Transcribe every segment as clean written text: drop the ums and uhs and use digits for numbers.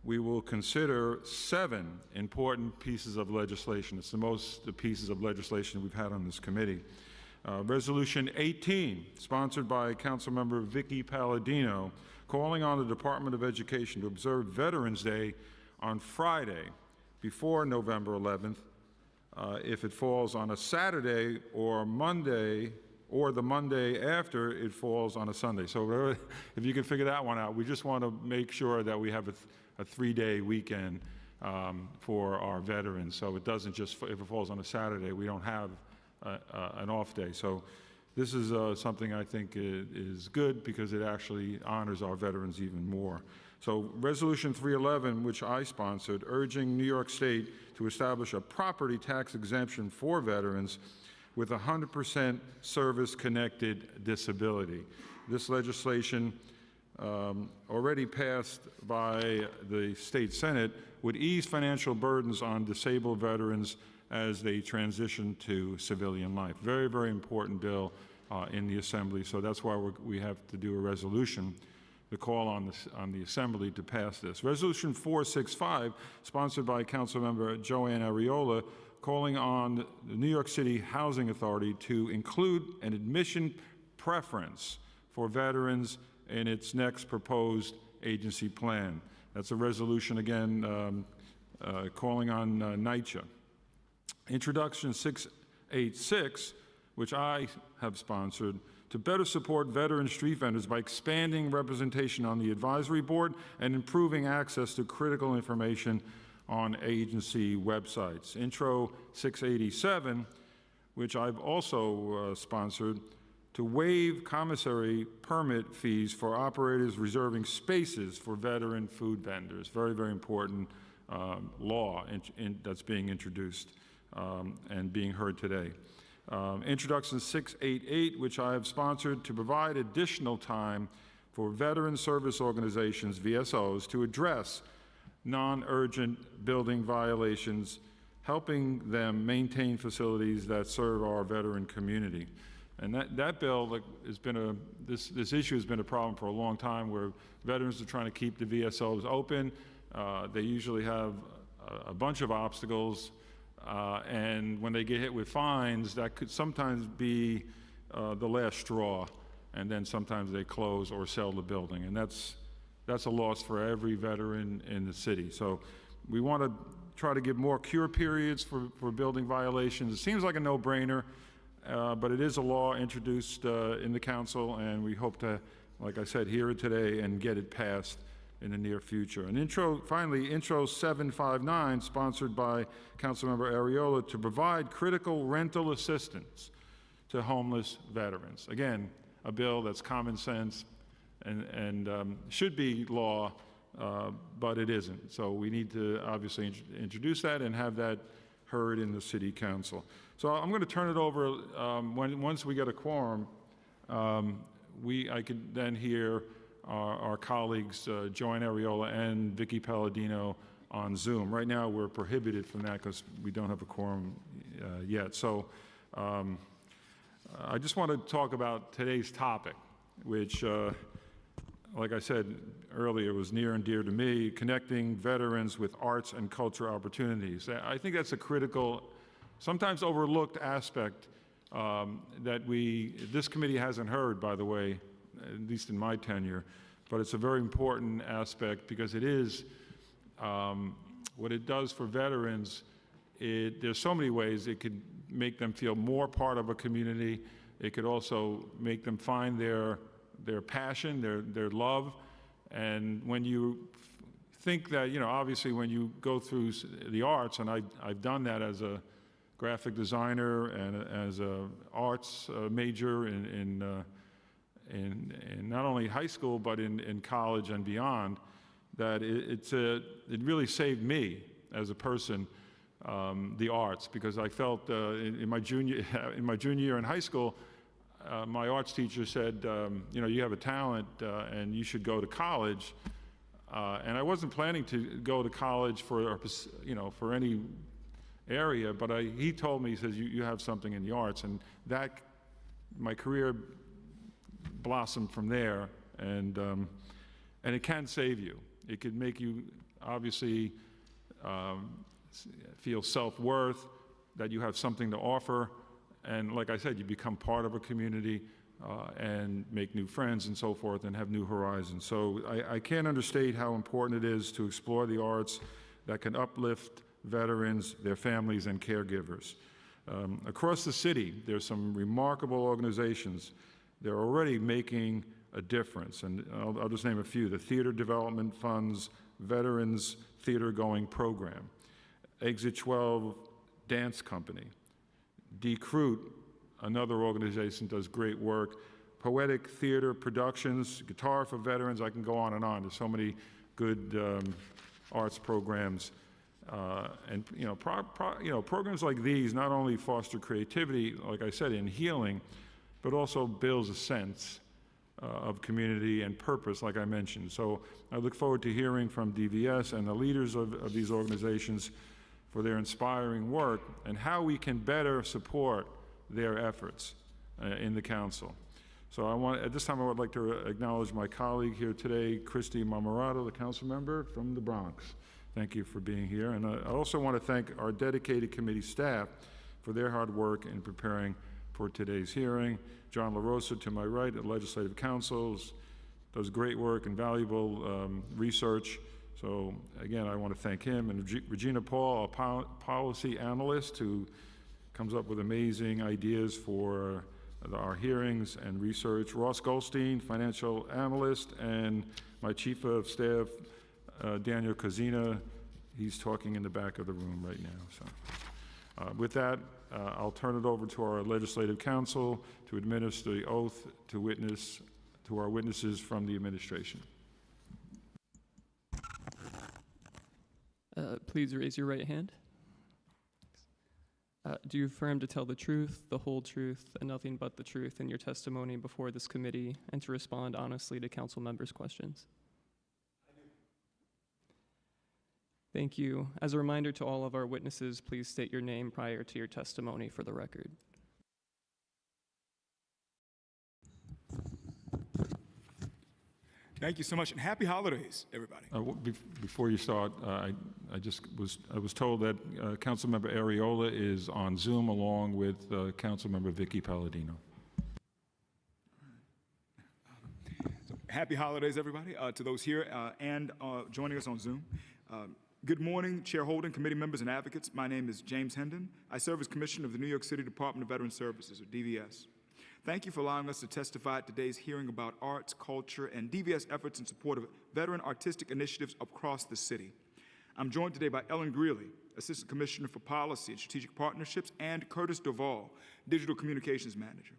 we will consider 7 important pieces of legislation. It's the most pieces of legislation we've had on this committee. Resolution 18, sponsored by Councilmember Vicky Palladino, calling on the Department of Education to observe Veterans Day on Friday before November 11th, if it falls on a Saturday or Monday, or the Monday after it falls on a Sunday. So if you can figure that one out, we just want to make sure that we have a 3-day weekend for our veterans. So it doesn't just, if it falls on a Saturday, we don't have an off day. So this is something I think is good because it actually honors our veterans even more. So Resolution 311, which I sponsored, urging New York State to establish a property tax exemption for veterans with 100% service-connected disability. This legislation, already passed by the state Senate, would ease financial burdens on disabled veterans as they transition to civilian life. Very, very important bill in the Assembly, so that's why we have to do a resolution to call on the Assembly to pass this. Resolution 465, sponsored by Councilmember Joanne Ariola, calling on the New York City Housing Authority to include an admission preference for veterans in its next proposed agency plan. That's a resolution, again, calling on NYCHA. Introduction 686, which I have sponsored, to better support veteran street vendors by expanding representation on the advisory board and improving access to critical information on agency websites. Intro 687, which I've also sponsored, to waive commissary permit fees for operators reserving spaces for veteran food vendors. Very, very important law that's being introduced and being heard today. Introduction 688, which I have sponsored, to provide additional time for veteran service organizations, VSOs, to address non-urgent building violations, helping them maintain facilities that serve our veteran community. And that bill has been this issue has been a problem for a long time, where veterans are trying to keep the VSOs open. They usually have a bunch of obstacles, and when they get hit with fines, that could sometimes be the last straw, and then sometimes they close or sell the building, and that's a loss for every veteran in the city. So we want to try to give more cure periods for building violations. It seems like a no-brainer, but it is a law introduced in the council, and we hope to, like I said, hear it today and get it passed in the near future. And finally, Intro 759, sponsored by Councilmember Ariola, to provide critical rental assistance to homeless veterans. Again, a bill that's common sense and should be law, but it isn't. So we need to obviously introduce that and have that heard in the City Council. So I'm going to turn it over, once we get a quorum, I could then hear our colleagues, Joanne Ariola and Vicky Palladino, on Zoom. Right now we're prohibited from that because we don't have a quorum yet. So I just want to talk about today's topic, which like I said earlier, was near and dear to me: connecting veterans with arts and culture opportunities. I think that's a critical, sometimes overlooked aspect that this committee hasn't heard, by the way, at least in my tenure, but it's a very important aspect because it is, what it does for veterans, there's so many ways it could make them feel more part of a community. It could also make them find their passion, their love. And when you think that, obviously when you go through the arts, and I've done that as a graphic designer and as a arts major in not only high school, but in college and beyond, that it really saved me as a person, the arts, because I felt in my junior year in high school, my arts teacher said, you have a talent and you should go to college. And I wasn't planning to go to college for any area, but he told me, he says, you have something in the arts. And that, my career blossomed from there. And it can save you. It could make you obviously feel self-worth, that you have something to offer, and like I said, you become part of a community and make new friends and so forth and have new horizons. So I can't understate how important it is to explore the arts that can uplift veterans, their families, and caregivers. Across the city, there's some remarkable organizations. They're already making a difference, and I'll just name a few. The Theater Development Fund's Veterans Theater Going Program, Exit 12 Dance Company, Decruit, another organization, does great work. Poetic Theater Productions, Guitar for Veterans, I can go on and on. There's so many good arts programs. And programs like these not only foster creativity, like I said, in healing, but also builds a sense of community and purpose, like I mentioned. So I look forward to hearing from DVS and the leaders of these organizations for their inspiring work and how we can better support their efforts in the council. So at this time I would like to acknowledge my colleague here today, Christy Marmorato, the council member from the Bronx. Thank you for being here. And I also want to thank our dedicated committee staff for their hard work in preparing for today's hearing. John LaRosa to my right at Legislative Council does great work and valuable research. So again, I want to thank him. And Regina Paul, a policy analyst who comes up with amazing ideas for our hearings and research. Ross Goldstein, financial analyst, and my chief of staff, Daniel Kazina, he's talking in the back of the room right now. So, with that, I'll turn it over to our legislative council to administer the oath to our witnesses from the administration. Please raise your right hand. Do you affirm to tell the truth, the whole truth, and nothing but the truth in your testimony before this committee, and to respond honestly to council members' questions? Thank you. As a reminder to all of our witnesses, please state your name prior to your testimony for the record. Thank you so much, and happy holidays, everybody. Before you start, I was told that Councilmember Areola is on Zoom along with Councilmember Vicky Palladino. Happy holidays, everybody, to those here and joining us on Zoom. Good morning, Chair Holden, committee members, and advocates. My name is James Hendon. I serve as Commissioner of the New York City Department of Veteran Services, or DVS. Thank you for allowing us to testify at today's hearing about arts, culture, and DVS efforts in support of veteran artistic initiatives across the city. I'm joined today by Ellen Greeley, Assistant Commissioner for Policy and Strategic Partnerships, and Curtis Duvall, Digital Communications Manager.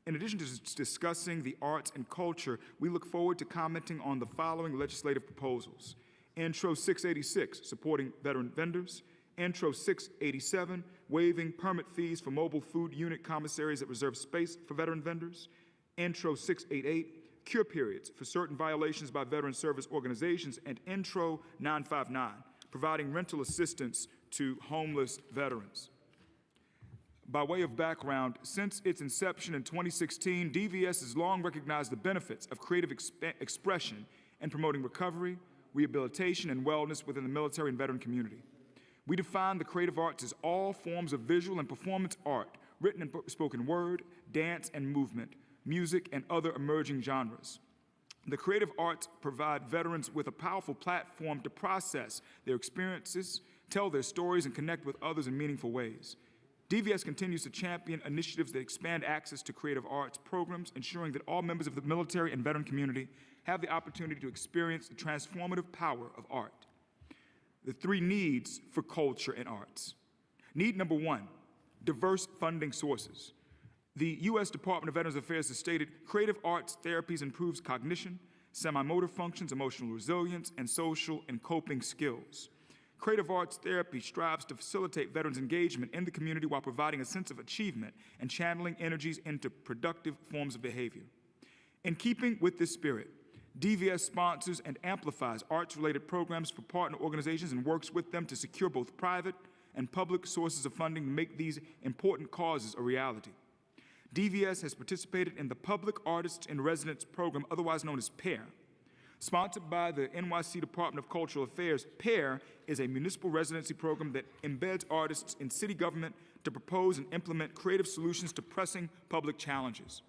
In addition to discussing the arts and culture, we look forward to commenting on the following legislative proposals. Intro 686, supporting veteran vendors. Intro 687, waiving permit fees for mobile food unit commissaries that reserve space for veteran vendors. Intro 688, cure periods for certain violations by veteran service organizations. And Intro 959, providing rental assistance to homeless veterans. By way of background, since its inception in 2016, DVS has long recognized the benefits of creative expression in promoting recovery, rehabilitation, and wellness within the military and veteran community. We define the creative arts as all forms of visual and performance art, written and spoken word, dance and movement, music, and other emerging genres. The creative arts provide veterans with a powerful platform to process their experiences, tell their stories, and connect with others in meaningful ways. DVS continues to champion initiatives that expand access to creative arts programs, ensuring that all members of the military and veteran community have the opportunity to experience the transformative power of art. The three needs for culture and arts. Need number one, diverse funding sources. The U.S. Department of Veterans Affairs has stated creative arts therapies improves cognition, semi-motor functions, emotional resilience, and social and coping skills. Creative arts therapy strives to facilitate veterans' engagement in the community while providing a sense of achievement and channeling energies into productive forms of behavior. In keeping with this spirit, DVS sponsors and amplifies arts-related programs for partner organizations and works with them to secure both private and public sources of funding to make these important causes a reality. DVS has participated in the Public Artists in Residence program, otherwise known as PAIR. Sponsored by the NYC Department of Cultural Affairs, PAIR is a municipal residency program that embeds artists in city government to propose and implement creative solutions to pressing public challenges.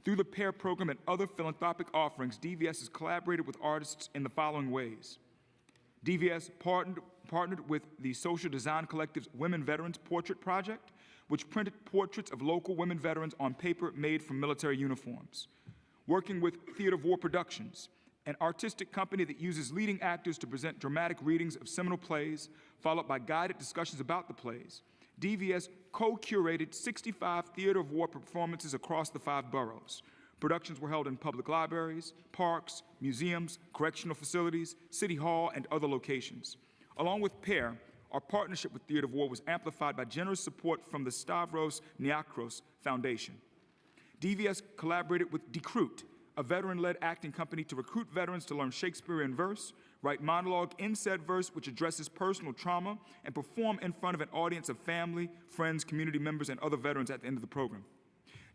Through the PAIR program and other philanthropic offerings, DVS has collaborated with artists in the following ways. DVS partnered with the social design collective's Women Veterans Portrait Project, which printed portraits of local women veterans on paper made from military uniforms. Working with Theater of War Productions, an artistic company that uses leading actors to present dramatic readings of seminal plays, followed by guided discussions about the plays. DVS co-curated 65 Theater of War performances across the 5 boroughs. Productions were held in public libraries, parks, museums, correctional facilities, City Hall, and other locations. Along with PAIR, our partnership with Theater of War was amplified by generous support from the Stavros Niarchos Foundation. DVS collaborated with Decruit, a veteran-led acting company, to recruit veterans to learn Shakespearean verse, write monologue in said verse which addresses personal trauma, and perform in front of an audience of family, friends, community members, and other veterans at the end of the program.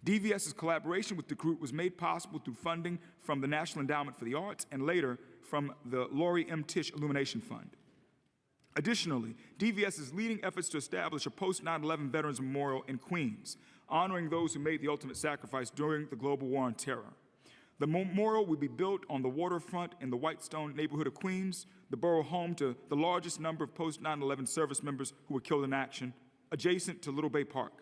DVS's collaboration with Decruit was made possible through funding from the National Endowment for the Arts and later from the Laurie M. Tisch Illumination Fund. Additionally, DVS is leading efforts to establish a post-9/11 Veterans Memorial in Queens, honoring those who made the ultimate sacrifice during the global war on terror. The memorial will be built on the waterfront in the Whitestone neighborhood of Queens, the borough home to the largest number of post-9/11 service members who were killed in action, adjacent to Little Bay Park.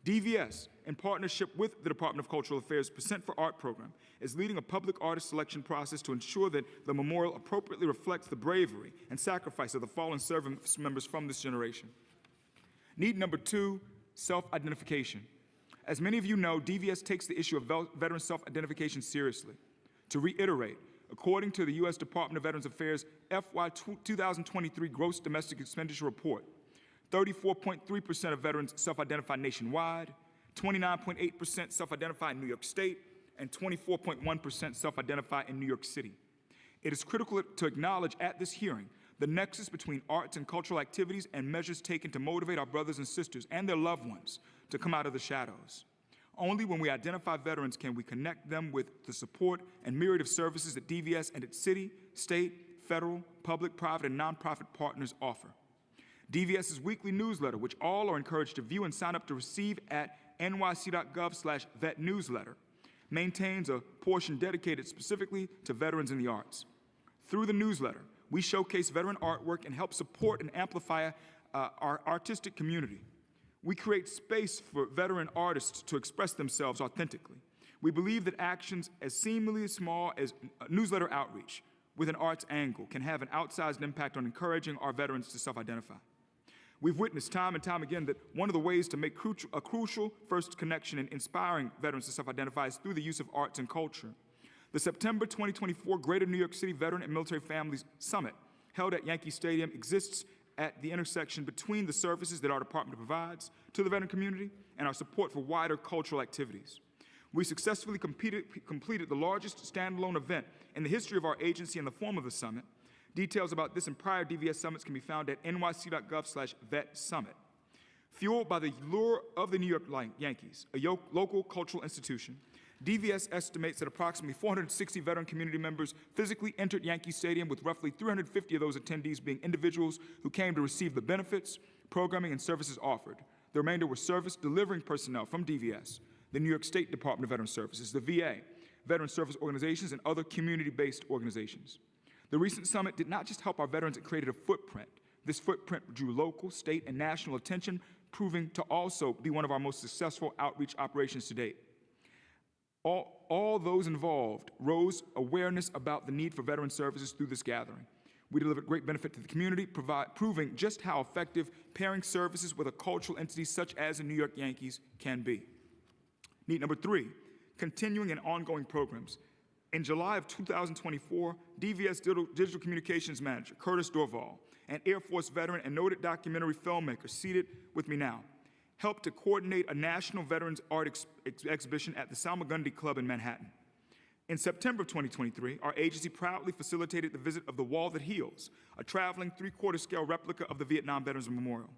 DVS, in partnership with the Department of Cultural Affairs' Percent for Art program, is leading a public artist selection process to ensure that the memorial appropriately reflects the bravery and sacrifice of the fallen service members from this generation. Need number 2, self-identification. As many of you know, DVS takes the issue of veteran self-identification seriously. To reiterate, according to the U.S. Department of Veterans Affairs FY 2023 Gross Domestic Expenditure Report, 34.3% of veterans self-identify nationwide, 29.8% self-identify in New York State, and 24.1% self-identify in New York City. It is critical to acknowledge at this hearing the nexus between arts and cultural activities and measures taken to motivate our brothers and sisters and their loved ones to come out of the shadows. Only when we identify veterans can we connect them with the support and myriad of services that DVS and its city, state, federal, public, private, and nonprofit partners offer. DVS's weekly newsletter, which all are encouraged to view and sign up to receive at nyc.gov/vetnewsletter, maintains a portion dedicated specifically to veterans in the arts. Through the newsletter, we showcase veteran artwork and help support and amplify our artistic community. We create space for veteran artists to express themselves authentically. We believe that actions as seemingly small as newsletter outreach with an arts angle can have an outsized impact on encouraging our veterans to self-identify. We've witnessed time and time again that one of the ways to make a crucial first connection in inspiring veterans to self-identify is through the use of arts and culture. The September 2024 Greater New York City Veteran and Military Families Summit, held at Yankee Stadium, exists at the intersection between the services that our department provides to the veteran community and our support for wider cultural activities. We successfully completed the largest standalone event in the history of our agency in the form of the summit. Details about this and prior DVS summits can be found at nyc.gov/vetsummit. Fueled by the lure of the New York Yankees, a local cultural institution, DVS estimates that approximately 460 veteran community members physically entered Yankee Stadium, with roughly 350 of those attendees being individuals who came to receive the benefits, programming, and services offered. The remainder were service delivering personnel from DVS, the New York State Department of Veteran Services, the VA, veteran service organizations, and other community-based organizations. The recent summit did not just help our veterans, it created a footprint. This footprint drew local, state, and national attention, proving to also be one of our most successful outreach operations to date. All those involved rose awareness about the need for veteran services through this gathering. We delivered great benefit to the community, proving just how effective pairing services with a cultural entity such as the New York Yankees can be. Need number 3, continuing and ongoing programs. In July of 2024, DVS Digital Communications Manager Curtis Dorval, an Air Force veteran and noted documentary filmmaker seated with me now, helped to coordinate a national veterans art exhibition at the Salmagundi Club in Manhattan. In September of 2023, our agency proudly facilitated the visit of The Wall That Heals, a traveling 3/4 scale replica of the Vietnam Veterans Memorial.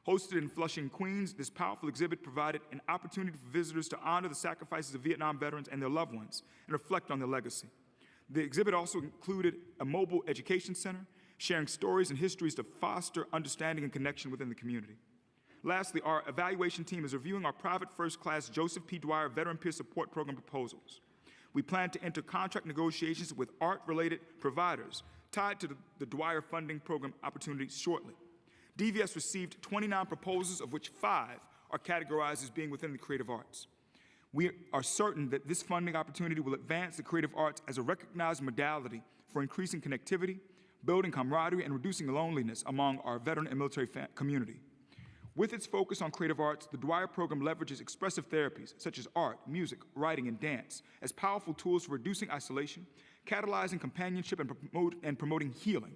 Hosted in Flushing, Queens, this powerful exhibit provided an opportunity for visitors to honor the sacrifices of Vietnam veterans and their loved ones and reflect on their legacy. The exhibit also included a mobile education center, sharing stories and histories to foster understanding and connection within the community. Lastly, our evaluation team is reviewing our private first-class Joseph P. Dwyer Veteran Peer Support Program proposals. We plan to enter contract negotiations with art-related providers tied to the Dwyer funding program opportunities shortly. DVS received 29 proposals, of which 5 are categorized as being within the creative arts. We are certain that this funding opportunity will advance the creative arts as a recognized modality for increasing connectivity, building camaraderie, and reducing loneliness among our veteran and military community. With its focus on creative arts, the Dwyer program leverages expressive therapies such as art, music, writing, and dance as powerful tools for reducing isolation, catalyzing companionship, and promoting healing.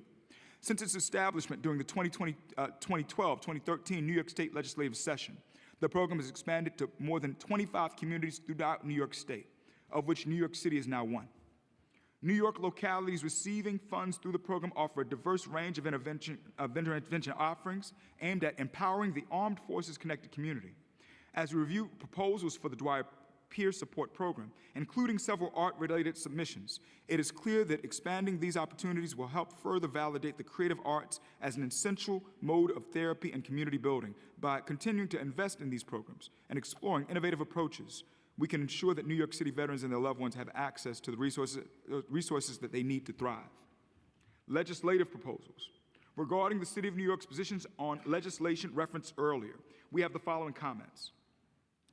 Since its establishment during the 2012-2013 New York State legislative session, the program has expanded to more than 25 communities throughout New York State, of which New York City is now one. New York localities receiving funds through the program offer a diverse range of intervention offerings aimed at empowering the armed forces-connected community. As we review proposals for the Dwyer Peer Support Program, including several art-related submissions, it is clear that expanding these opportunities will help further validate the creative arts as an essential mode of therapy and community building. By continuing to invest in these programs and exploring innovative approaches, we can ensure that New York City veterans and their loved ones have access to the resources that they need to thrive. Legislative proposals. Regarding the City of New York's positions on legislation referenced earlier, we have the following comments.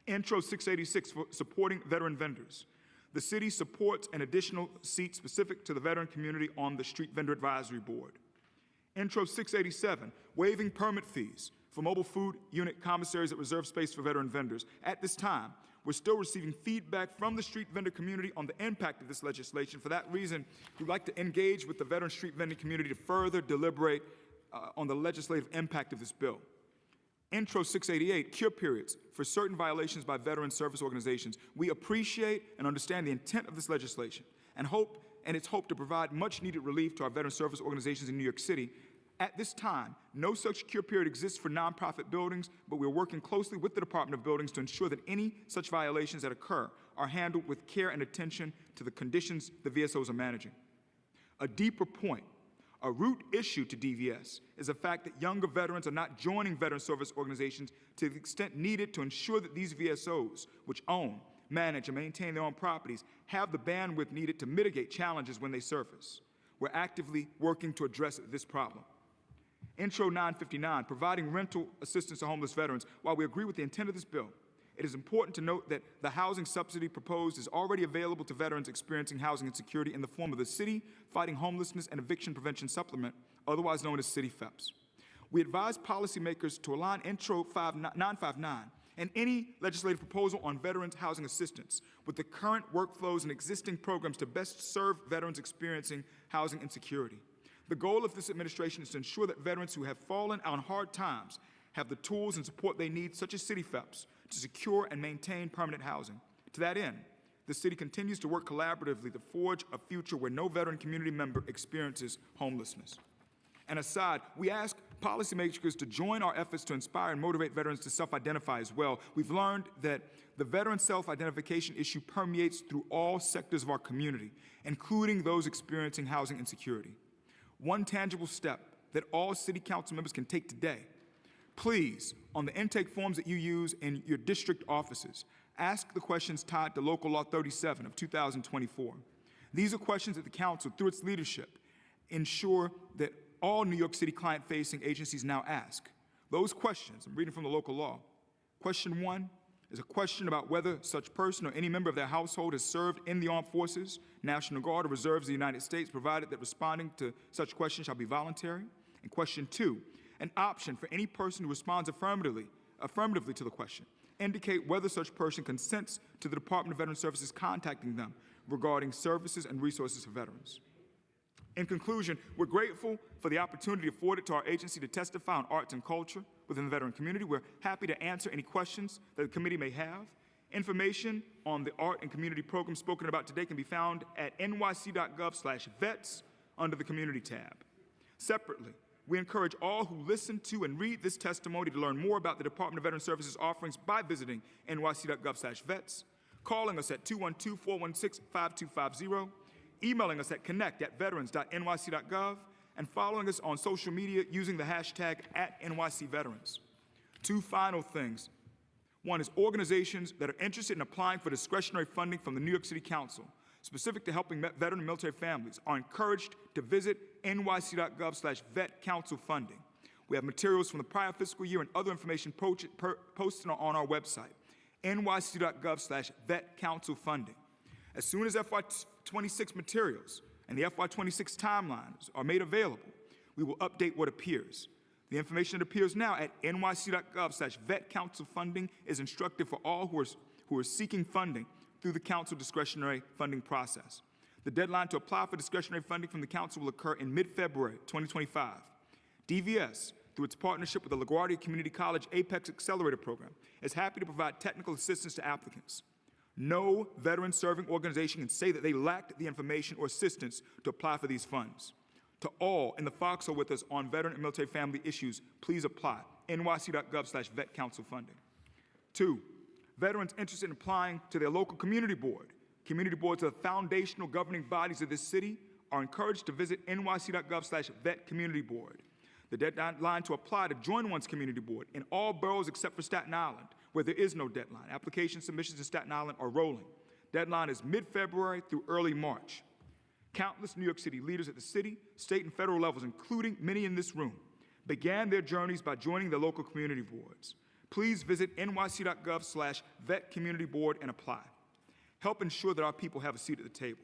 Intro 686 for supporting veteran vendors. The city supports an additional seat specific to the veteran community on the Street Vendor Advisory Board. Intro 687, waiving permit fees for mobile food unit commissaries that reserve space for veteran vendors. At this time, we're still receiving feedback from the street vendor community on the impact of this legislation. For that reason, we'd like to engage with the veteran street vending community to further deliberate on the legislative impact of this bill. Intro 688, cure periods for certain violations by veteran service organizations. We appreciate and understand the intent of this legislation and its hope to provide much needed relief to our veteran service organizations in New York City. At this time, no such cure period exists for nonprofit buildings, but we're working closely with the Department of Buildings to ensure that any such violations that occur are handled with care and attention to the conditions the VSOs are managing. A deeper point, a root issue to DVS is the fact that younger veterans are not joining veteran service organizations to the extent needed to ensure that these VSOs, which own, manage, and maintain their own properties, have the bandwidth needed to mitigate challenges when they surface. We're actively working to address this problem. Intro 959, providing rental assistance to homeless veterans. While we agree with the intent of this bill, it is important to note that the housing subsidy proposed is already available to veterans experiencing housing insecurity in the form of the City Fighting Homelessness and Eviction Prevention Supplement, otherwise known as City FEPS. We advise policymakers to align Intro 959 and any legislative proposal on veterans housing assistance with the current workflows and existing programs to best serve veterans experiencing housing insecurity. The goal of this administration is to ensure that veterans who have fallen on hard times have the tools and support they need, such as City FEPS, to secure and maintain permanent housing. To that end, the city continues to work collaboratively to forge a future where no veteran community member experiences homelessness. And aside, we ask policymakers to join our efforts to inspire and motivate veterans to self-identify as well. We've learned that the veteran self-identification issue permeates through all sectors of our community, including those experiencing housing insecurity. One tangible step that all city council members can take today, please, on the intake forms that you use in your district offices, ask the questions tied to Local Law 37 of 2024. These are questions that the council, through its leadership, ensure that all New York City client-facing agencies now ask. Those questions, I'm reading from the local law. Question 1 is a question about whether such person or any member of their household has served in the armed forces, National Guard, or reserves of the United States, provided that responding to such questions shall be voluntary. And question 2, an option for any person who responds affirmatively to the question. Indicate whether such person consents to the Department of Veteran Services contacting them regarding services and resources for veterans. In conclusion, we're grateful for the opportunity afforded to our agency to testify on arts and culture within the veteran community. We're happy to answer any questions that the committee may have. Information on the art and community programs spoken about today can be found at nyc.gov/vets under the Community tab. Separately, we encourage all who listen to and read this testimony to learn more about the Department of Veteran Services offerings by visiting nyc.gov/vets, calling us at 212-416-5250, emailing us at connect@veterans.nyc.gov, and following us on social media using the hashtag @NYCVeterans. Two final things. One is organizations that are interested in applying for discretionary funding from the New York City Council, specific to helping veteran and military families, are encouraged to visit nyc.gov/vetcouncilfunding. We have materials from the prior fiscal year and other information posted on our website, nyc.gov/vetcouncilfunding. As soon as FY26 materials and the FY26 timelines are made available, we will update what appears. The information that appears now at nyc.gov/vetcouncilfunding is instructive for all who are seeking funding through the council discretionary funding process. The deadline to apply for discretionary funding from the council will occur in mid-February 2025. DVS, through its partnership with the LaGuardia Community College Apex Accelerator Program, is happy to provide technical assistance to applicants. No veteran-serving organization can say that they lacked the information or assistance to apply for these funds. To all in the foxhole with us on veteran and military family issues, please apply, nyc.gov/vetcouncilfunding. 2, veterans interested in applying to their local community board. Community boards are the foundational governing bodies of this city are encouraged to visit nyc.gov/vetcommunityboard. The deadline to apply to join one's community board in all boroughs except for Staten Island, where there is no deadline. Application submissions in Staten Island are rolling. Deadline is mid-February through early March. Countless New York City leaders at the city, state, and federal levels, including many in this room, began their journeys by joining their local community boards. Please visit nyc.gov/vetcommunityboard and apply. Help ensure that our people have a seat at the table.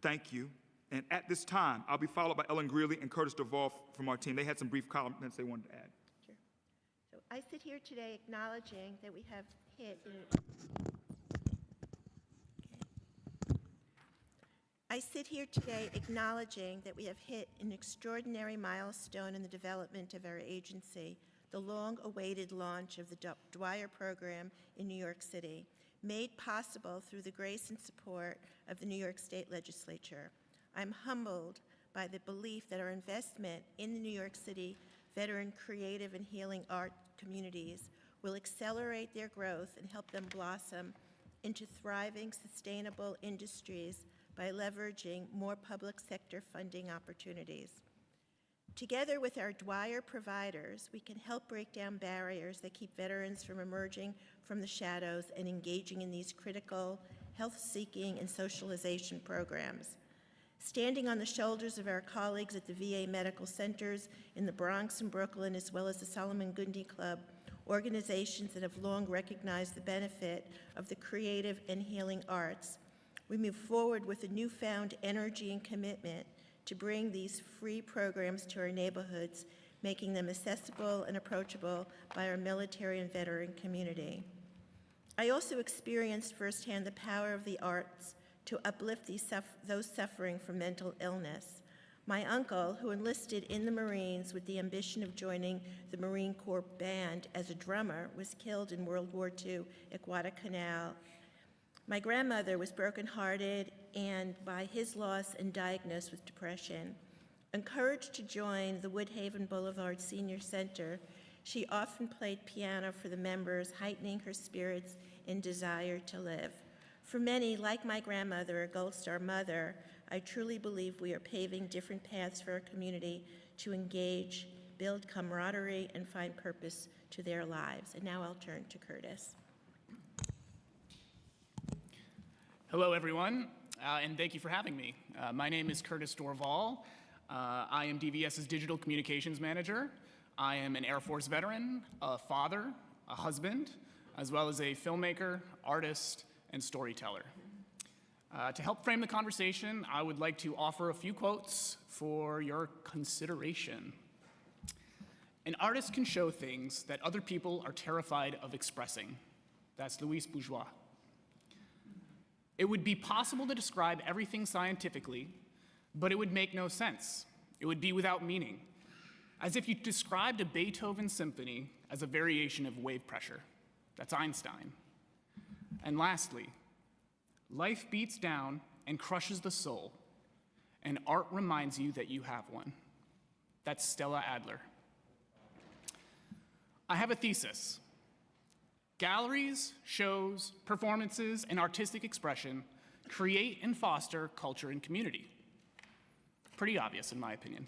Thank you. And at this time, I'll be followed by Ellen Greeley and Curtis Duvall from our team. They had some brief comments they wanted to add. Sure. So I sit here today acknowledging that we have hit an extraordinary milestone in the development of our agency, the long-awaited launch of the Dwyer program in New York City, made possible through the grace and support of the New York State Legislature. I'm humbled by the belief that our investment in the New York City veteran creative and healing art communities will accelerate their growth and help them blossom into thriving, sustainable industries by leveraging more public sector funding opportunities. Together with our Dwyer providers, we can help break down barriers that keep veterans from emerging from the shadows and engaging in these critical health-seeking and socialization programs. Standing on the shoulders of our colleagues at the VA medical centers in the Bronx and Brooklyn, as well as the Solomon Grundy Club, organizations that have long recognized the benefit of the creative and healing arts, we move forward with a newfound energy and commitment to bring these free programs to our neighborhoods, making them accessible and approachable by our military and veteran community. I also experienced firsthand the power of the arts to uplift those suffering from mental illness. My uncle, who enlisted in the Marines with the ambition of joining the Marine Corps band as a drummer, was killed in World War II at Guadalcanal. My grandmother was brokenhearted and by his loss and diagnosed with depression. Encouraged to join the Woodhaven Boulevard Senior Center, she often played piano for the members, heightening her spirits and desire to live. For many, like my grandmother, a Gold Star mother, I truly believe we are paving different paths for our community to engage, build camaraderie, and find purpose to their lives. And now I'll turn to Curtis. Hello, everyone, and thank you for having me. My name is Curtis Dorval. I am DVS's Digital Communications Manager. I am an Air Force veteran, a father, a husband, as well as a filmmaker, artist, and storyteller. To help frame the conversation, I would like to offer a few quotes for your consideration. An artist can show things that other people are terrified of expressing. That's Louis Bourgeois. It would be possible to describe everything scientifically, but it would make no sense. It would be without meaning, as if you described a Beethoven symphony as a variation of wave pressure. That's Einstein. And lastly, life beats down and crushes the soul, and art reminds you that you have one. That's Stella Adler. I have a thesis. Galleries, shows, performances, and artistic expression create and foster culture and community. Pretty obvious, in my opinion.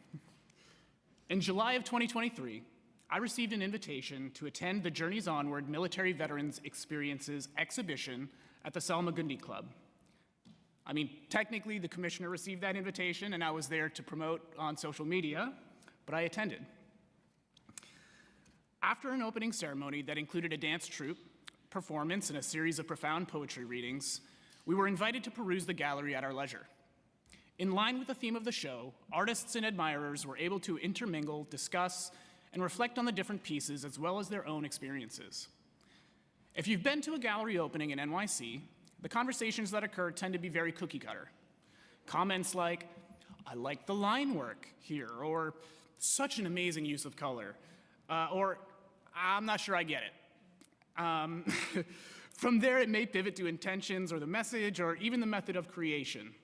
In July of 2023, I received an invitation to attend the Journeys Onward Military Veterans Experiences exhibition at the Salmagundi Club. I mean, technically, the commissioner received that invitation, and I was there to promote on social media, but I attended. After an opening ceremony that included a dance troupe, performance, and a series of profound poetry readings, we were invited to peruse the gallery at our leisure. In line with the theme of the show, artists and admirers were able to intermingle, discuss, and reflect on the different pieces as well as their own experiences. If you've been to a gallery opening in NYC, the conversations that occur tend to be very cookie cutter. Comments like, "I like the line work here," or "such an amazing use of color," or "I'm not sure I get it." From there, it may pivot to intentions or the message or even the method of creation.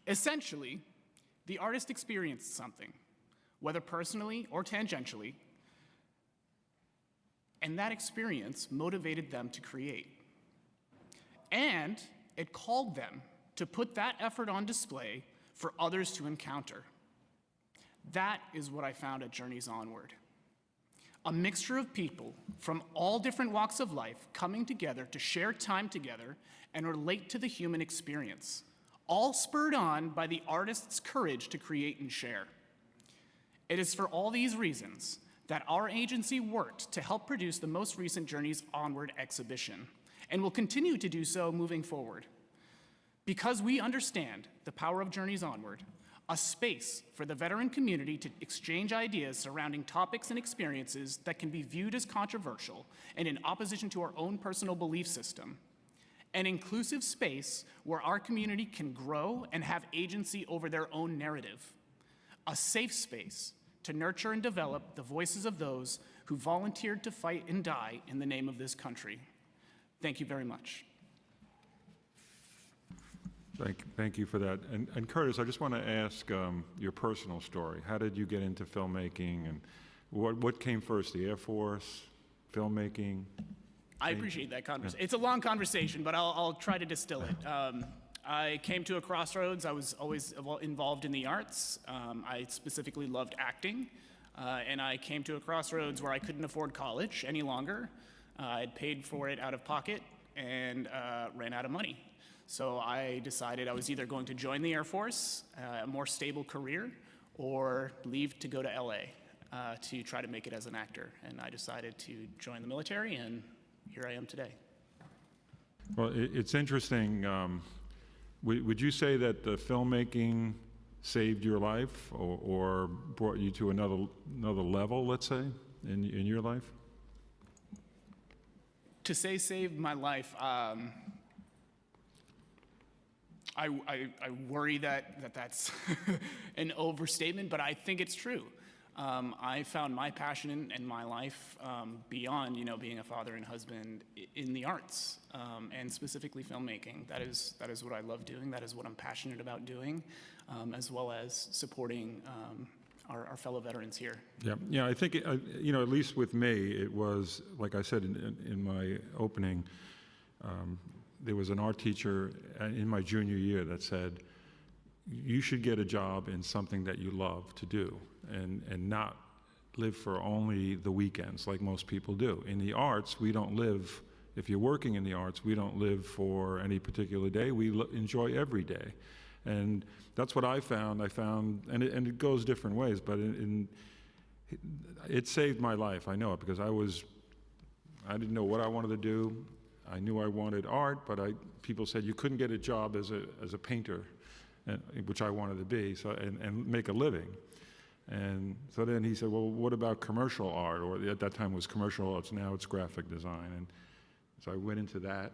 Essentially, the artist experienced something, whether personally or tangentially, and that experience motivated them to create. And it called them to put that effort on display for others to encounter. That is what I found at Journeys Onward. A mixture of people from all different walks of life coming together to share time together and relate to the human experience, all spurred on by the artist's courage to create and share. It is for all these reasons that our agency worked to help produce the most recent Journeys Onward exhibition, and will continue to do so moving forward. Because we understand the power of Journeys Onward, a space for the veteran community to exchange ideas surrounding topics and experiences that can be viewed as controversial and in opposition to our own personal belief system. An inclusive space where our community can grow and have agency over their own narrative. A safe space to nurture and develop the voices of those who volunteered to fight and die in the name of this country. Thank you very much. Thank you for that. And Curtis, I just want to ask your personal story. How did you get into filmmaking, and what came first, the Air Force, filmmaking? I appreciate that conversation. It's a long conversation, but I'll try to distill it. I came to a crossroads. I was always involved in the arts. I specifically loved acting, and I came to a crossroads where I couldn't afford college any longer. I'd paid for it out of pocket and ran out of money. So I decided I was either going to join the Air Force, a more stable career, or leave to go to LA to try to make it as an actor. And I decided to join the military, and here I am today. Well, it's interesting. Would you say that the filmmaking saved your life or brought you to another level, let's say, in your life? To say saved my life, I worry that that's an overstatement, but I think it's true. I found my passion in my life beyond, being a father and husband in the arts, and specifically filmmaking. That is what I love doing. That is what I'm passionate about doing, as well as supporting our fellow veterans here. Yeah. I think at least with me, it was like I said in my opening. There was an art teacher in my junior year that said, you should get a job in something that you love to do and not live for only the weekends like most people do. In the arts, we don't live, if you're working in the arts, we don't live for any particular day. We enjoy every day. And that's what I found, and it goes different ways, but it saved my life. I know it because I didn't know what I wanted to do. I knew I wanted art, but people said you couldn't get a job as a painter, which I wanted to be, and make a living. And so then he said, well, what about commercial art? Or at that time it was commercial arts, now it's graphic design. And so I went into that.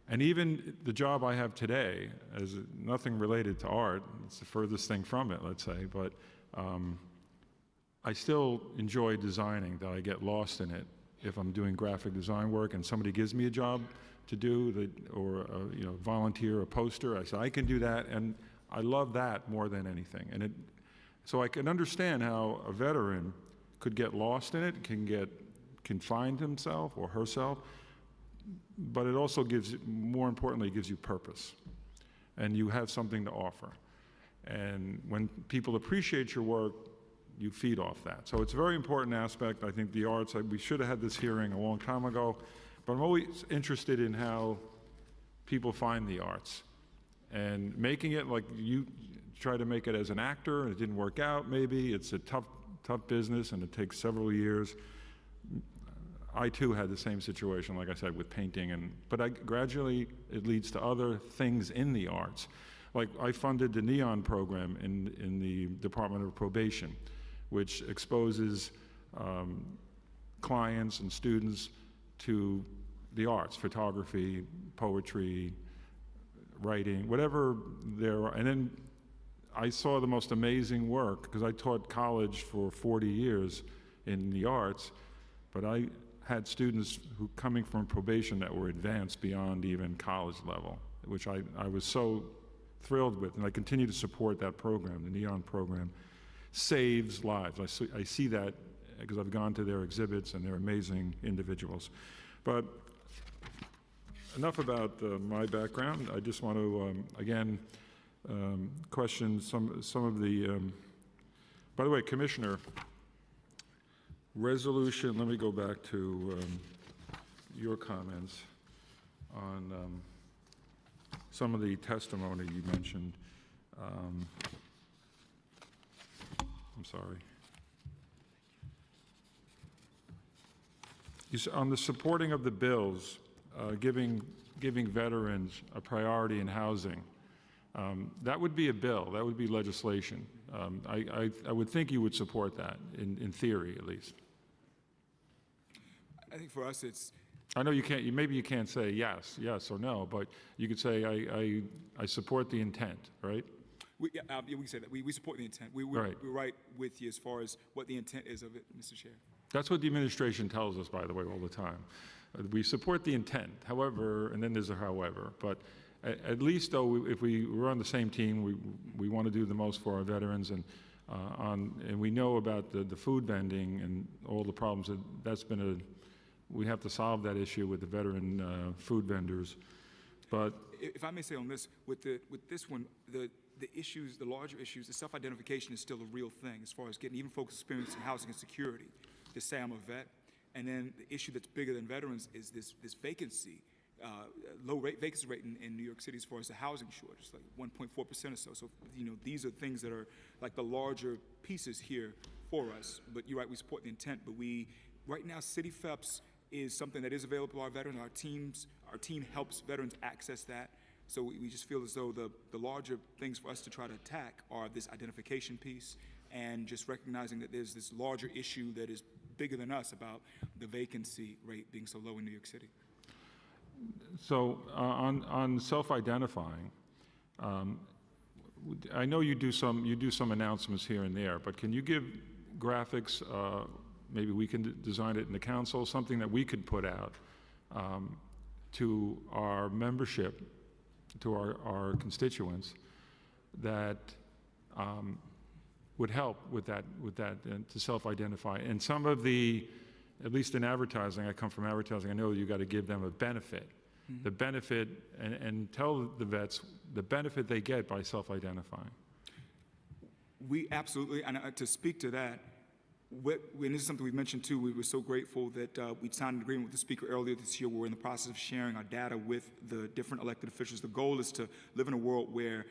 And even the job I have today is nothing related to art. It's the furthest thing from it, let's say. But I still enjoy designing, though I get lost in it. If I'm doing graphic design work and somebody gives me a job to do, or volunteer a poster, I say, I can do that, and I love that more than anything. And so I can understand how a veteran could get lost in it, can find himself or herself, but it also gives, more importantly, it gives you purpose, and you have something to offer. And when people appreciate your work, you feed off that. So it's a very important aspect. I think the arts, we should have had this hearing a long time ago, but I'm always interested in how people find the arts. And making it like you try to make it as an actor, and it didn't work out maybe. It's a tough business, and it takes several years. I too had the same situation, like I said, with painting, but gradually it leads to other things in the arts. Like I funded the NEON program in the Department of Probation, which exposes clients and students to the arts, photography, poetry, writing, whatever there are. And then I saw the most amazing work, because I taught college for 40 years in the arts, but I had students who coming from probation that were advanced beyond even college level, which I was so thrilled with, and I continue to support that program. The NEON program saves lives. I see that because I've gone to their exhibits, and they're amazing individuals. But enough about my background. I just want to, again, question some of the, by the way, Commissioner, resolution, let me go back to your comments on some of the testimony you mentioned. I'm sorry. On the supporting of the bills, giving veterans a priority in housing, that would be a bill, that would be legislation. I would think you would support that, in theory at least. I think for us, it's, I know you can't, maybe you can't say yes or no, but you could say I support the intent, right? we can say that. We support the intent. We're right with you as far as what the intent is of it, Mr. Chair. That's what the administration tells us, by the way, all the time. We support the intent, however, and then there's a however, but at least though, if we're on the same team, we want to do the most for our veterans, and we know about the food vending and all the problems that's been we have to solve that issue with the veteran food vendors. But if I may say on this, with this one, the issues, the larger issues, the self-identification is still a real thing as far as getting even folks experiencing housing and security to say I'm a vet. And then the issue that's bigger than veterans is this vacancy, low vacancy rate in New York City as far as the housing shortage, like 1.4% or so. So, these are things that are like the larger pieces here for us. But you're right, we support the intent, but right now, City FEPS is something that is available to our veterans. Our team helps veterans access that. So we just feel as though the larger things for us to try to attack are this identification piece and just recognizing that there's this larger issue that is bigger than us about the vacancy rate being so low in New York City. So on self-identifying, I know you do some announcements here and there, but can you give graphics? Maybe we can design it in the council, something that we could put out to our membership, to our constituents, that would help with that to self-identify. And some of the, at least in advertising, I come from advertising, I know you got to give them a benefit. Mm-hmm. The benefit, and tell the vets the benefit they get by self-identifying. We absolutely, and to speak to that, and this is something we've mentioned too, we were so grateful that we signed an agreement with the speaker earlier this year. We're in the process of sharing our data with the different elected officials. The goal is to live in a world where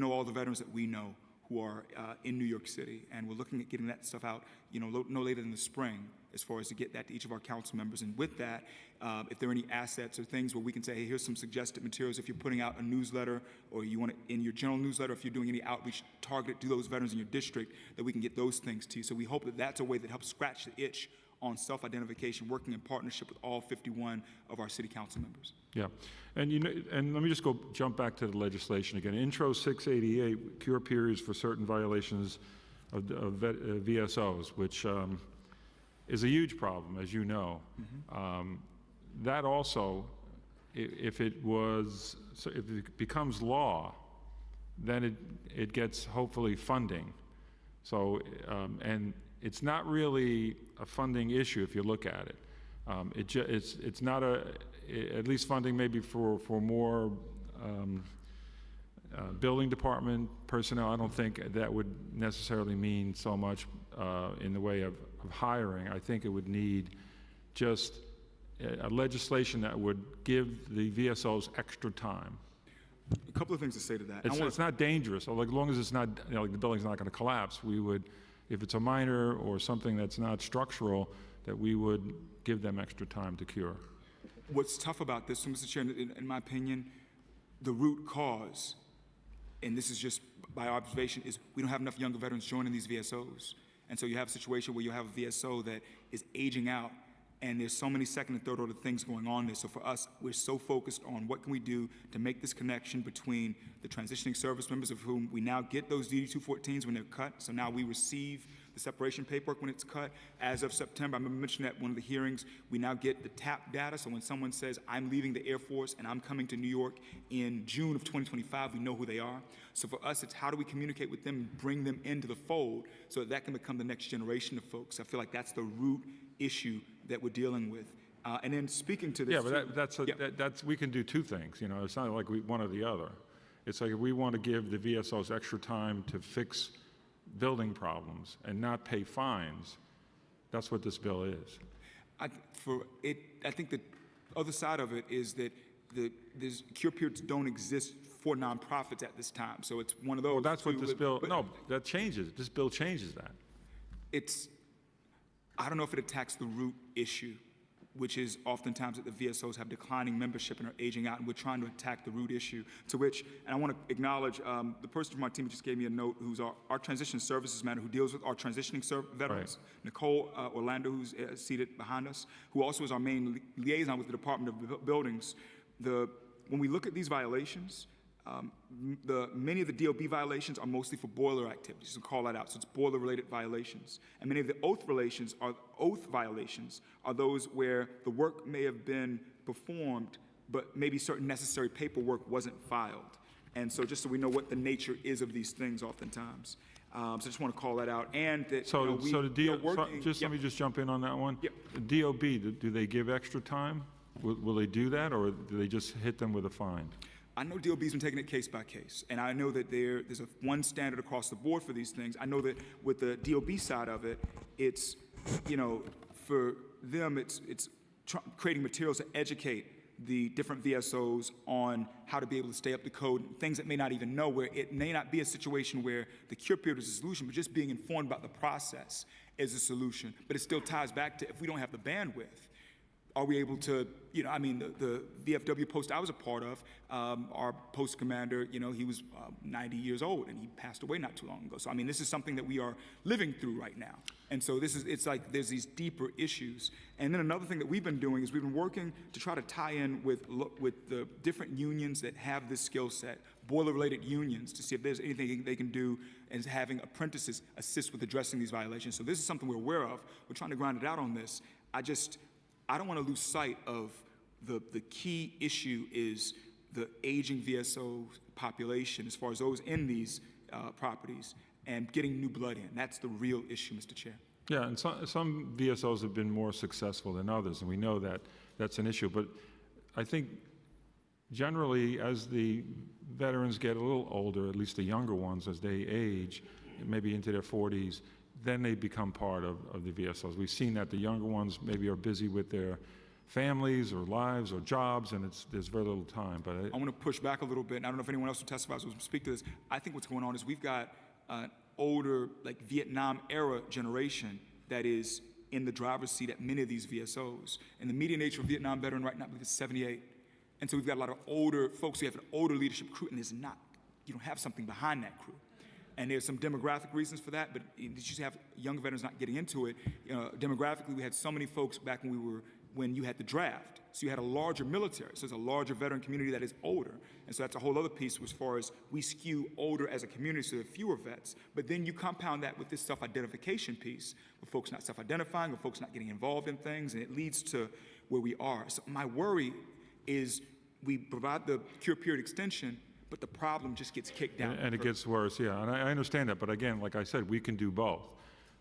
all the veterans that we know who are in New York City, and we're looking at getting that stuff out, no later than the spring, as far as to get that to each of our council members. And with that, if there are any assets or things where we can say, hey, here's some suggested materials if you're putting out a newsletter, or you want to, in your general newsletter, if you're doing any outreach targeted to those veterans in your district, that we can get those things to you. So we hope that that's a way that helps scratch the itch on self-identification, working in partnership with all 51 of our city council members. Yeah, and and let me just jump back to the legislation again. Intro 688, cure periods for certain violations of VSOs, which is a huge problem, as you know. Mm-hmm. That also, if it becomes law, then it gets hopefully funding. So, and it's not really a funding issue if you look at it. It's not at least funding maybe for more building department personnel. I don't think that would necessarily mean so much in the way of hiring. I think it would need just a legislation that would give the VSOs extra time. A couple of things to say to that. It's not dangerous, or like, as long as it's not, like the building's not going to collapse, we would, if it's a minor or something that's not structural, that we would give them extra time to cure. What's tough about this, Mr. Chair, in my opinion, the root cause, and this is just by observation, is we don't have enough younger veterans joining these VSOs. And so you have a situation where you have a VSO that is aging out, and there's so many second and third order things going on there. So for us, we're so focused on what can we do to make this connection between the transitioning service members, of whom we now get those DD-214s when they're cut. So now we receive the separation paperwork when it's cut. As of September, I remember mentioning at one of the hearings, we now get the TAP data. So when someone says, I'm leaving the Air Force and I'm coming to New York in June of 2025, we know who they are. So for us, it's how do we communicate with them and bring them into the fold so that can become the next generation of folks. I feel like that's the root issue that we're dealing with. And then speaking to this— Yeah, but that's we can do two things, you know, it's not like one or the other. It's like if we want to give the VSOs extra time to fix building problems and not pay fines, that's what this bill is. I think the other side of it is that these cure periods don't exist for nonprofits at this time. So it's one of those— Well, that's what this bill, no, that changes. This bill changes that. I don't know if it attacks the root issue, which is oftentimes that the VSOs have declining membership and are aging out, and we're trying to attack the root issue, to which, and I want to acknowledge the person from our team who just gave me a note, who's our transition services manager, who deals with our transitioning veterans, right. Nicole Orlando, who's seated behind us, who also is our main liaison with the Department of Buildings. When we look at these violations, many of the DOB violations are mostly for boiler activities, so call that out. So it's boiler-related violations. And many of the oath violations are those where the work may have been performed, but maybe certain necessary paperwork wasn't filed. And so just so we know what the nature is of these things oftentimes. So I just want to call that out. And that, so let me just jump in on that one. Yep. The DOB, do they give extra time? Will they do that, or do they just hit them with a fine? I know DOB's been taking it case by case, and I know that there's one standard across the board for these things. I know that with the DOB side of it, it's, you know, for them, it's creating materials to educate the different VSOs on how to be able to stay up to code, things that may not even know, where it may not be a situation where the cure period is a solution, but just being informed about the process is a solution. But it still ties back to, if we don't have the bandwidth, are we able to, you know, I mean, the VFW post I was a part of, our post commander, you know, he was 90 years old and he passed away not too long ago. So, I mean, this is something that we are living through right now. And so it's like there's these deeper issues. And then another thing that we've been doing is we've been working to try to tie in with the different unions that have this skill set, boiler-related unions, to see if there's anything they can do as having apprentices assist with addressing these violations. So this is something we're aware of. We're trying to grind it out on this. I don't want to lose sight of the key issue is the aging VSO population as far as those in these properties and getting new blood in. That's the real issue, Mr. Chair. Yeah, and some VSOs have been more successful than others, and we know that that's an issue. But I think generally as the veterans get a little older, at least the younger ones, as they age, maybe into their 40s, then they become part of the VSOs. We've seen that the younger ones maybe are busy with their families or lives or jobs, and there's very little time. But I want to push back a little bit, and I don't know if anyone else who testifies will speak to this. I think what's going on is we've got an older, like Vietnam-era generation that is in the driver's seat at many of these VSOs. And the median age for a Vietnam veteran right now, I believe, is 78. And so we've got a lot of older folks. We have an older leadership crew, and you don't have something behind that crew. And there's some demographic reasons for that, but you just have young veterans not getting into it. Demographically, we had so many folks back when you had the draft. So you had a larger military. So there's a larger veteran community that is older. And so that's a whole other piece as far as we skew older as a community, so there are fewer vets. But then you compound that with this self-identification piece, with folks not self-identifying, with folks not getting involved in things, and it leads to where we are. So my worry is we provide the cure period extension, but the problem just gets kicked down. And it gets worse, yeah. And I understand that, but again, like I said, we can do both.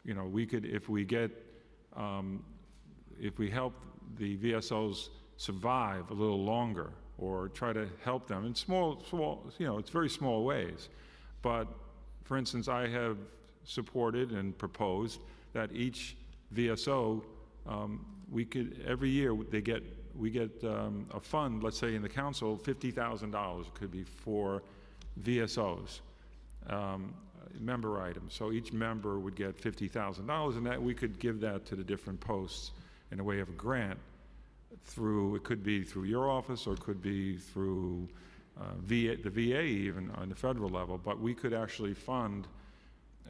You know, we could, if we help the VSOs survive a little longer, or try to help them in small, it's very small ways. But for instance, I have supported and proposed that each VSO, we could, every year we get a fund, let's say in the council, $50,000 could be for VSOs, member items. So each member would get $50,000, and that we could give that to the different posts in a way of a grant through, it could be through your office, or it could be through the VA even on the federal level, but we could actually fund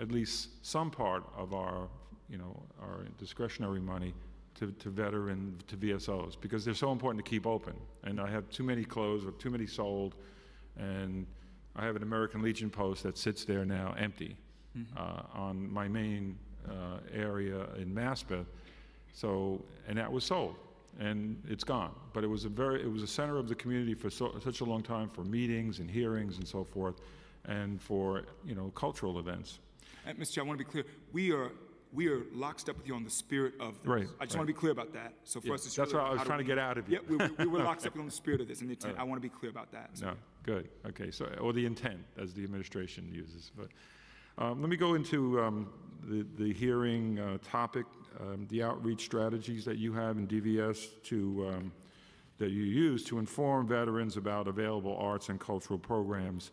at least some part of our, our discretionary money to VSOs, because they're so important to keep open. And I have too many closed, or too many sold, and I have an American Legion post that sits there now empty on my main area in Maspa. So, and that was sold, and it's gone. But it was a center of the community for such a long time, for meetings and hearings and so forth, and for cultural events. And Mr. Chair, I want to be clear. We are lockstep with you on the spirit of this. Right. I just want to be clear about that. So for us, That's what I was trying to get out of you. Yeah, we were lockstep on the spirit of this, and I want to be clear about that. So. No, good. Okay, so, or the intent, as the administration uses. But let me go into the hearing topic, the outreach strategies that you have in DVS that you use to inform veterans about available arts and cultural programs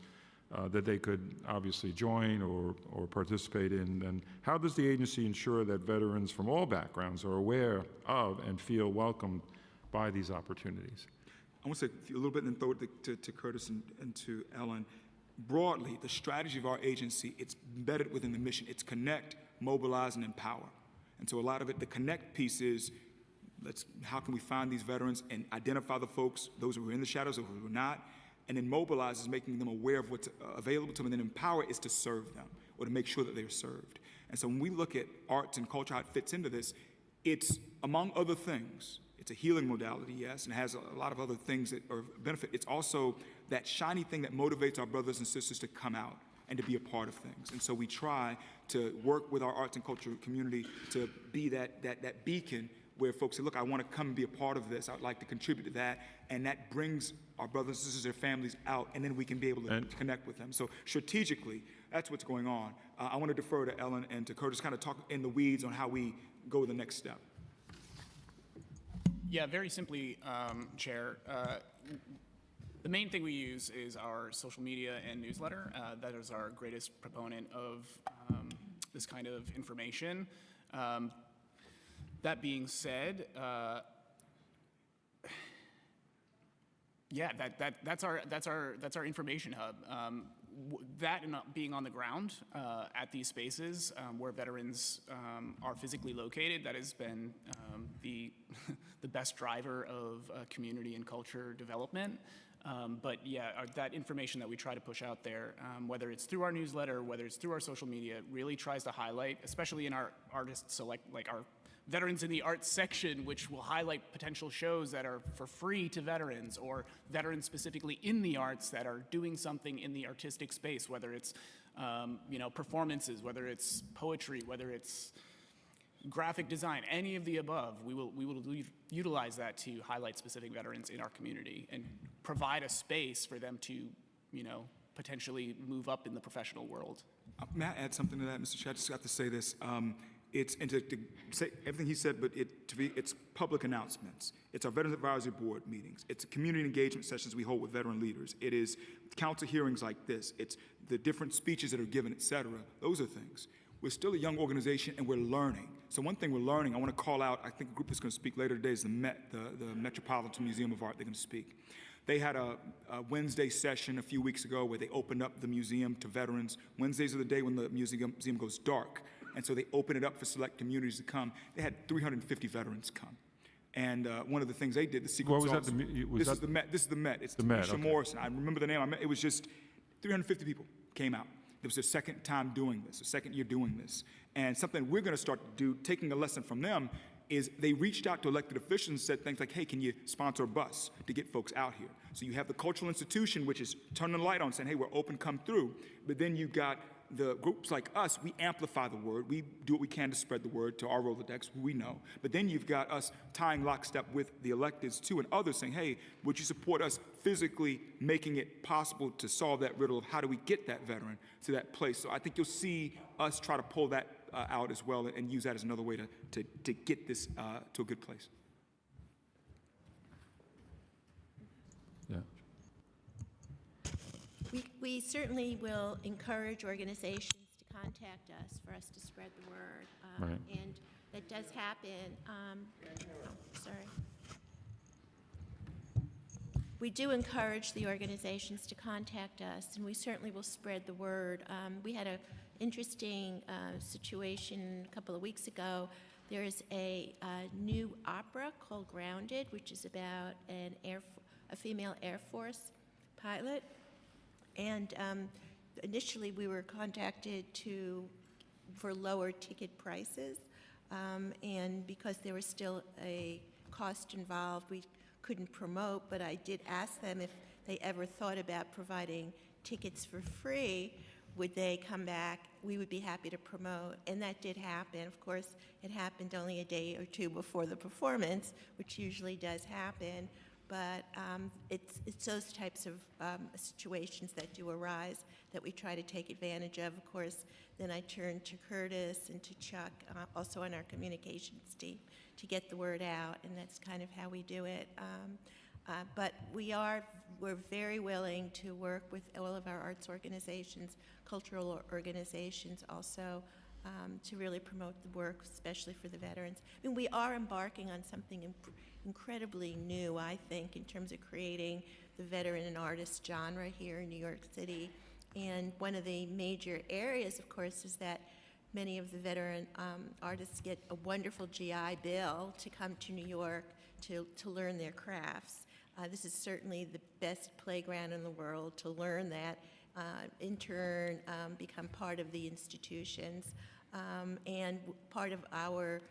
that they could obviously join or participate in. And how does the agency ensure that veterans from all backgrounds are aware of and feel welcomed by these opportunities? I want to say a little bit and then throw it to Curtis and to Ellen. Broadly, the strategy of our agency, it's embedded within the mission. It's connect, mobilize, and empower. And so a lot of it, the connect piece is, how can we find these veterans and identify the folks, those who are in the shadows, those who are not, and then mobilize is making them aware of what's available to them, and then empower is to serve them, or to make sure that they're served. And so when we look at arts and culture, how it fits into this, it's, among other things, it's a healing modality, yes, and has a lot of other things that are benefit. It's also that shiny thing that motivates our brothers and sisters to come out and to be a part of things. And so we try to work with our arts and culture community to be that beacon where folks say, look, I want to come and be a part of this. I'd like to contribute to that. And that brings our brothers and sisters, their families out, and then we can be able to connect with them. So strategically, that's what's going on. I want to defer to Ellen and to Curtis, kind of talk in the weeds on how we go the next step. Yeah, very simply, Chair. The main thing we use is our social media and newsletter. That is our greatest proponent of this kind of information. That being said, yeah, that's our information hub. That and being on the ground at these spaces where veterans are physically located, that has been the best driver of community and culture development. But yeah, that information that we try to push out there, whether it's through our newsletter, whether it's through our social media, really tries to highlight, especially in our artists select, like our Veterans in the Arts section, which will highlight potential shows that are for free to veterans, or veterans specifically in the arts that are doing something in the artistic space, whether it's performances, whether it's poetry, whether it's graphic design, any of the above. We will utilize that to highlight specific veterans in our community and provide a space for them to, potentially move up in the professional world. May I add something to that, Mr. Chair? I just have to say this. It's, and to say everything he said, but it's public announcements. It's our Veterans Advisory Board meetings. It's community engagement sessions we hold with veteran leaders. It is council hearings like this. It's the different speeches that are given, et cetera. Those are things. We're still a young organization, and we're learning. So one thing we're learning, I want to call out, I think a group that's going to speak later today is the MET, the Metropolitan Museum of Art. They're going to speak. They had a Wednesday session a few weeks ago where they opened up the museum to veterans. Wednesdays are the day when the museum goes dark. And so they opened it up for select communities to come. They had 350 veterans come. And one of the things they did, the Secret What was Sauce, that? This is the Met. This is the Met. It's the Met, Tisha okay. Morrison. I remember the name. It was just 350 people came out. It was their second time doing this, the second year doing this. And something we're going to start to do, taking a lesson from them, is they reached out to elected officials and said things like, hey, can you sponsor a bus to get folks out here? So you have the cultural institution, which is turning the light on, saying, hey, we're open, come through. But then you've got the groups like us, we amplify the word. We do what we can to spread the word to our Rolodex, who we know. But then you've got us tying lockstep with the electeds too, and others saying, hey, would you support us physically making it possible to solve that riddle of how do we get that veteran to that place? So I think you'll see us try to pull that out as well and use that as another way to get this to a good place. Yeah. We certainly will encourage organizations to contact us for us to spread the word. Right. And that does happen. Sorry. We do encourage the organizations to contact us, and we certainly will spread the word. We had an interesting situation a couple of weeks ago. There is a new opera called Grounded, which is about a female Air Force pilot. And initially, we were contacted for lower ticket prices, and because there was still a cost involved, we couldn't promote. But I did ask them if they ever thought about providing tickets for free. Would they come back? We would be happy to promote, and that did happen. Of course, it happened only a day or two before the performance, which usually does happen. But it's those types of situations that do arise that we try to take advantage of. Of course, then I turn to Curtis and to Chuck, also on our communications team, to get the word out, and that's kind of how we do it. But we're very willing to work with all of our arts organizations, cultural organizations also, to really promote the work, especially for the veterans. I mean, we are embarking on something incredibly new, I think, in terms of creating the veteran and artist genre here in New York City. And one of the major areas, of course, is that many of the veteran artists get a wonderful GI Bill to come to New York to learn their crafts. This is certainly the best playground in the world to learn that, in turn, become part of the institutions. And part of our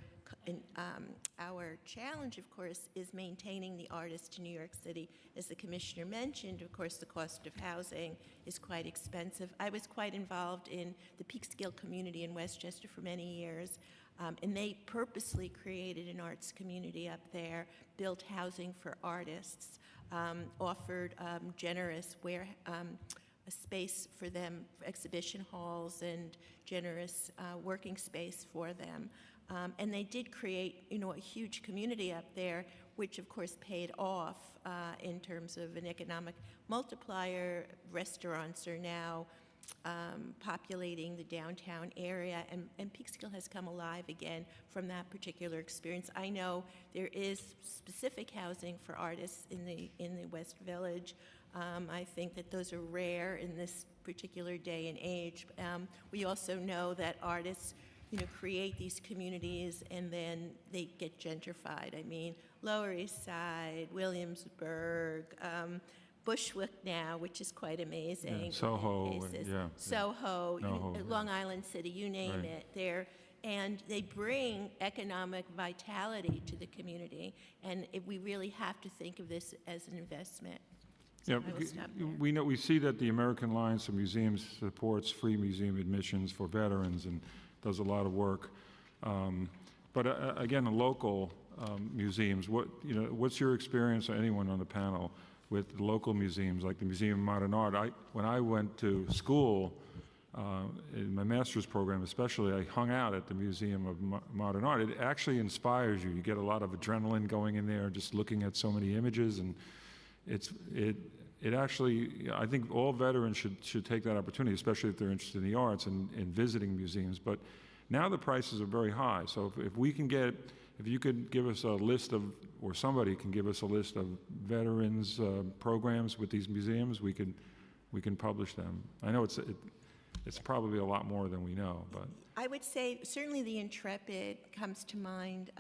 challenge, of course, is maintaining the artists in New York City. As the commissioner mentioned, of course, the cost of housing is quite expensive. I was quite involved in the Peekskill community in Westchester for many years, and they purposely created an arts community up there, built housing for artists, offered generous a space for them, exhibition halls, and generous working space for them. And they did create, a huge community up there, which of course paid off in terms of an economic multiplier. Restaurants are now populating the downtown area, and Peekskill has come alive again from that particular experience. I know there is specific housing for artists in the West Village. I think that those are rare in this particular day and age. We also know that artists create these communities and then they get gentrified. I mean, Lower East Side, Williamsburg, Bushwick now, which is quite amazing. Yeah, Soho, Soho, NoHo, Long Island City, you name it. And they bring economic vitality to the community, and we really have to think of this as an investment. Yeah, we see that the American Alliance of Museums supports free museum admissions for veterans and does a lot of work. But again, the local museums, what's your experience, or anyone on the panel, with the local museums like the Museum of Modern Art? When I went to school, in my master's program especially, I hung out at the Museum of Modern Art. It actually inspires you. You get a lot of adrenaline going in there, just looking at so many images, and it actually, I think all veterans should take that opportunity, especially if they're interested in the arts and visiting museums. But now the prices are very high. So if you could give us a list of, or somebody can give us a list of veterans programs with these museums, we can publish them. I know it's probably a lot more than we know, but. I would say certainly the Intrepid comes to mind.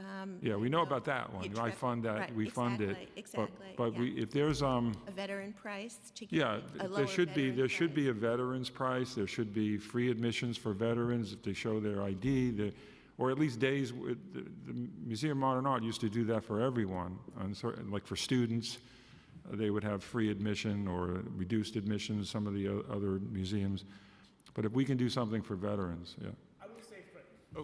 Yeah, we know about that one. I fund that. Right, we fund it. Exactly. But yeah. If there's a veteran price to get a lower there should be a veterans price. There should be free admissions for veterans if they show their ID. Or at least days. The Museum of Modern Art used to do that for everyone. Like for students, they would have free admission or reduced admission. Some of the other museums. But if we can do something for veterans, yeah. I will say,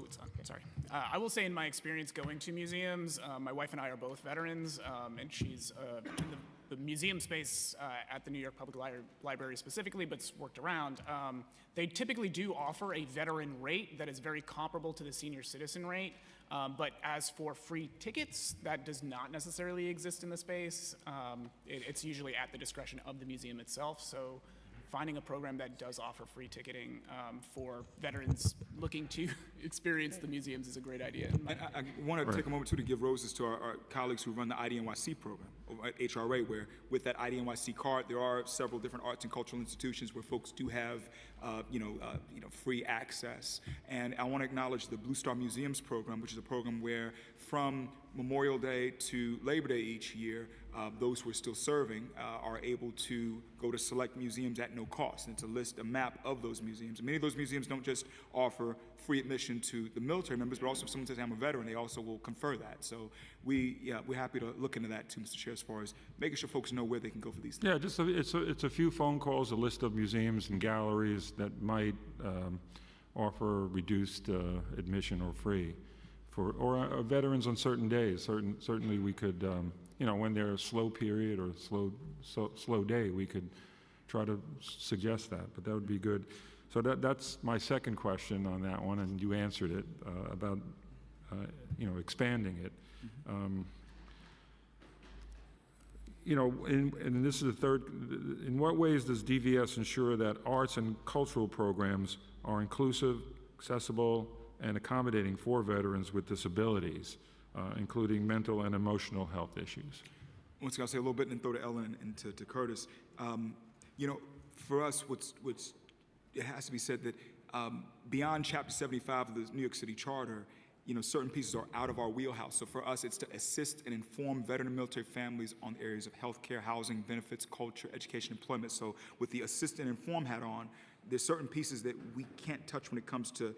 it's on. Sorry. I will say, in my experience going to museums, my wife and I are both veterans, and she's in the museum space at the New York Public Library specifically, but's worked around. They typically do offer a veteran rate that is very comparable to the senior citizen rate. But as for free tickets, that does not necessarily exist in the space. It's usually at the discretion of the museum itself. So finding a program that does offer free ticketing for veterans looking to experience the museums is a great idea. I want to take a moment, too, to give roses to our colleagues who run the IDNYC program at HRA, where with that IDNYC card, there are several different arts and cultural institutions where folks do have free access. And I want to acknowledge the Blue Star Museums program, which is a program where from Memorial Day to Labor Day each year, those who are still serving are able to go to select museums at no cost, and to list a map of those museums. And many of those museums don't just offer free admission to the military members, but also if someone says, I'm a veteran, they also will confer that. So we're happy to look into that too, Mr. Chair, as far as making sure folks know where they can go for these things. Yeah, it's a few phone calls, a list of museums and galleries that might offer reduced admission or free or veterans on certain days. Certainly we could, when they're a slow period or slow day, we could try to suggest that, but that would be good. So that's my second question on that one, and you answered it about expanding it. And this is the third. In what ways does DVS ensure that arts and cultural programs are inclusive, accessible, and accommodating for veterans with disabilities, including mental and emotional health issues? Once again, I'll say a little bit and then throw to Ellen and to Curtis. For us, it has to be said that beyond Chapter 75 of the New York City Charter, certain pieces are out of our wheelhouse. So for us, it's to assist and inform veteran and military families on areas of healthcare, housing, benefits, culture, education, employment. So with the assist and inform hat on, there's certain pieces that we can't touch when it comes to,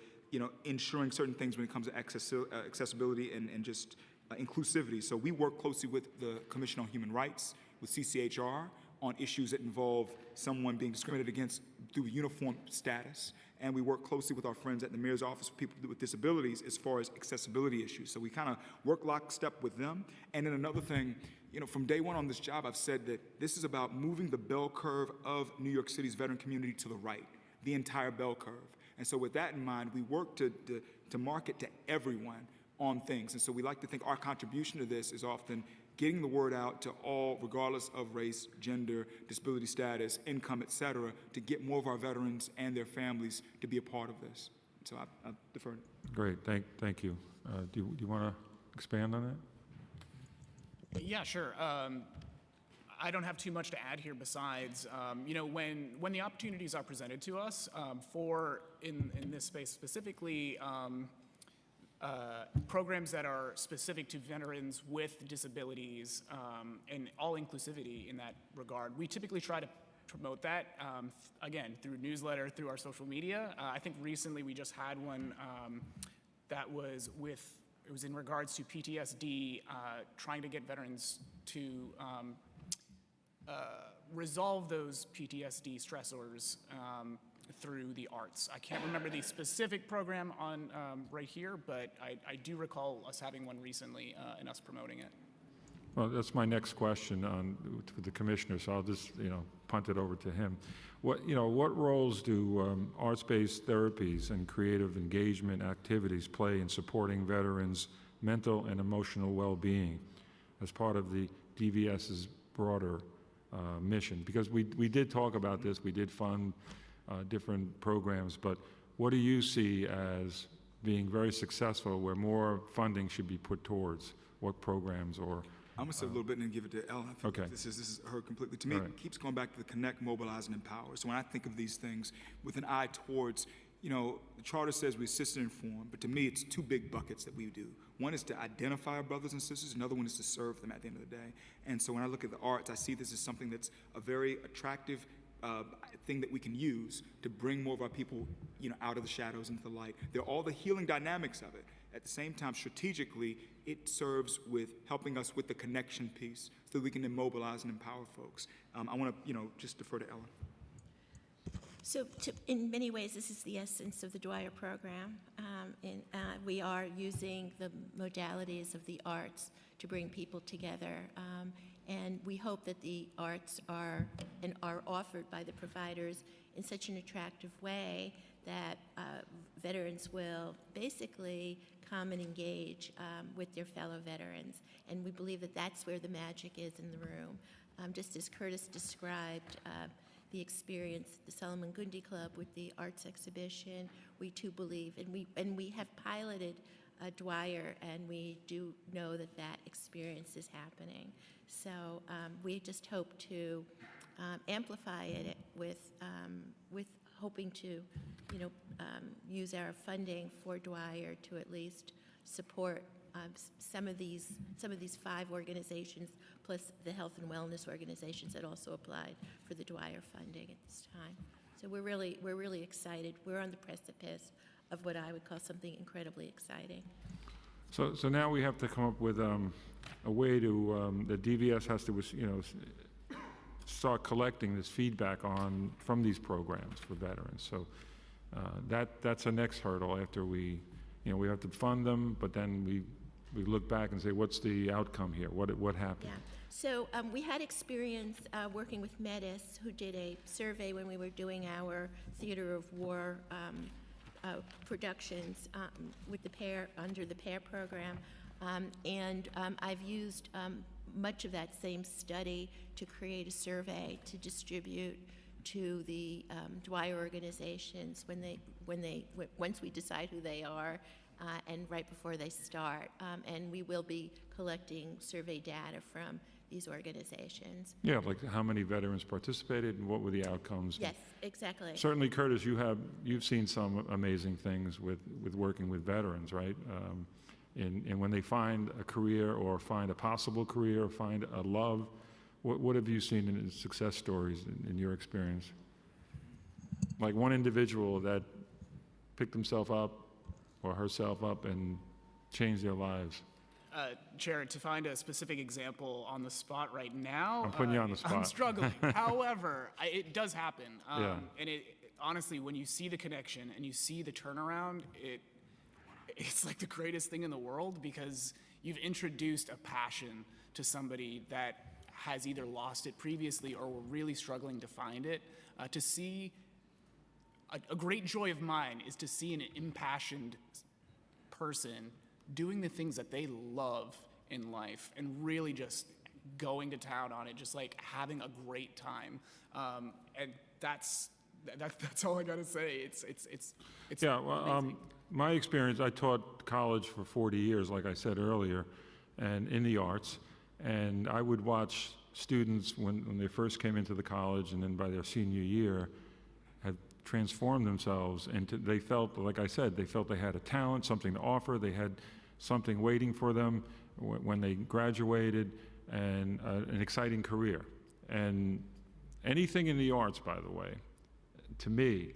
ensuring certain things when it comes to accessibility and just inclusivity. So we work closely with the Commission on Human Rights, with CCHR, on issues that involve someone being discriminated against through uniform status. And we work closely with our friends at the Mayor's Office for People with Disabilities as far as accessibility issues. So we kind of work lockstep with them. And then another thing, from day one on this job, I've said that this is about moving the bell curve of New York City's veteran community to the right, the entire bell curve. And so with that in mind, we work to market to everyone on things. And so we like to think our contribution to this is often getting the word out to all, regardless of race, gender, disability status, income, et cetera, to get more of our veterans and their families to be a part of this. So I defer. Great, thank you. Do you want to expand on that? Yeah, sure. I don't have too much to add here besides, when the opportunities are presented to us in this space specifically, programs that are specific to veterans with disabilities and all inclusivity in that regard. We typically try to promote that, again, through newsletter, through our social media. I think recently we just had one that was it was in regards to PTSD, trying to get veterans to resolve those PTSD stressors through the arts. I can't remember the specific program on right here, but I do recall us having one recently and us promoting it. Well, that's my next question to the commissioner, so I'll just punt it over to him. What roles do arts-based therapies and creative engagement activities play in supporting veterans' mental and emotional well-being as part of the DVS's broader mission? Because we did talk about this, we did fund different programs, but what do you see as being very successful where more funding should be put towards? What programs or... I'm going to say a little bit and then give it to Ellen. I think okay. This is her completely. To me, it keeps going back to the connect, mobilize, and empower. So when I think of these things with an eye towards, the Charter says we assist and inform, but to me, it's two big buckets that we do. One is to identify our brothers and sisters. Another one is to serve them at the end of the day. And so when I look at the arts, I see this as something that's a very attractive thing that we can use to bring more of our people, out of the shadows into the light. There are all the healing dynamics of it. At the same time, strategically, it serves with helping us with the connection piece so that we can immobilize and empower folks. I want to, just defer to Ellen. In many ways, this is the essence of the Dwyer program. We are using the modalities of the arts to bring people together. And we hope that the arts are offered by the providers in such an attractive way that veterans will basically come and engage with their fellow veterans. And we believe that that's where the magic is in the room. Just as Curtis described the experience at the Solomon Gundy Club with the arts exhibition, we too believe, and we have piloted Dwyer, and we do know that that experience is happening. So we just hope to amplify it with hoping to, use our funding for Dwyer to at least support some of these 5 organizations, plus the health and wellness organizations that also applied for the Dwyer funding at this time. So we're really excited. We're on the precipice of what I would call something incredibly exciting. So now we have to come up with a way to, the DVS has to, start collecting this feedback from these programs for veterans. So that's a next hurdle after we have to fund them, but then we look back and say, what's the outcome here? What happened? Yeah. So we had experience working with Metis, who did a survey when we were doing our Theater of War productions with the under the PAIR program. And I've used much of that same study to create a survey to distribute to the Dwyer organizations once we decide who they are and right before they start. And we will be collecting survey data from these organizations. Yeah, like how many veterans participated and what were the outcomes? Yes, exactly. Certainly, Curtis, you've seen some amazing things with working with veterans, right? And when they find a career or find a possible career or find a love, what have you seen in success stories in your experience? Like one individual that picked himself up or herself up and changed their lives. Chair, to find a specific example on the spot right now, I'm putting you on the spot. I'm struggling. However, it does happen. Yeah. And honestly, when you see the connection and you see the turnaround, it's like the greatest thing in the world, because you've introduced a passion to somebody that has either lost it previously or were really struggling to find it. To see a great joy of mine is to see an impassioned person doing the things that they love in life and really just going to town on it, just like having a great time. And that's all I gotta say. It's Yeah, well, my experience, I taught college for 40 years, like I said earlier, and in the arts, and I would watch students when they first came into the college and then by their senior year have transformed themselves into, they felt, like I said, they felt they had a talent, something to offer, they had something waiting for them when they graduated, and an exciting career. And anything in the arts, by the way, to me,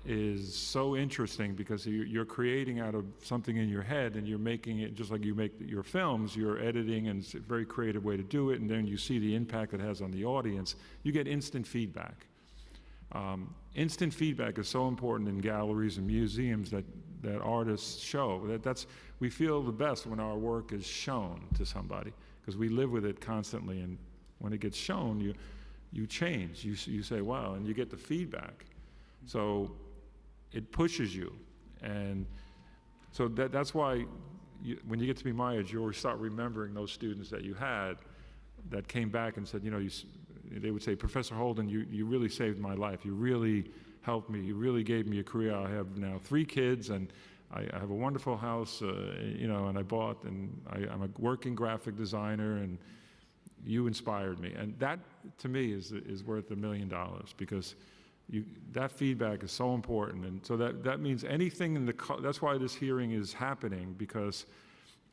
is so interesting because you're creating out of something in your head and you're making it just like you make your films, you're editing, and it's a very creative way to do it, and then you see the impact it has on the audience. You get instant feedback. Instant feedback is so important in galleries and museums that artists show. We feel the best when our work is shown to somebody because we live with it constantly, and when it gets shown, you change. You say, wow, and you get the feedback. So it pushes you. And so that's why when you get to be my age, you'll start remembering those students that you had that came back and said, they would say, Professor Holden, you really saved my life. You really helped me. You really gave me a career. I have now 3 kids, and I have a wonderful house, and I bought, and I'm a working graphic designer, and you inspired me. And that, to me, is worth $1 million because that feedback is so important. And so that means anything that's why this hearing is happening, because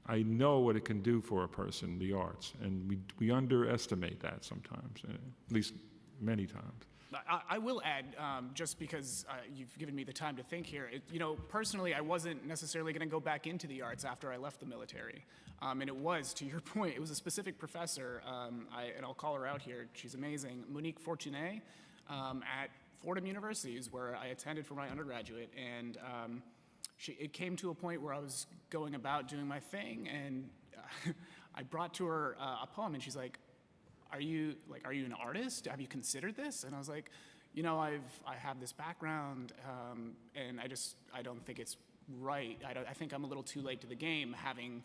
I know what it can do for a person, the arts, and we underestimate that sometimes, at least many times. I will add, just because you've given me the time to think here, personally, I wasn't necessarily going to go back into the arts after I left the military. And it was, to your point, it was a specific professor, and I'll call her out here, she's amazing, Monique Fortuné, at Fordham University is where I attended for my undergraduate, and it came to a point where I was going about doing my thing, and I brought to her a poem, and she's like, are you an artist? Have you considered this? And I was like, you know, I have this background, and I don't think it's right. I think I'm a little too late to the game, having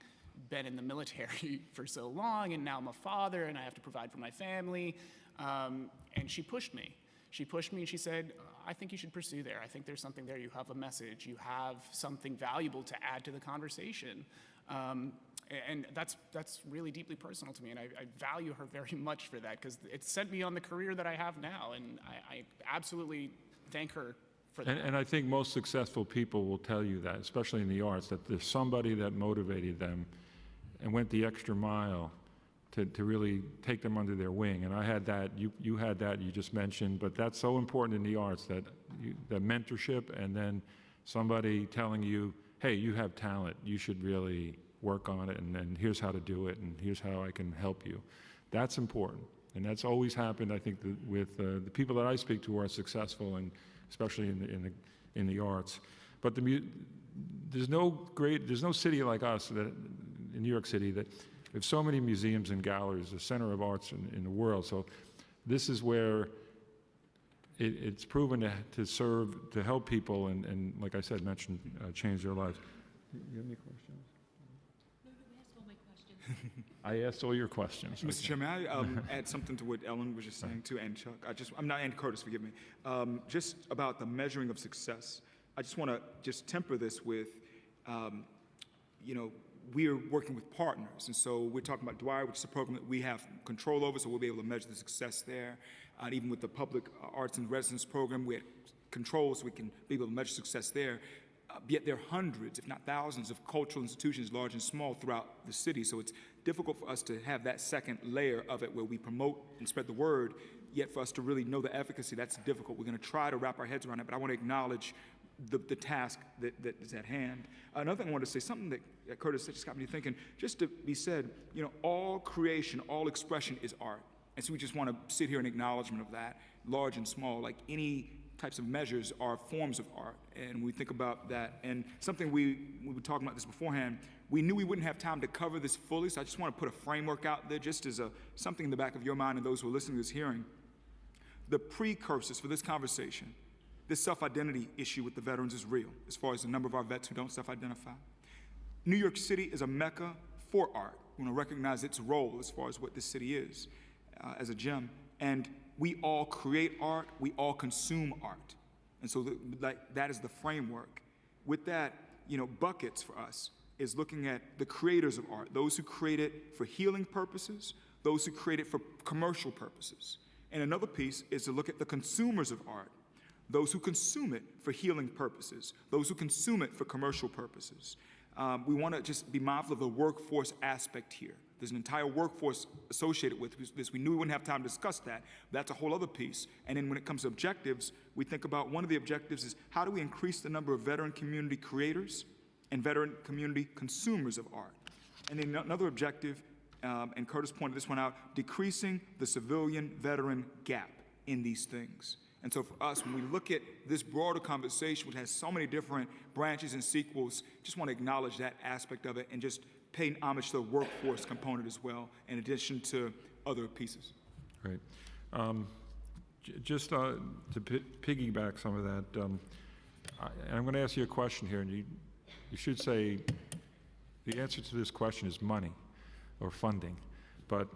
been in the military for so long, and now I'm a father, and I have to provide for my family. And she pushed me. She pushed me, and she said, I think you should pursue there. I think there's something there. You have a message. You have something valuable to add to the conversation. And that's really deeply personal to me, and I value her very much for that, because it sent me on the career that I have now, and I absolutely thank her for that. And I think most successful people will tell you that, especially in the arts, that there's somebody that motivated them and went the extra mile to really take them under their wing. And I had that, you had that, you just mentioned, but that's so important in the arts, that mentorship, and then somebody telling you, hey, you have talent, you should really work on it, and then here's how to do it, and here's how I can help you. That's important, and that's always happened, I think, with the people that I speak to who are successful, and especially in the arts. But there's no city like us, that in New York City, that we have so many museums and galleries, the center of arts in the world. So this is where it's proven to serve, to help people, and like I said, change their lives. You have any questions? I asked all your questions. Mr. Chair, may I add something to what Ellen was just saying too, and Chuck? I'm not, and Curtis, forgive me. Just about the measuring of success. I just want to just temper this with, you know, we're working with partners, and so we're talking about Dwyer, which is a program that we have control over, so we'll be able to measure the success there. And even with the Public Arts and Residence Program, we have control, so we can be able to measure success there. Yet there are hundreds, if not thousands, of cultural institutions, large and small, throughout the city. So it's difficult for us to have that second layer of it where we promote and spread the word, yet for us to really know the efficacy, that's difficult. We're going to try to wrap our heads around it, but I want to acknowledge the task that is at hand. Another thing I wanted to say, something that Curtis said just got me thinking, just to be said, you know, all creation, all expression is art. And so we just want to sit here in acknowledgement of that, large and small, like any types of measures are forms of art, and we think about that. And something we were talking about this beforehand, we knew we wouldn't have time to cover this fully, so I just want to put a framework out there just as something in the back of your mind and those who are listening to this hearing. The precursors for this conversation, this self-identity issue with the veterans is real, as far as the number of our vets who don't self-identify. New York City is a mecca for art. We want to recognize its role as far as what this city is as a gem. And we all create art, we all consume art. And so that is the framework. With that, you know, buckets for us is looking at the creators of art, those who create it for healing purposes, those who create it for commercial purposes. And another piece is to look at the consumers of art, those who consume it for healing purposes, those who consume it for commercial purposes. We want to just be mindful of the workforce aspect here. There's an entire workforce associated with this. We knew we wouldn't have time to discuss that. That's a whole other piece. And then when it comes to objectives, we think about one of the objectives is how do we increase the number of veteran community creators and veteran community consumers of art? And then another objective, and Curtis pointed this one out, decreasing the civilian-veteran gap in these things. And so for us, when we look at this broader conversation, which has so many different branches and sequels, just want to acknowledge that aspect of it and just pay homage to the workforce component as well, in addition to other pieces. Great. Just to piggyback some of that, I'm going to ask you a question here, and you should say the answer to this question is money or funding. But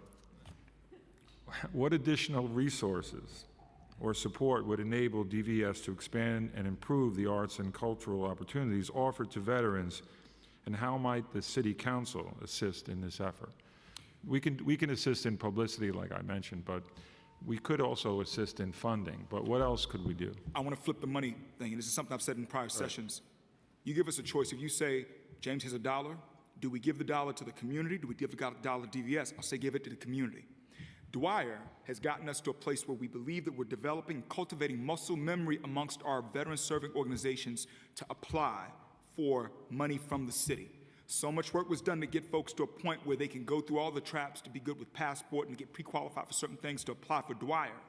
what additional resources or support would enable DVS to expand and improve the arts and cultural opportunities offered to veterans, and how might the City Council assist in this effort? We can assist in publicity, like I mentioned, but we could also assist in funding. But what else could we do? I want to flip the money thing, and this is something I've said in prior sessions. You give us a choice. If you say, James has $1, do we give the dollar to the community? Do we give the dollar to DVS? I'll say give it to the community. Dwyer has gotten us to a place where we believe that we're developing, cultivating muscle memory amongst our veteran-serving organizations to apply for money from the city. So much work was done to get folks to a point where they can go through all the traps to be good with passport and get pre-qualified for certain things to apply for Dwyer.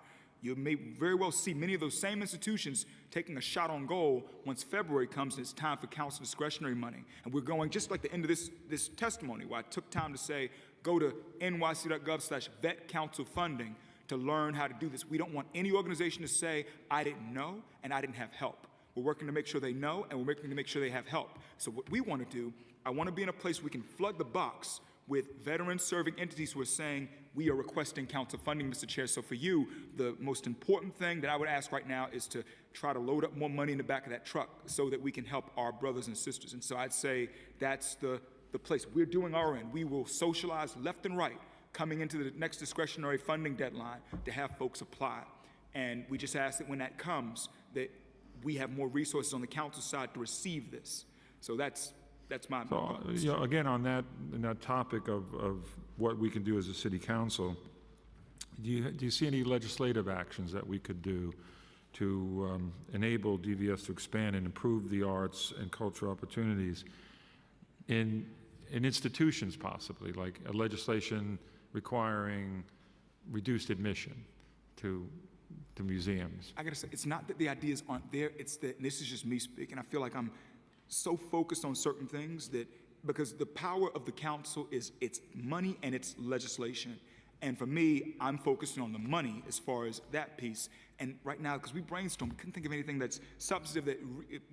You may very well see many of those same institutions taking a shot on goal once February comes and it's time for council discretionary money. And we're going, just like the end of this testimony, where I took time to say, go to nyc.gov/vet council funding to learn how to do this. We don't want any organization to say, I didn't know and I didn't have help. We're working to make sure they know, and we're working to make sure they have help. So what we want to do, I want to be in a place where we can flood the box with veteran-serving entities who are saying, we are requesting council funding, Mr. Chair. So for you, the most important thing that I would ask right now is to try to load up more money in the back of that truck so that we can help our brothers and sisters. And so I'd say that's the place. We're doing our end. We will socialize left and right coming into the next discretionary funding deadline to have folks apply. And we just ask that when that comes, that we have more resources on the council side to receive this. So that's my So, again, on that topic of what we can do as a city council, do you see any legislative actions that we could do to enable DVS to expand and improve the arts and cultural opportunities in institutions, possibly, like a legislation requiring reduced admission to museums? I gotta say, it's not that the ideas aren't there, it's that, and this is just me speaking, I feel like I'm so focused on certain things that, because the power of the council is its money and its legislation. And for me, I'm focusing on the money as far as that piece. And right now, because we brainstormed, we couldn't think of anything that's substantive, that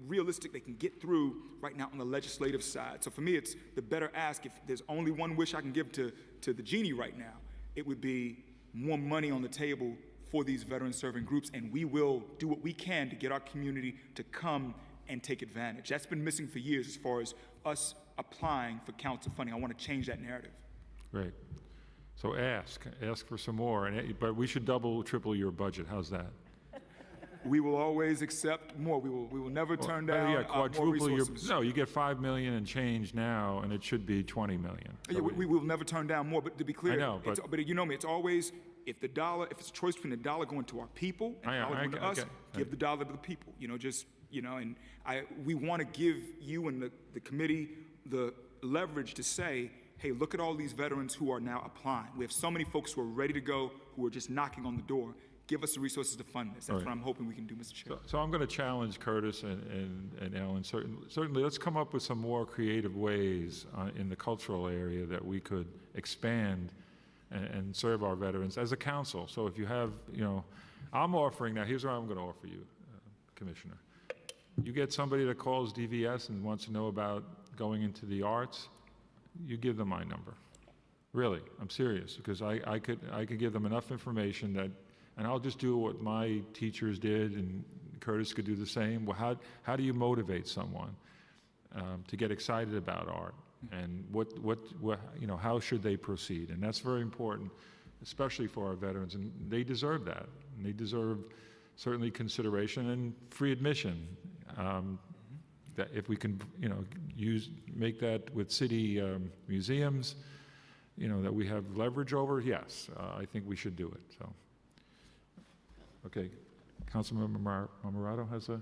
realistic, they can get through right now on the legislative side. So for me, it's the better ask. If there's only one wish I can give to the genie right now, it would be more money on the table for these veteran-serving groups, and we will do what we can to get our community to come and take advantage. That's been missing for years as far as us applying for council funding. I want to change that narrative. Great. So ask for some more, but we should double, triple your budget. How's that? We will always accept more. We will never turn down more quadruple resources. No, you get $5 million and change now, and it should be $20 million. So Yeah, we will never turn down more. But to be clear, I know, but you know me, it's always, if it's a choice between the dollar going to our people and the dollar going to us, give the dollar to the people. And we want to give you and the committee the leverage to say, hey, look at all these veterans who are now applying. We have so many folks who are ready to go, who are just knocking on the door. Give us the resources to fund this. That's what I'm hoping we can do, Mr. Chair. So I'm going to challenge Curtis and Ellen. Certainly, let's come up with some more creative ways in the cultural area that we could expand and serve our veterans as a council. So if you have, I'm offering now, here's what I'm going to offer you, Commissioner. You get somebody that calls DVS and wants to know about going into the arts, you give them my number. Really, I'm serious, because I could give them enough information that, and I'll just do what my teachers did, and Curtis could do the same. Well, how do you motivate someone to get excited about art, and how should they proceed? And that's very important, especially for our veterans, and they deserve that. And they deserve certainly consideration and free admission. That if we can, make that with city museums, that we have leverage over, yes, I think we should do it. So, okay, Councilmember Marmorato has a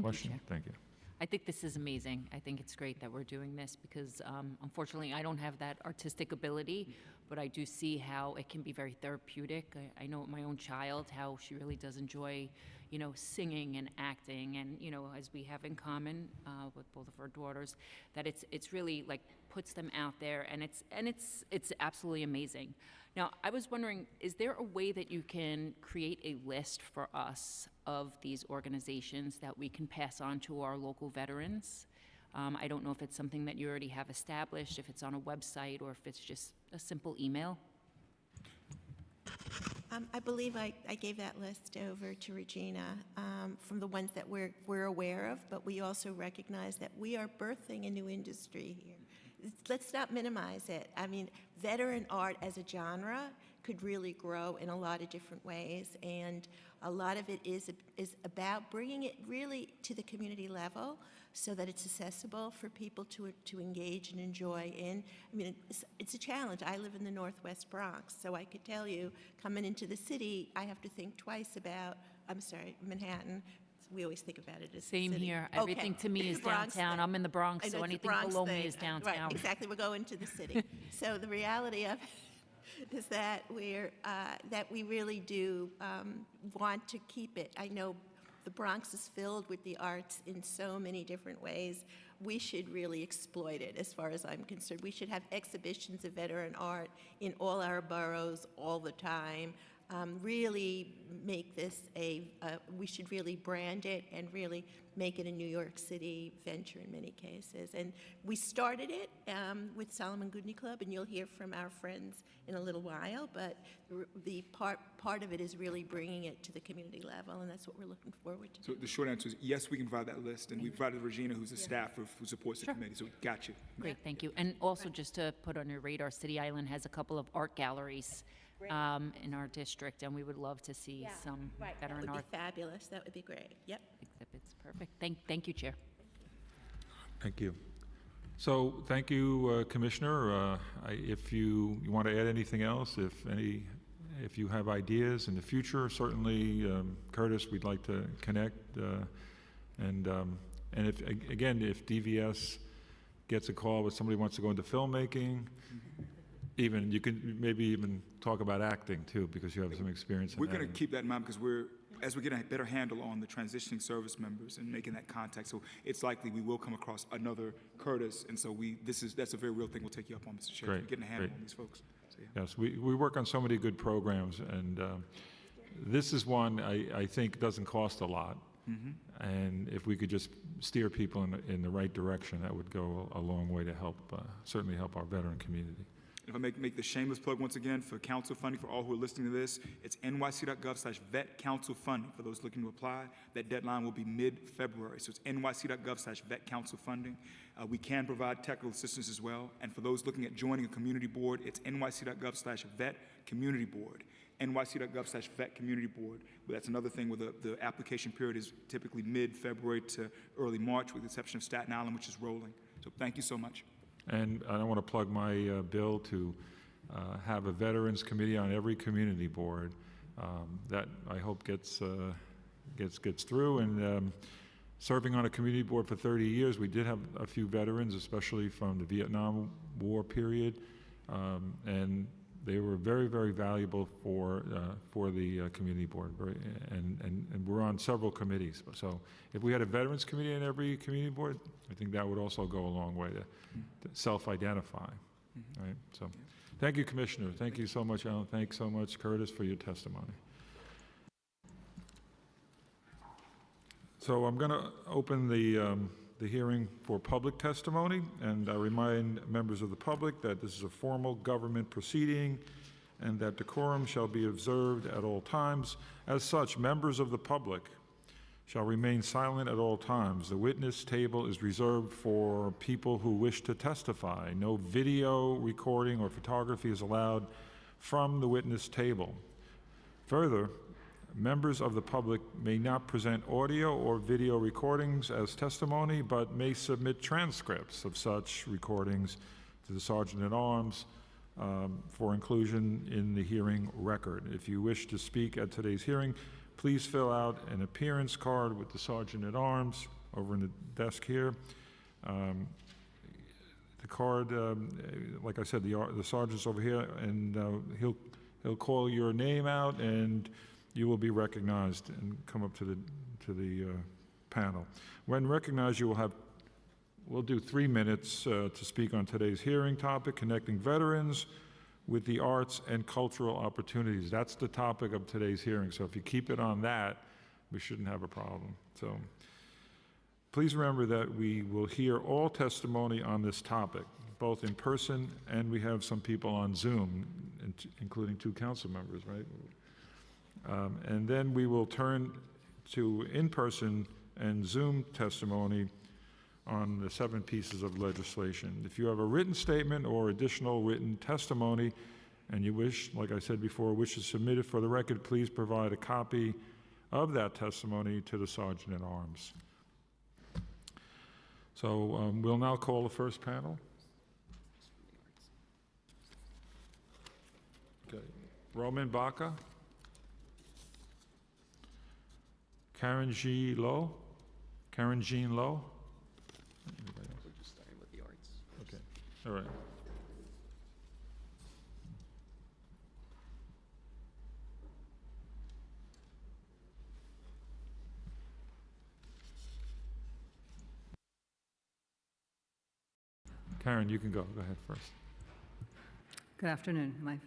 question. Chair. Thank you. I think this is amazing. I think it's great that we're doing this because, unfortunately, I don't have that artistic ability, but I do see how it can be very therapeutic. I know my own child, how she really does enjoy, singing and acting, and, as we have in common with both of our daughters, that it's really like puts them out there, and it's absolutely amazing. Now, I was wondering, is there a way that you can create a list for us of these organizations that we can pass on to our local veterans? I don't know if it's something that you already have established, if it's on a website, or if it's just a simple email. I believe I gave that list over to Regina from the ones that we're aware of, but we also recognize that we are birthing a new industry here. Let's not minimize it. I mean, veteran art as a genre could really grow in a lot of different ways, and a lot of it is about bringing it really to the community level so that it's accessible for people to engage and enjoy in. I mean, it's a challenge. I live in the Northwest Bronx, so I could tell you, coming into the city, I have to think twice about, Manhattan. We always think about it as Same city. here. Everything to me is downtown. I'm in the Bronx, so anything below me is downtown. Right, exactly. We're going to the city. So the reality of is that that we really do want to keep it. I know the Bronx is filled with the arts in so many different ways. We should really exploit it, as far as I'm concerned. We should have exhibitions of veteran art in all our boroughs all the time. Really make this we should really brand it and really make it a New York City venture in many cases. And we started it with Solomon Goodney Club, and you'll hear from our friends in a little while, but the part of it is really bringing it to the community level, and that's what we're looking forward to. So the short answer is yes, we can provide that list, and we provided Regina, who's the staffer who supports the committee, so we got you. Great, thank you. And also, just to put on your radar, City Island has a couple of art galleries in our district, and we would love to see some veteran That art would be fabulous. That would be great. Yep. exhibits. Perfect. Thank you, Chair. Thank you. So, thank you, Commissioner. If you want to add anything else, if you have ideas in the future, certainly, Curtis, we'd like to connect. And if DVS gets a call where somebody wants to go into filmmaking, even you can maybe even talk about acting too, because you have some experience in We're that. going to keep that in mind because as we get a better handle on the transitioning service members and making that contact, so it's likely we will come across another Curtis, and so that's a very real thing we'll take you up on, Mr. Chair. Great, We're getting a handle great. on these folks. So, yeah. Yes, we work on so many good programs, and this is one I think doesn't cost a lot. And if we could just steer people in the right direction, that would go a long way to certainly help our veteran community. If I make the shameless plug once again for council funding for all who are listening to this, it's nyc.gov/vet council funding for those looking to apply. That deadline will be mid-February, so it's nyc.gov/vet council funding. We can provide technical assistance as well, and for those looking at joining a community board, it's nyc.gov/vet community board. nyc.gov/vet community board. But that's another thing where the application period is typically mid-February to early March, with the exception of Staten Island, which is rolling. So thank you so much. And I want to plug my bill to have a Veterans Committee on every community board. That I hope gets through. And serving on a community board for 30 years, we did have a few veterans, especially from the Vietnam War period, and they were very, very valuable for the community board. And we're on several committees. So if we had a Veterans Committee in every community board, I think that would also go a long way to self-identify. Right? So, thank you, Commissioner. Thank you so much, Alan. Thanks so much, Curtis, for your testimony. So I'm going to open the hearing for public testimony, and I remind members of the public that this is a formal government proceeding and that decorum shall be observed at all times. As such, members of the public shall remain silent at all times. The witness table is reserved for people who wish to testify. No video recording or photography is allowed from the witness table. Further, members of the public may not present audio or video recordings as testimony, but may submit transcripts of such recordings to the Sergeant at Arms for inclusion in the hearing record. If you wish to speak at today's hearing, please fill out an appearance card with the Sergeant at Arms over in the desk here. The card, like I said, the sergeant's over here, and he'll call your name out, and you will be recognized and come up to the panel. When recognized, we'll do 3 minutes to speak on today's hearing topic, connecting veterans with the arts and cultural opportunities. That's the topic of today's hearing. So if you keep it on that, we shouldn't have a problem. So please remember that we will hear all testimony on this topic, both in person, and we have some people on Zoom, including 2 council members, right? And then we will turn to in-person and Zoom testimony on the 7 pieces of legislation. If you have a written statement or additional written testimony and you wish, like I said before, wish to submit it for the record, please provide a copy of that testimony to the Sergeant at Arms. So we'll now call the first panel. Okay. Roman Baca. Karen Jean Lowe. We're just starting with the arts. Okay, all right. Karen, you can go. Go ahead first. Good afternoon. Am I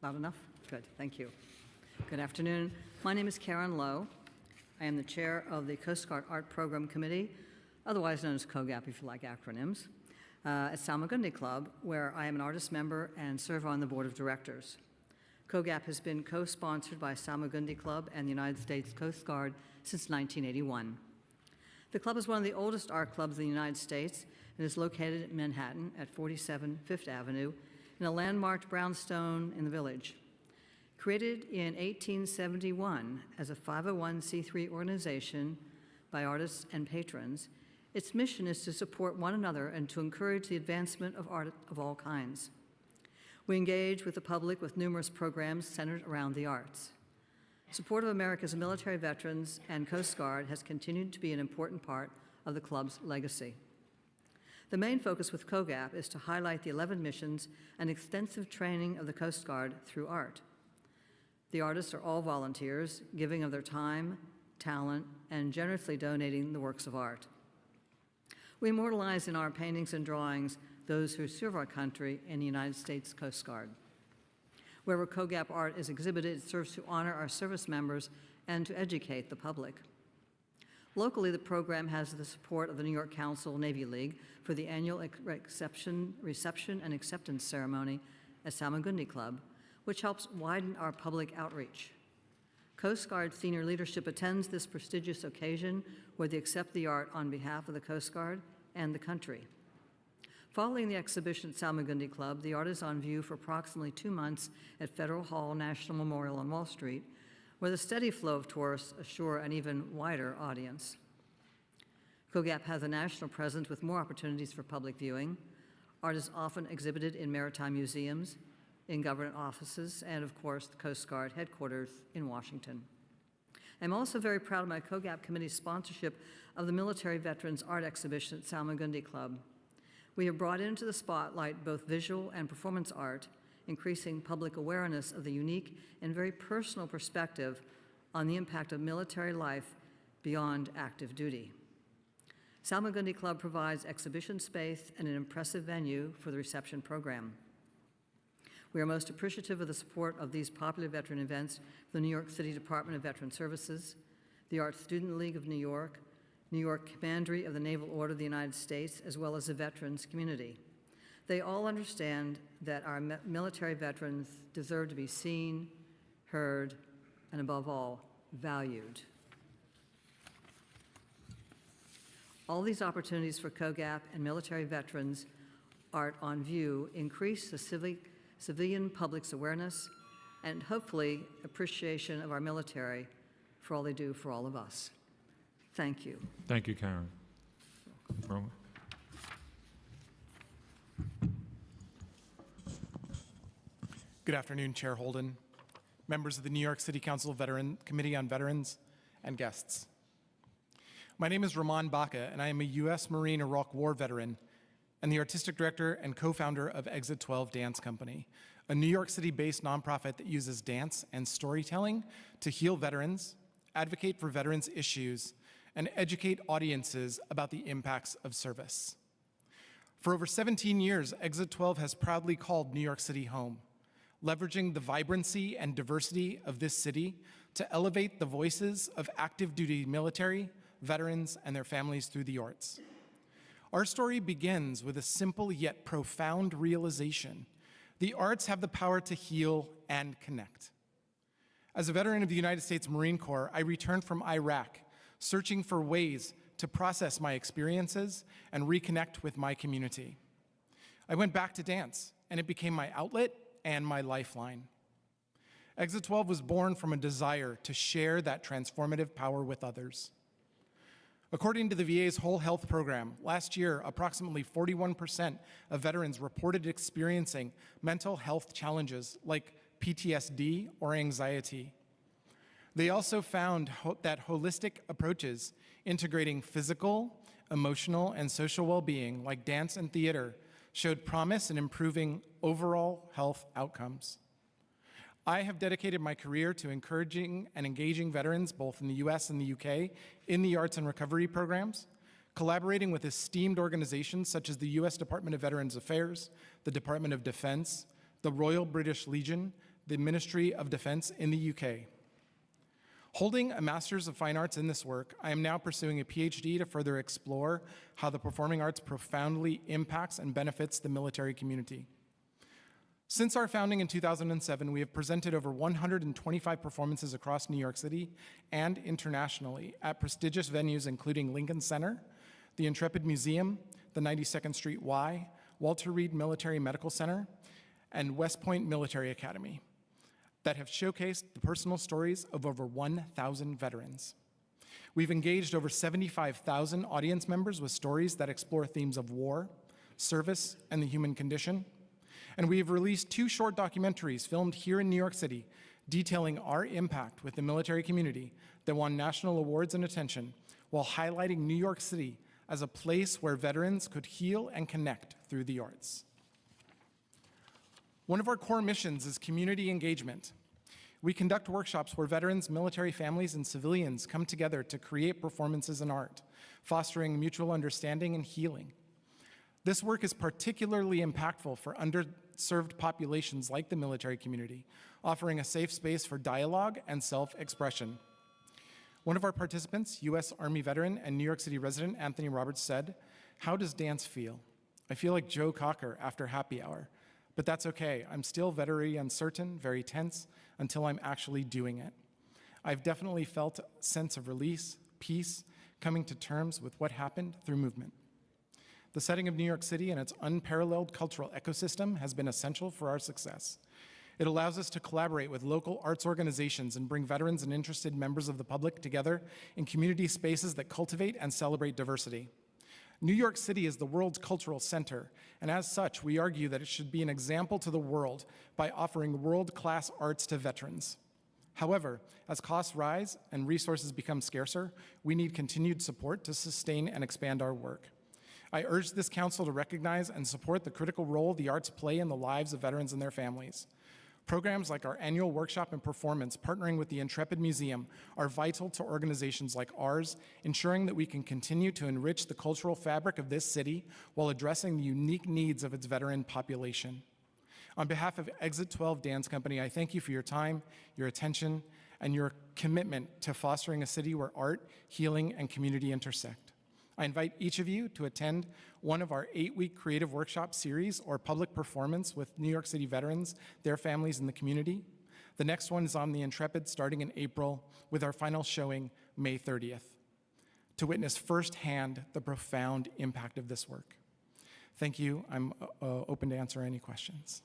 loud enough? Good, thank you. Good afternoon. My name is Karen Lowe. I am the chair of the Coast Guard Art Program Committee, otherwise known as COGAP if you like acronyms, at Salmagundi Club, where I am an artist member and serve on the board of directors. COGAP has been co-sponsored by Salmagundi Club and the United States Coast Guard since 1981. The club is one of the oldest art clubs in the United States and is located in Manhattan at 47 Fifth Avenue in a landmarked brownstone in the Village. Created in 1871 as a 501c3 organization by artists and patrons, its mission is to support one another and to encourage the advancement of art of all kinds. We engage with the public with numerous programs centered around the arts. Support of America's military veterans and Coast Guard has continued to be an important part of the club's legacy. The main focus with COGAP is to highlight the 11 missions and extensive training of the Coast Guard through art. The artists are all volunteers, giving of their time, talent, and generously donating the works of art. We immortalize in our paintings and drawings those who serve our country in the United States Coast Guard. Wherever COGAP art is exhibited, it serves to honor our service members and to educate the public. Locally, the program has the support of the New York Council Navy League for the annual reception and acceptance ceremony at Salmagundi Club, which helps widen our public outreach. Coast Guard senior leadership attends this prestigious occasion where they accept the art on behalf of the Coast Guard and the country. Following the exhibition at Salmagundi Club, the art is on view for approximately 2 months at Federal Hall National Memorial on Wall Street, where the steady flow of tourists assure an even wider audience. COGAP has a national presence with more opportunities for public viewing. Art is often exhibited in maritime museums, in government offices, and of course, the Coast Guard headquarters in Washington. I'm also very proud of my COGAP committee's sponsorship of the Military Veterans Art Exhibition at Salmagundi Club. We have brought into the spotlight both visual and performance art, increasing public awareness of the unique and very personal perspective on the impact of military life beyond active duty. Salmagundi Club provides exhibition space and an impressive venue for the reception program. We are most appreciative of the support of these popular veteran events from the New York City Department of Veteran Services, the Art Student League of New York Commandery of the Naval Order of the United States, as well as the veterans community. They all understand that our military veterans deserve to be seen, heard, and above all, valued. All these opportunities for COGAP and military veterans art on view increase the civilian public's awareness and hopefully appreciation of our military for all they do for all of us. Thank you. Thank you, Karen. Roman. Good afternoon, Chair Holden, members of the New York City Council Committee on Veterans, and guests. My name is Rahman Baca, and I am a U.S. Marine Iraq War veteran and the artistic director and co-founder of Exit 12 Dance Company, a New York City-based nonprofit that uses dance and storytelling to heal veterans, advocate for veterans' issues, and educate audiences about the impacts of service. For over 17 years, Exit 12 has proudly called New York City home, leveraging the vibrancy and diversity of this city to elevate the voices of active duty military, veterans, and their families through the arts. Our story begins with a simple yet profound realization: the arts have the power to heal and connect. As a veteran of the United States Marine Corps, I returned from Iraq, searching for ways to process my experiences and reconnect with my community. I went back to dance, and it became my outlet and my lifeline. Exit 12 was born from a desire to share that transformative power with others. According to the VA's Whole Health Program, last year, approximately 41% of veterans reported experiencing mental health challenges like PTSD or anxiety. They also found that holistic approaches integrating physical, emotional, and social well-being, like dance and theater, showed promise in improving overall health outcomes. I have dedicated my career to encouraging and engaging veterans, both in the US and the UK, in the arts and recovery programs, collaborating with esteemed organizations such as the U.S. Department of Veterans Affairs, the Department of Defense, the Royal British Legion, the Ministry of Defense in the UK. Holding a Master's of Fine Arts in this work, I am now pursuing a PhD to further explore how the performing arts profoundly impacts and benefits the military community. Since our founding in 2007, we have presented over 125 performances across New York City and internationally at prestigious venues including Lincoln Center, the Intrepid Museum, the 92nd Street Y, Walter Reed Military Medical Center, and West Point Military Academy that have showcased the personal stories of over 1,000 veterans. We've engaged over 75,000 audience members with stories that explore themes of war, service, and the human condition. And we have released 2 short documentaries filmed here in New York City detailing our impact with the military community that won national awards and attention while highlighting New York City as a place where veterans could heal and connect through the arts. One of our core missions is community engagement. We conduct workshops where veterans, military families, and civilians come together to create performances and art, fostering mutual understanding and healing. This work is particularly impactful for underserved populations like the military community, offering a safe space for dialogue and self-expression. One of our participants, U.S. Army veteran and New York City resident Anthony Roberts said, "How does dance feel? I feel like Joe Cocker after happy hour. But that's okay. I'm still very uncertain, very tense, until I'm actually doing it. I've definitely felt a sense of release, peace, coming to terms with what happened through movement." The setting of New York City and its unparalleled cultural ecosystem has been essential for our success. It allows us to collaborate with local arts organizations and bring veterans and interested members of the public together in community spaces that cultivate and celebrate diversity. New York City is the world's cultural center, and as such, we argue that it should be an example to the world by offering world-class arts to veterans. However, as costs rise and resources become scarcer, we need continued support to sustain and expand our work. I urge this council to recognize and support the critical role the arts play in the lives of veterans and their families. Programs like our annual workshop and performance partnering with the Intrepid Museum are vital to organizations like ours, ensuring that we can continue to enrich the cultural fabric of this city while addressing the unique needs of its veteran population. On behalf of Exit 12 Dance Company, I thank you for your time, your attention, and your commitment to fostering a city where art, healing, and community intersect. I invite each of you to attend one of our 8-week creative workshop series or public performance with New York City veterans, their families, and the community. The next one is on the Intrepid starting in April, with our final showing May 30th, to witness firsthand the profound impact of this work. Thank you. I'm open to answer any questions.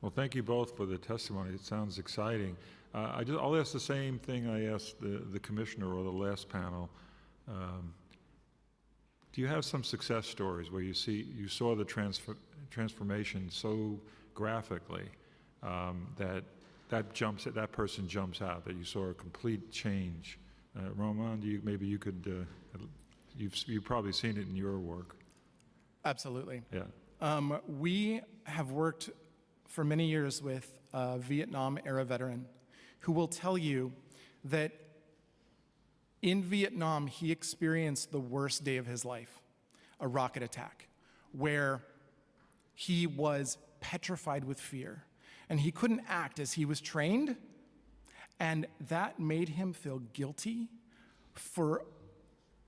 Well, thank you both for the testimony. It sounds exciting. I'll ask the same thing I asked the commissioner or the last panel. Do you have some success stories where you saw the transformation so graphically that person jumps out, that you saw a complete change? Roman, you could you've probably seen it in your work. Absolutely. Yeah. We have worked for many years with a Vietnam-era veteran who will tell you that in Vietnam, he experienced the worst day of his life, a rocket attack, where he was petrified with fear, and he couldn't act as he was trained, and that made him feel guilty for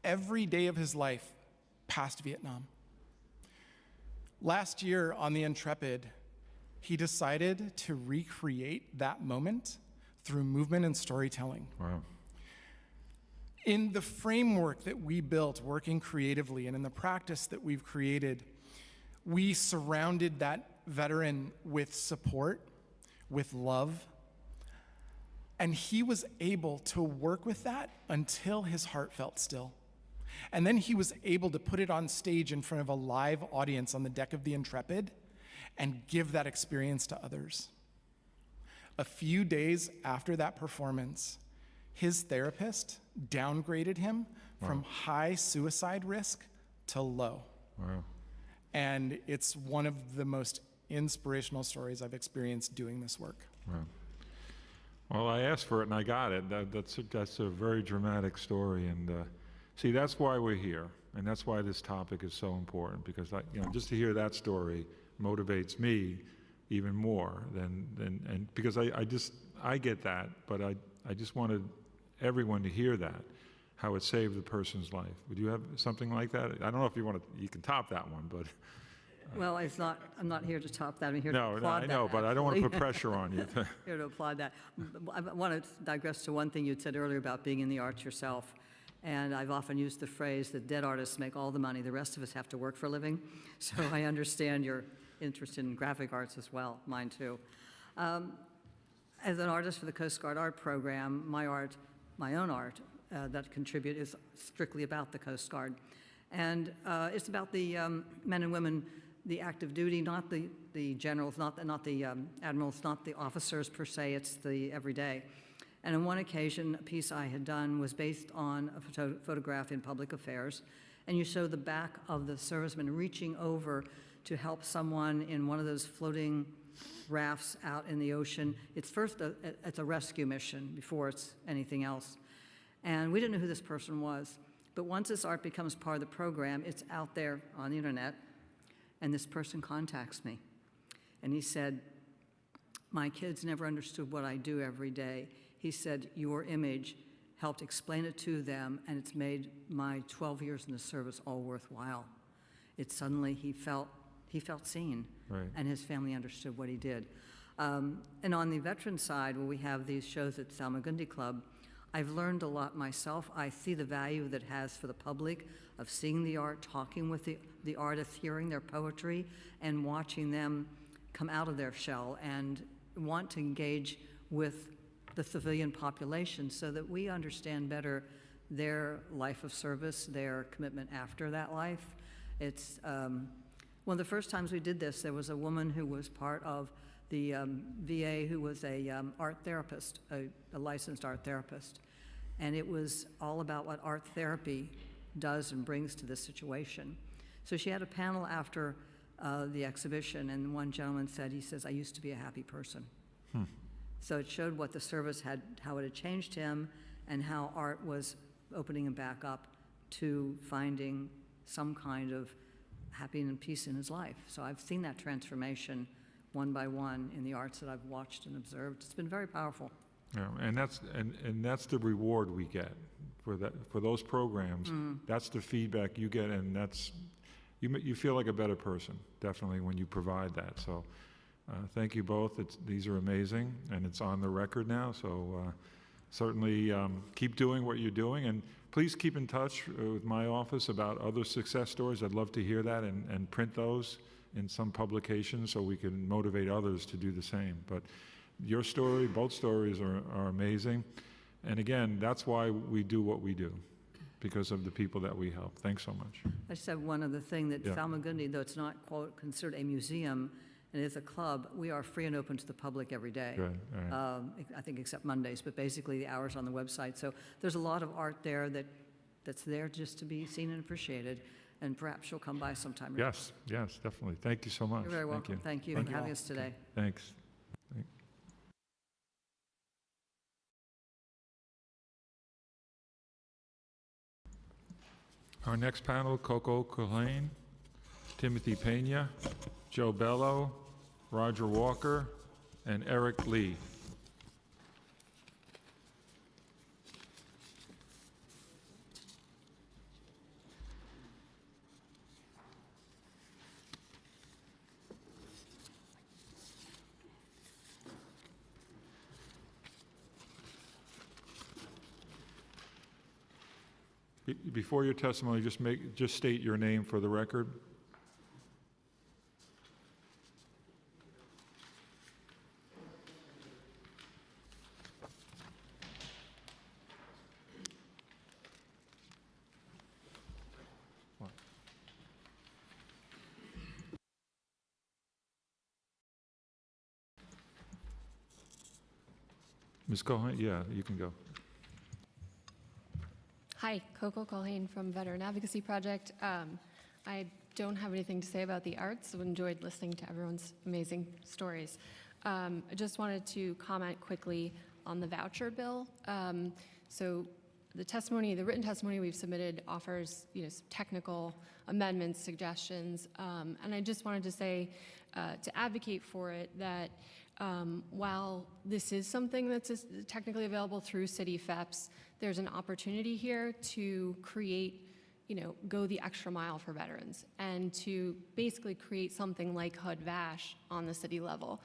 every day of his life past Vietnam. Last year on the Intrepid, he decided to recreate that moment through movement and storytelling. Wow. In the framework that we built, working creatively, and in the practice that we've created, we surrounded that veteran with support, with love, and he was able to work with that until his heart felt still. And then he was able to put it on stage in front of a live audience on the deck of the Intrepid and give that experience to others. A few days after that performance, his therapist downgraded him from high suicide risk to low. Wow. And it's one of the most inspirational stories I've experienced doing this work. Wow. Well, I asked for it and I got it. That's a very dramatic story. And see, that's why we're here. And that's why this topic is so important, because just to hear that story motivates me even more and because I get that, but I just wanted everyone to hear that, how it saved the person's life. Would you have something like that? I don't know if you can top that one, but. Well, I'm not here to top that. I'm here to No, applaud I that. know, but I don't want to actually. put pressure on you. Here to applaud that. I want to digress to one thing you'd said earlier about being in the arts yourself. And I've often used the phrase that dead artists make all the money, the rest of us have to work for a living. So I understand your interest in graphic arts as well, mine too. As an artist for the Coast Guard Art Program, my own art that contribute is strictly about the Coast Guard. And it's about the men and women, the active duty, not the generals, not the admirals, not the officers per se, it's the everyday. And on one occasion, a piece I had done was based on a photograph in Public Affairs, and you show the back of the serviceman reaching over to help someone in one of those floating rafts out in the ocean. It's it's a rescue mission before it's anything else. And we didn't know who this person was, but once this art becomes part of the program, it's out there on the internet, and this person contacts me. And he said, "My kids never understood what I do every day." He said, "Your image helped explain it to them, and it's made my 12 years in the service all worthwhile." It suddenly, he felt seen, Right. and his family understood what he did. And on the veteran side, where we have these shows at Salmagundi Club, I've learned a lot myself. I see the value that it has for the public of seeing the art, talking with the artists, hearing their poetry, and watching them come out of their shell and want to engage with the civilian population so that we understand better their life of service, their commitment after that life. It's one of the first times we did this, there was a woman who was part of the VA who was a art therapist, a licensed art therapist. And it was all about what art therapy does and brings to this situation. So she had a panel after the exhibition, and one gentleman said, he says, "I used to be a happy person." So it showed what the service had, how it had changed him, and how art was opening him back up to finding some kind of happiness and peace in his life. So I've seen that transformation one by one in the arts that I've watched and observed. It's been very powerful. Yeah, and that's the reward we get for those programs. That's the feedback you get, and you feel like a better person, definitely, when you provide that. So thank you both. These are amazing, and it's on the record now. So certainly keep doing what you're doing, and please keep in touch with my office about other success stories. I'd love to hear that and print those in some publications so we can motivate others to do the same. But your story, both stories are amazing. And again, that's why we do what we do, because of the people that we help. Thanks so much. I just have one other thing, that Yeah. Salmagundi, though it's not considered a museum, and is a club, we are free and open to the public every day. Good, all right. I think except Mondays, but basically the hours on the website. So there's a lot of art there that's there just to be seen and appreciated, and perhaps you'll come by sometime. Yes, definitely. Thank you so much. You're very welcome. Thank you for having us today. Thanks. Our next panel, Coco Culhane, Timothy Pena, Joe Bello, Roger Walker, and Eric Lee. Before your testimony, just state your name for the record. Ms. Cohen, yeah, you can go. Hi, Coco Culhane from Veteran Advocacy Project. I don't have anything to say about the arts. I enjoyed listening to everyone's amazing stories. I just wanted to comment quickly on the voucher bill. So the testimony, the written testimony we've submitted offers, some technical amendments, suggestions, and I just wanted to say, to advocate for it, that while this is something that's technically available through city FEPS, there's an opportunity here to create, go the extra mile for veterans and to basically create something like HUD-VASH on the city level.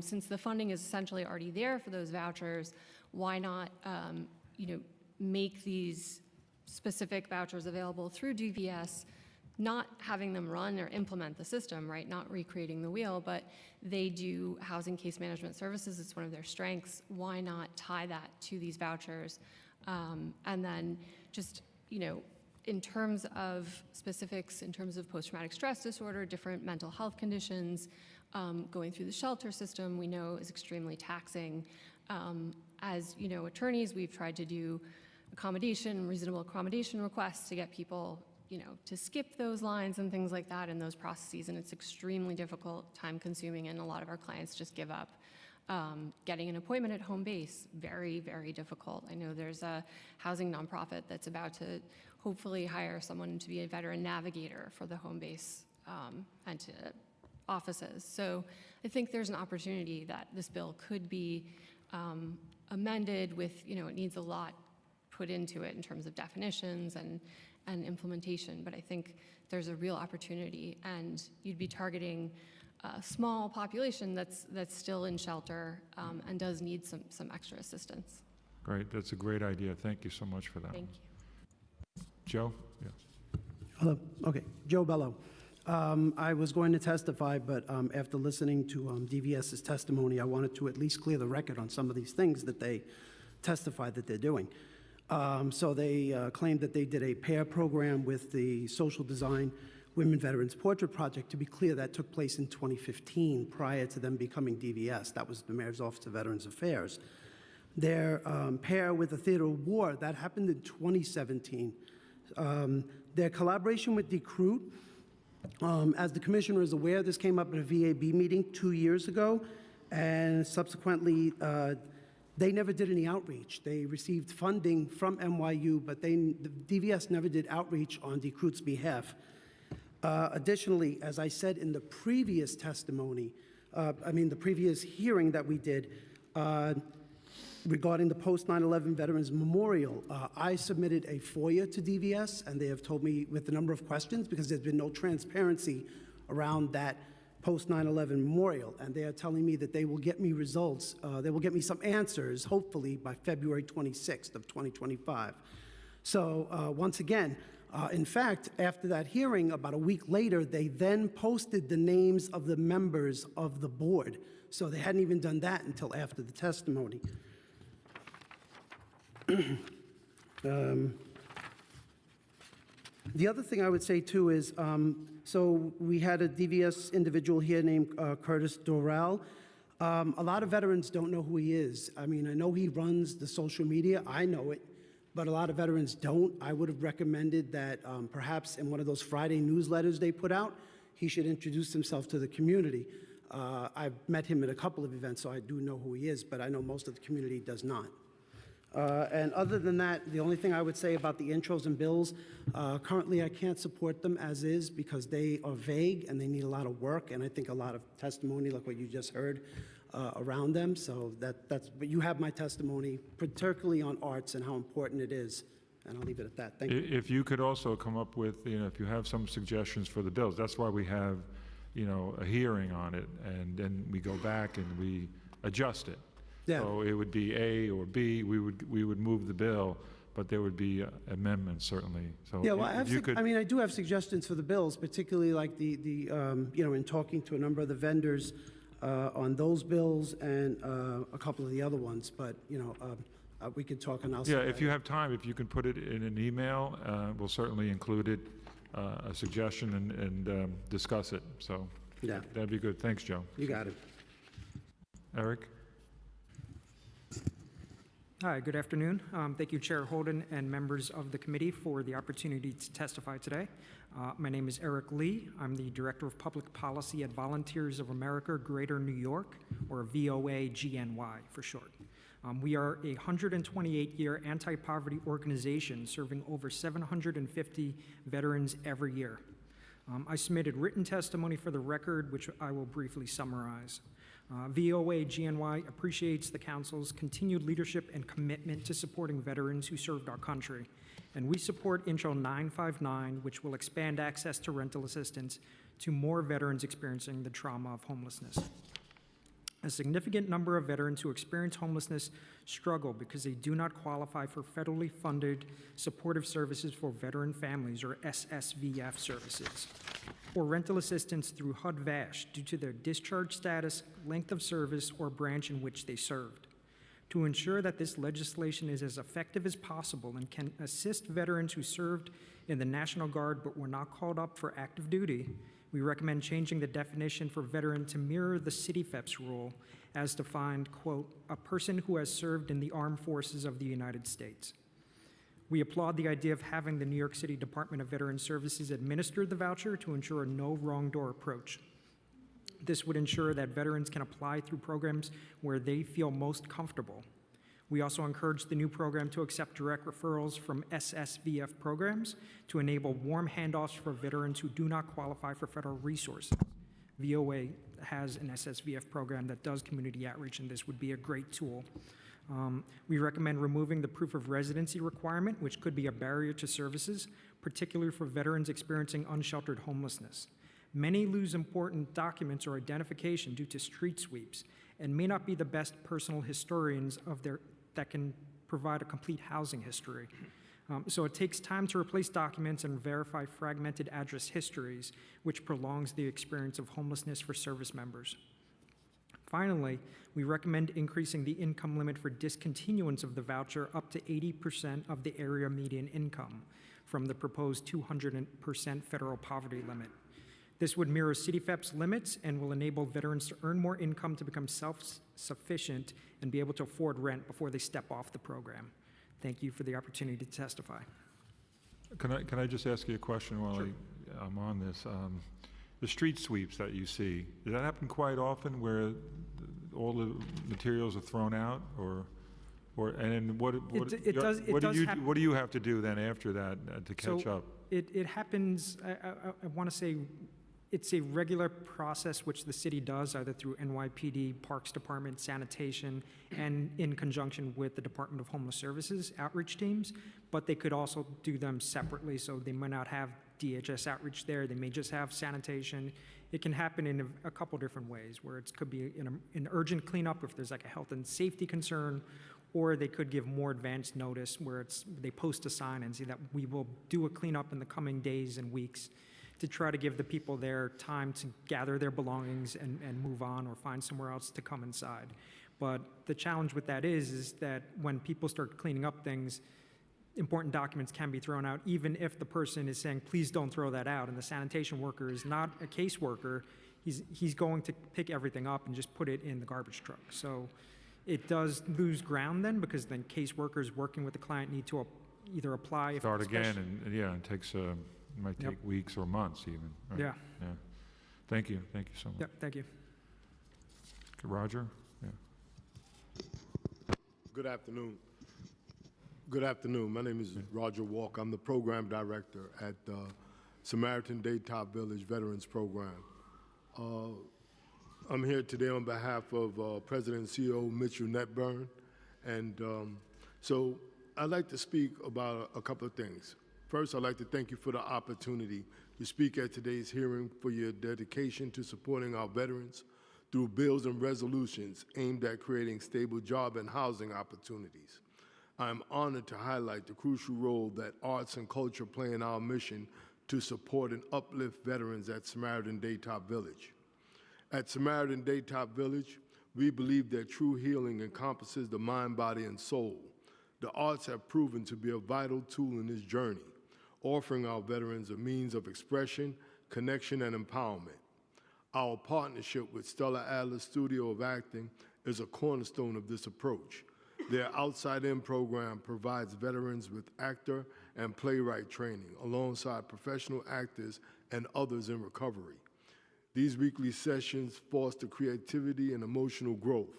Since the funding is essentially already there for those vouchers, why not, make these specific vouchers available through DVS, not having them run or implement the system, right? Not recreating the wheel, but they do housing case management services. It's one of their strengths. Why not tie that to these vouchers? And then just, in terms of specifics, in terms of post-traumatic stress disorder, different mental health conditions, going through the shelter system, we know is extremely taxing. As attorneys, we've tried to do reasonable accommodation requests to get people, to skip those lines and things like that in those processes, and it's extremely difficult, time-consuming, and a lot of our clients just give up. Getting an appointment at home base, very, very difficult. I know there's a housing nonprofit that's about to hopefully hire someone to be a veteran navigator for the home base and to offices. So I think there's an opportunity that this bill could be amended with, it needs a lot put into it in terms of definitions and implementation, but I think there's a real opportunity, and you'd be targeting a small population that's still in shelter and does need some extra assistance. Great, that's a great idea. Thank you so much for that. Thank you. Joe? Yes. Hello. Okay. Joe Bello. I was going to testify, but after listening to DVS's testimony, I wanted to at least clear the record on some of these things that they testified that they're doing. So they claimed that they did a pair program with the Social Design Women Veterans Portrait Project. To be clear, that took place in 2015, prior to them becoming DVS. That was the Mayor's Office of Veterans Affairs. Their pair with the Theater of War, that happened in 2017. Their collaboration with Decruit, as the commissioner is aware, this came up at a VAB meeting 2 years ago, and subsequently, they never did any outreach. They received funding from NYU, but the DVS never did outreach on Decruit's behalf. Additionally, as I said in the previous testimony, the previous hearing that we did regarding the post 9/11 Veterans Memorial, I submitted a FOIA to DVS, and they have told me with the number of questions, because there's been no transparency around that post 9/11 memorial, and they are telling me that they will get me results, they will get me some answers, hopefully by February 26th of 2025. So once again, in fact, after that hearing, about a week later, they then posted the names of the members of the board. So they hadn't even done that until after the testimony. The other thing I would say, too, is so we had a DVS individual here named Curtis Doral. A lot of veterans don't know who he is. I mean, I know he runs the social media. I know it. But a lot of veterans don't. I would have recommended that perhaps in one of those Friday newsletters they put out, he should introduce himself to the community. I've met him at a couple of events, so I do know who he is, but I know most of the community does not. And other than that, the only thing I would say about the intros and bills, currently I can't support them as is because they are vague and they need a lot of work, and I think a lot of testimony, like what you just heard, around them. So but you have my testimony, particularly on arts and how important it is, and I'll leave it at that. Thank you. If you could also come up with, if you have some suggestions for the bills, that's why we have, a hearing on it, and then we go back and we adjust it. Yeah. So it would be A or B. We would move the bill, but there would be amendments certainly. So Yeah, well, I do have suggestions for the bills, particularly like in talking to a number of the vendors on those bills and a couple of the other ones. But we could talk and I'll. Yeah, if you have time, if you can put it in an email, we'll certainly include it, a suggestion, and discuss it. So yeah, that'd be good. Thanks, Joe. You got it. Eric. Hi, good afternoon. Thank you, Chair Holden and members of the committee for the opportunity to testify today. My name is Eric Lee. I'm the Director of Public Policy at Volunteers of America, Greater New York, or VOA GNY for short. We are a 128-year anti-poverty organization serving over 750 veterans every year. I submitted written testimony for the record, which I will briefly summarize. VOA GNY appreciates the Council's continued leadership and commitment to supporting veterans who served our country, and we support Intro 959, which will expand access to rental assistance to more veterans experiencing the trauma of homelessness. A significant number of veterans who experience homelessness struggle because they do not qualify for federally funded supportive services for veteran families, or SSVF services, or rental assistance through HUD-VASH due to their discharge status, length of service, or branch in which they served. To ensure that this legislation is as effective as possible and can assist veterans who served in the National Guard but were not called up for active duty, we recommend changing the definition for veteran to mirror the CITIFEPS rule as defined, quote, a person who has served in the armed forces of the United States. We applaud the idea of having the New York City Department of Veterans Services administer the voucher to ensure a no wrong door approach. This would ensure that veterans can apply through programs where they feel most comfortable. We also encourage the new program to accept direct referrals from SSVF programs to enable warm handoffs for veterans who do not qualify for federal resources. VOA has an SSVF program that does community outreach, and this would be a great tool. We recommend removing the proof of residency requirement, which could be a barrier to services, particularly for veterans experiencing unsheltered homelessness. Many lose important documents or identification due to street sweeps and may not be the best personal historians that can provide a complete housing history. So it takes time to replace documents and verify fragmented address histories, which prolongs the experience of homelessness for service members. Finally, we recommend increasing the income limit for discontinuance of the voucher up to 80% of the area median income from the proposed 200% federal poverty limit. This would mirror CITIFEP's limits and will enable veterans to earn more income to become self-sufficient and be able to afford rent before they step off the program. Thank you for the opportunity to testify. Can I just ask you a question while I'm on this? The street sweeps that you see, does that happen quite often where all the materials are thrown out, and what do you have to do then after that to catch up? It happens, I want to say, it's a regular process which the city does either through NYPD, Parks Department, Sanitation, and in conjunction with the Department of Homeless Services outreach teams, but they could also do them separately, so they might not have DHS outreach there, they may just have sanitation. It can happen in a couple different ways, where it could be an urgent cleanup if there's like a health and safety concern, or they could give more advanced notice where they post a sign and say that we will do a cleanup in the coming days and weeks to try to give the people there time to gather their belongings and move on or find somewhere else to come inside. But the challenge with that is that when people start cleaning up things, important documents can be thrown out, even if the person is saying, please don't throw that out. And the sanitation worker is not a caseworker. He's going to pick everything up and just put it in the garbage truck. So it does lose ground then, because then caseworkers working with the client need to either apply. Start again, and yeah, it takes, might take weeks or months even. Right? Yeah. Yeah. Thank you so much. Yep, thank you. Okay, Roger? Yeah. Good afternoon. Good afternoon. My name is Roger Walker. I'm the program director at Samaritan Daytop Village Veterans Program. I'm here today on behalf of President and CEO Mitchell Netburn. And so I'd like to speak about a couple of things. First, I'd like to thank you for the opportunity to speak at today's hearing, for your dedication to supporting our veterans through bills and resolutions aimed at creating stable job and housing opportunities. I'm honored to highlight the crucial role that arts and culture play in our mission to support and uplift veterans at Samaritan Daytop Village. At Samaritan Daytop Village, we believe that true healing encompasses the mind, body, and soul. The arts have proven to be a vital tool in this journey, offering our veterans a means of expression, connection, and empowerment. Our partnership with Stella Adler Studio of Acting is a cornerstone of this approach. Their Outside-In program provides veterans with actor and playwright training alongside professional actors and others in recovery. These weekly sessions foster creativity and emotional growth,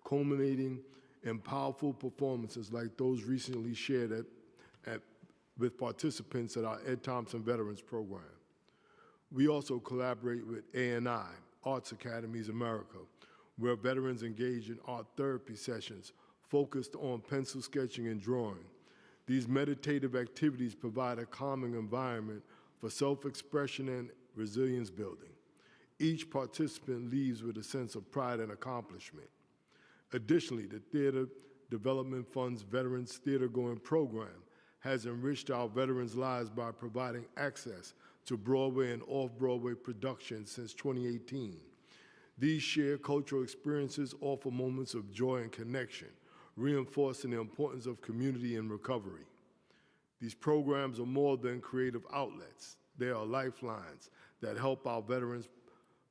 culminating in powerful performances like those recently shared with participants at our Ed Thompson Veterans Program. We also collaborate with ANI, Arts Academies America, where veterans engage in art therapy sessions focused on pencil sketching and drawing. These meditative activities provide a calming environment for self-expression and resilience building. Each participant leaves with a sense of pride and accomplishment. Additionally, the Theater Development Fund's Veterans Theater Going program has enriched our veterans' lives by providing access to Broadway and off-Broadway productions since 2018. These shared cultural experiences offer moments of joy and connection, reinforcing the importance of community and recovery. These programs are more than creative outlets. They are lifelines that help our veterans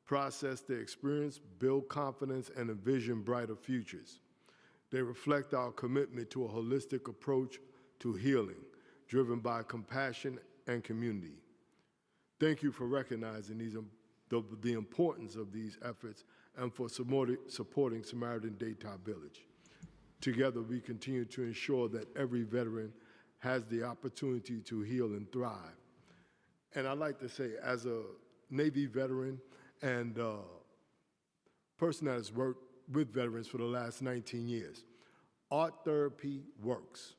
process their experience, build confidence, and envision brighter futures. They reflect our commitment to a holistic approach to healing, driven by compassion and community. Thank you for recognizing the importance of these efforts and for supporting Samaritan Daytop Village. Together, we continue to ensure that every veteran has the opportunity to heal and thrive. And I'd like to say, as a Navy veteran and person that has worked with veterans for the last 19 years, art therapy works.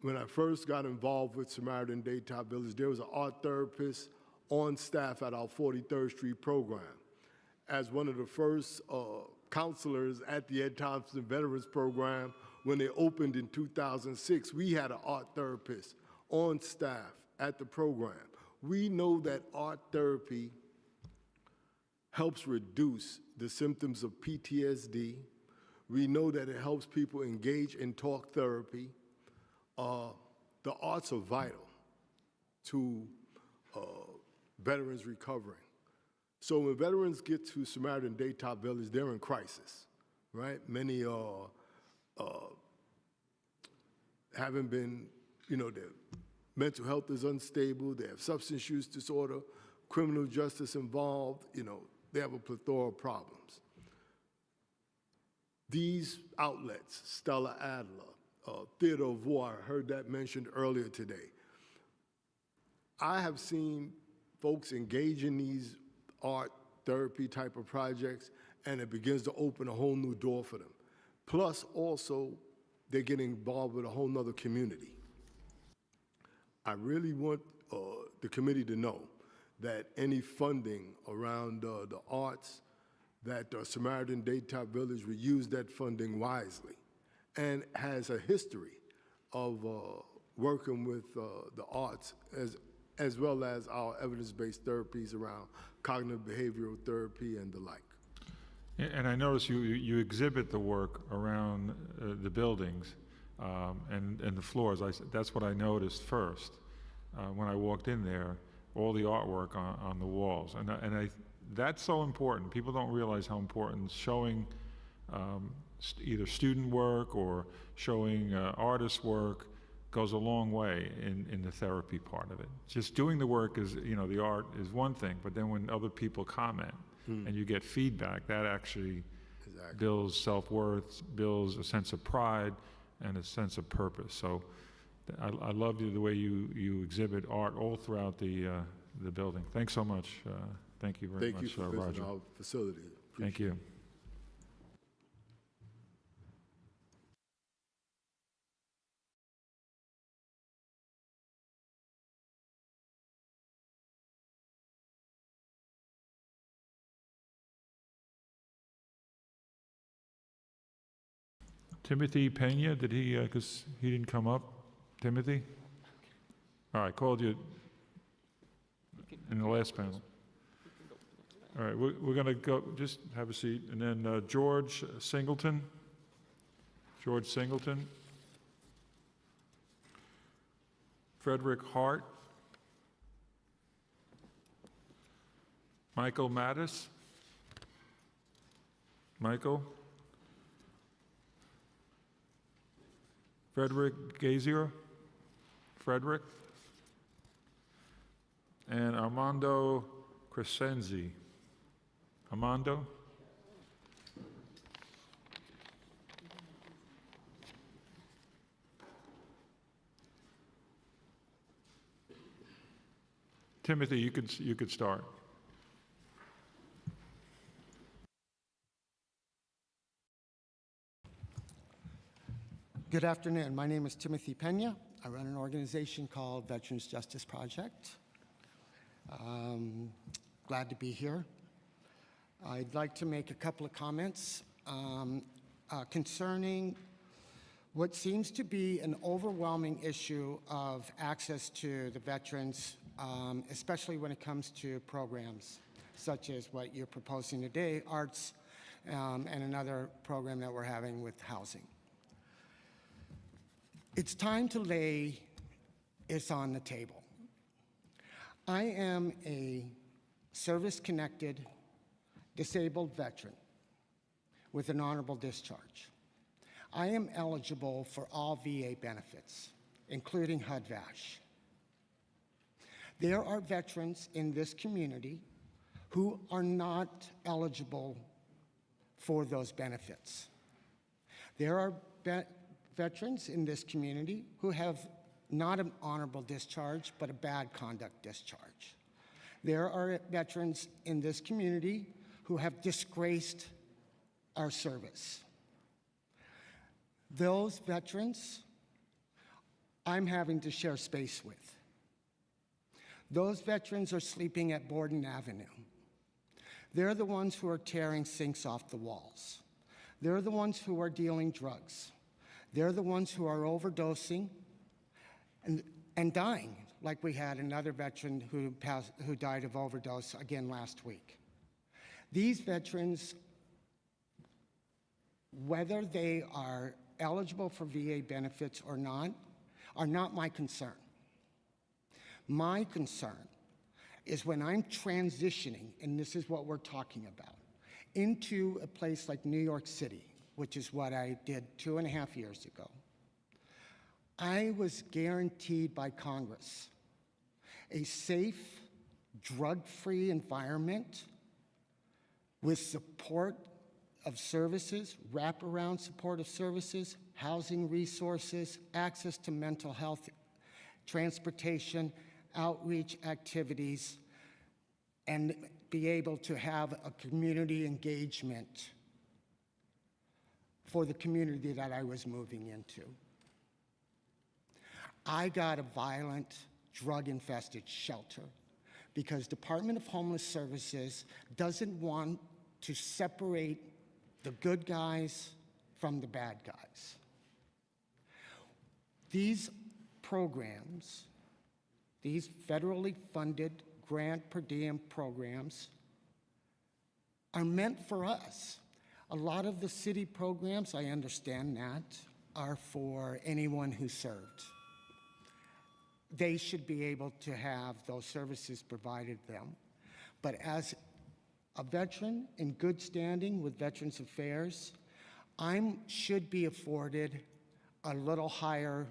When I first got involved with Samaritan Daytop Village, there was an art therapist on staff at our 43rd Street program. As one of the first counselors at the Ed Thompson Veterans Program, when they opened in 2006, we had an art therapist on staff at the program. We know that art therapy helps reduce the symptoms of PTSD. We know that it helps people engage in talk therapy. The arts are vital to veterans recovering. So when veterans get to Samaritan Daytop Village, they're in crisis, right? Many haven't been, their mental health is unstable, they have substance use disorder, criminal justice involved, they have a plethora of problems. These outlets, Stella Adler, Theater of War, I heard that mentioned earlier today. I have seen folks engage in these art therapy type of projects, and it begins to open a whole new door for them. Plus, also, they're getting involved with a whole nother community. I really want the committee to know that any funding around the arts, that Samaritan Daytop Village will use that funding wisely, and has a history of working with the arts as well as our evidence-based therapies around cognitive behavioral therapy and the like. And I notice you exhibit the work around the buildings and the floors. That's what I noticed first when I walked in there, all the artwork on the walls. And that's so important. People don't realize how important showing either student work or showing artist work goes a long way in the therapy part of it. Just doing the work is, the art is one thing, but then when other people comment and you get feedback, that actually builds self-worth, builds a sense of pride and a sense of purpose. So I love the way you exhibit art all throughout the building. Thanks so much. Thank you very much, Thank you for Roger. visiting our facility. Thank you. Timothy Pena, did he, because he didn't come up? Timothy? All right, called you in the last panel. All right, we're going to go, just have a seat. And then George Singleton. George Singleton. Frederick Hart. Michael Mattis. Michael. Frederick Gazier. Frederick. And Armando Crescenzi. Armando? Timothy, you could start. Good afternoon. My name is Timothy Pena. I run an organization called Veterans Justice Project. Glad to be here. I'd like to make a couple of comments concerning what seems to be an overwhelming issue of access to the veterans, especially when it comes to programs such as what you're proposing today, arts, and another program that we're having with housing. It's time to lay this on the table. I am a service-connected, disabled veteran with an honorable discharge. I am eligible for all VA benefits, including HUD-VASH. There are veterans in this community who are not eligible for those benefits. There are veterans in this community who have not an honorable discharge, but a bad conduct discharge. There are veterans in this community who have disgraced our service. Those veterans, I'm having to share space with. Those veterans are sleeping at Borden Avenue. They're the ones who are tearing sinks off the walls. They're the ones who are dealing drugs. They're the ones who are overdosing and dying, like we had another veteran who died of overdose again last week. These veterans, whether they are eligible for VA benefits or not, are not my concern. My concern is when I'm transitioning, and this is what we're talking about, into a place like New York City, which is what I did 2.5 years ago. I was guaranteed by Congress a safe, drug-free environment with support of services, wraparound support of services, housing resources, access to mental health, transportation, outreach activities, and be able to have a community engagement for the community that I was moving into. I got a violent, drug-infested shelter because Department of Homeless Services doesn't want to separate the good guys from the bad guys. These programs, these federally funded grant per diem programs, are meant for us. A lot of the city programs, I understand that, are for anyone who served. They should be able to have those services provided them. But as a veteran in good standing with Veterans Affairs, I should be afforded a little higher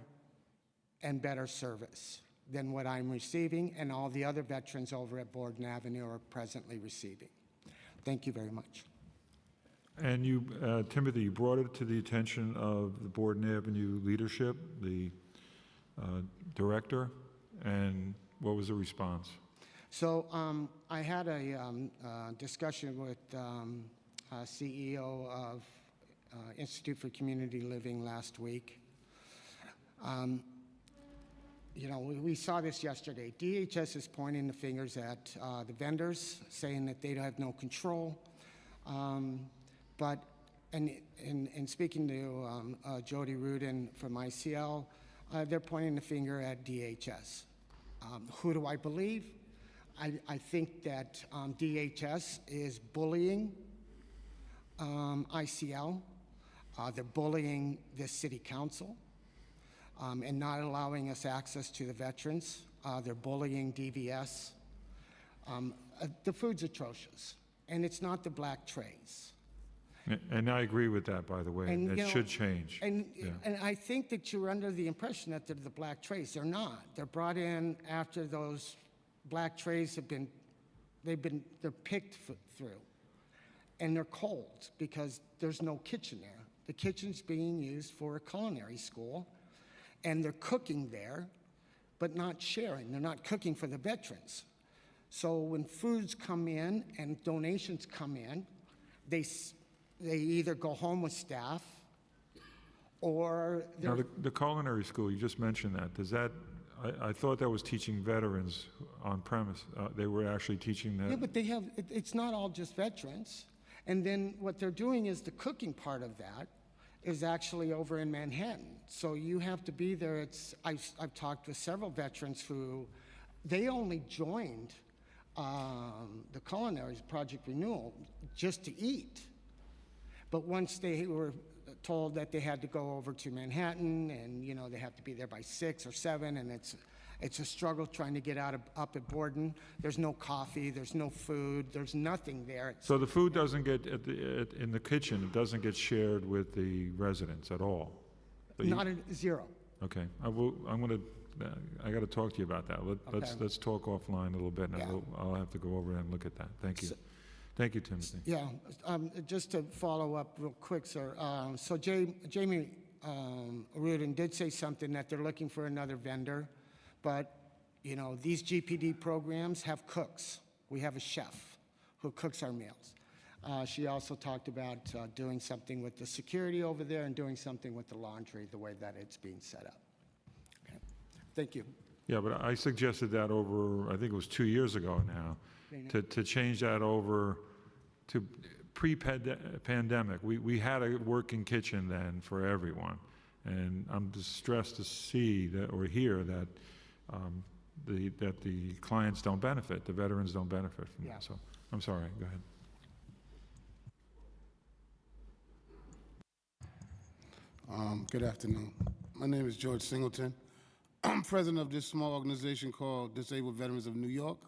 and better service than what I'm receiving and all the other veterans over at Borden Avenue are presently receiving. Thank you very much. And you, Timothy, you brought it to the attention of the Borden Avenue leadership, the director, and what was the response? So I had a discussion with CEO of Institute for Community Living last week. You know, we saw this yesterday. DHS is pointing the fingers at the vendors, saying that they have no control. But in speaking to Jody Rudin from ICL, they're pointing the finger at DHS. Who do I believe? I think that DHS is bullying ICL. They're bullying the city council and not allowing us access to the veterans. They're bullying DVS. The food's atrocious, and it's not the black trays. And I agree with that, by the way. And, it should change. And I think that you're under the impression that they're the black trays. They're not. They're brought in after those black trays have been, they're picked through. And they're cold because there's no kitchen there. The kitchen's being used for a culinary school, and they're cooking there, but not sharing. They're not cooking for the veterans. So when foods come in and donations come in, they either go home with staff or Now, the culinary school, you just mentioned that. Does that, I thought that was teaching veterans on premise. They were actually teaching that. yeah, but they have, it's not all just veterans. And then what they're doing is the cooking part of that is actually over in Manhattan. So you have to be there. I've talked with several veterans who, they only joined the Culinary Project Renewal just to eat. But once they were told that they had to go over to Manhattan and, you know, they have to be there by 6 or 7, and it's a struggle trying to get up at Borden. There's no coffee, there's no food, there's nothing there. So the food doesn't get, in the kitchen, it doesn't get shared with the residents at all? So Not a zero. Okay, I got to talk to you about that. Let's talk offline a little bit, and Yeah. I'll have to go over and look at that. Thank you. Thank you, Timothy. Yeah, just to follow up real quick, sir. So Jamie Rudin did say something that they're looking for another vendor, but, you know, these GPD programs have cooks. We have a chef who cooks our meals. She also talked about doing something with the security over there and doing something with the laundry, the way that it's being set up. Okay, thank you. Yeah, but I suggested that over, I think it was 2 years ago now, to change that over to pre-pandemic. We had a working kitchen then for everyone, and I'm distressed to see that or hear that that the clients don't benefit, the veterans don't benefit from that. So I'm sorry. Go ahead. Good afternoon. My name is George Singleton. I'm president of this small organization called Disabled Veterans of New York.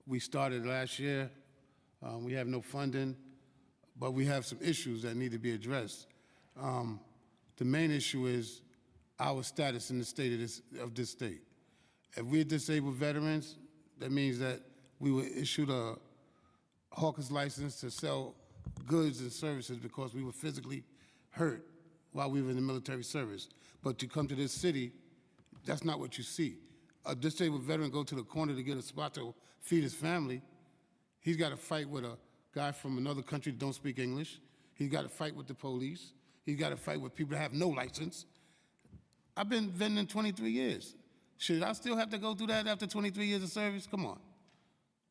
We started last year. We have no funding, but we have some issues that need to be addressed. The main issue is our status in the state of this state. If we're disabled veterans, that means that we were issued a hawker's license to sell goods and services because we were physically hurt while we were in the military service. But to come to this city, that's not what you see. A disabled veteran go to the corner to get a spot to feed his family. He's got to fight with a guy from another country that don't speak English. He's got to fight with the police. He's got to fight with people that have no license. I've been vending 23 years. Should I still have to go through that after 23 years of service? Come on.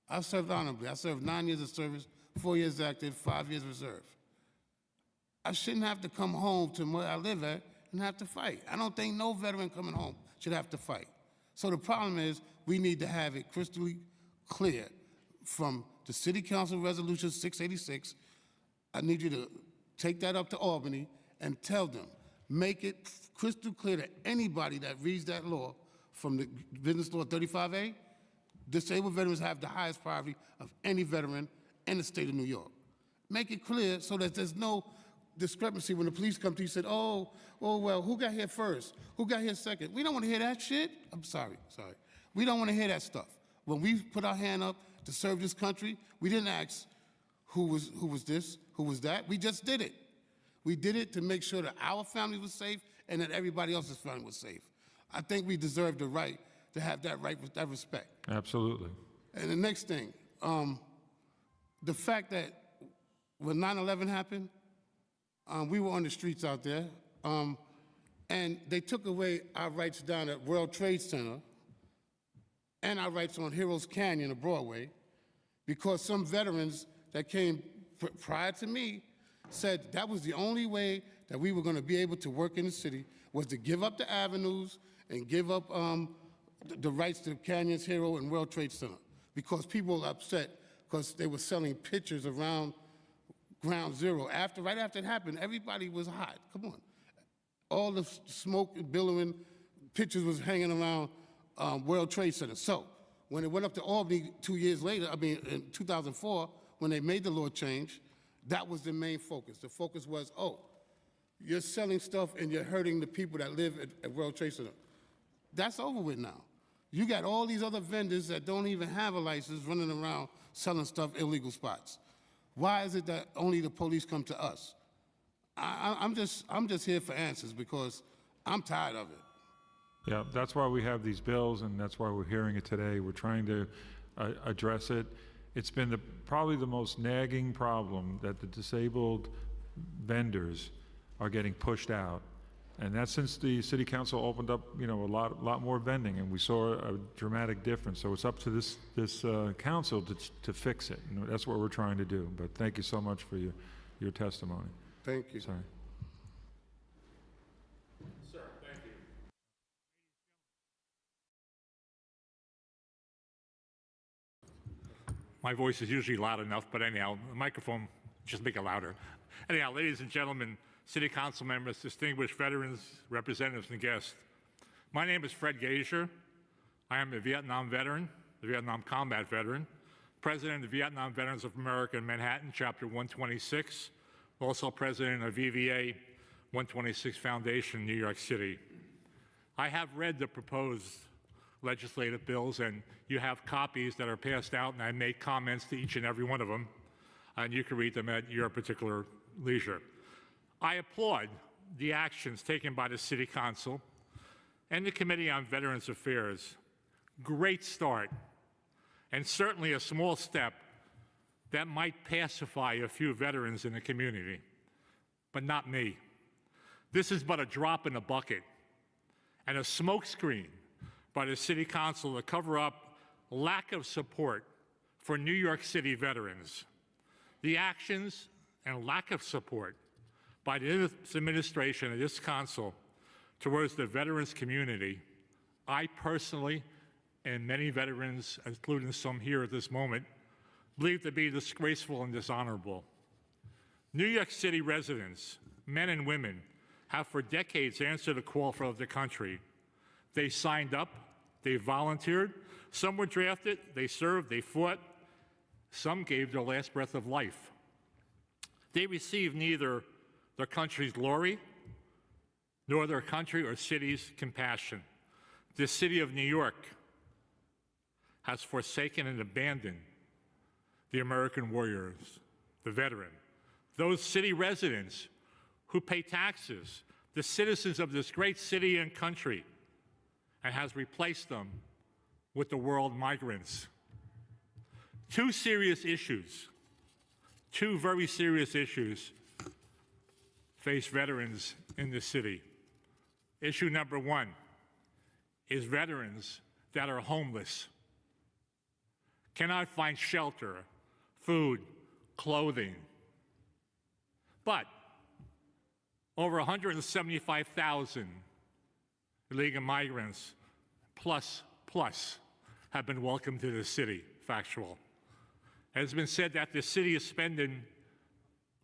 I served honorably. I served 9 years of service, 4 years active, 5 years reserve. I shouldn't have to come home to where I live at and have to fight. I don't think no veteran coming home should have to fight. So the problem is we need to have it crystal clear from the City Council Resolution 686. I need you to take that up to Albany and tell them, make it crystal clear to anybody that reads that law from the Business Law 35A, disabled veterans have the highest priority of any veteran in the state of New York. Make it clear so that there's no discrepancy when the police come to you and said, oh, well, who got here first? Who got here second? We don't want to hear that shit. I'm sorry. We don't want to hear that stuff. When we put our hand up to serve this country, we didn't ask who was this, who was that. We just did it. We did it to make sure that our family was safe and that everybody else's family was safe. I think we deserve the right to have that right with that respect. Absolutely. And the next thing, the fact that when 9/11 happened, we were on the streets out there, and they took away our rights down at World Trade Center and our rights on Heroes Canyon or Broadway because some veterans that came prior to me said that was the only way that we were going to be able to work in the city was to give up the avenues and give up the rights to Canyons, Hero, and World Trade Center because people were upset because they were selling pictures around Ground Zero. Right after it happened, everybody was hot. Come on. All the smoke billowing pictures was hanging around World Trade Center. So when it went up to Albany 2 years later, in 2004, when they made the law change, that was the main focus. The focus was, you're selling stuff and you're hurting the people that live at World Trade Center. That's over with now. You got all these other vendors that don't even have a license running around selling stuff illegal spots. Why is it that only the police come to us? I'm just here for answers because I'm tired of it. Yeah, that's why we have these bills, and that's why we're hearing it today. We're trying to address it. It's been probably the most nagging problem that the disabled vendors are getting pushed out. And that's since the city council opened up, a lot more vending, and we saw a dramatic difference. So it's up to this council to fix it. And that's what we're trying to do. But thank you so much for your testimony. Thank you. Sorry. Sir, thank you. My voice is usually loud enough, but anyhow, the microphone, just make it louder. Anyhow, ladies and gentlemen, city council members, distinguished veterans, representatives, and guests. My name is Fred Gazier. I am a Vietnam veteran, a Vietnam combat veteran, president of the Vietnam Veterans of America in Manhattan, Chapter 126, also president of VVA 126 Foundation, New York City. I have read the proposed legislative bills, and you have copies that are passed out, and I made comments to each and every one of them, and you can read them at your particular leisure. I applaud the actions taken by the City Council and the Committee on Veterans Affairs. Great start, and certainly a small step that might pacify a few veterans in the community, but not me. This is but a drop in the bucket and a smokescreen by the City Council to cover up lack of support for New York City veterans. The actions and lack of support by this administration and this council towards the veterans community, I personally, and many veterans, including some here at this moment, believe to be disgraceful and dishonorable. New York City residents, men and women, have for decades answered the call for the country. They signed up, they volunteered, some were drafted, they served, they fought, some gave their last breath of life. They received neither their country's glory, nor their country or city's compassion. The city of New York has forsaken and abandoned the American warriors, the veteran, those city residents who pay taxes, the citizens of this great city and country, and has replaced them with the world migrants. Two very serious issues face veterans in the city. Issue number one is veterans that are homeless, cannot find shelter, food, clothing. But over 175,000 illegal migrants plus have been welcomed to the city, factual. It has been said that the city is spending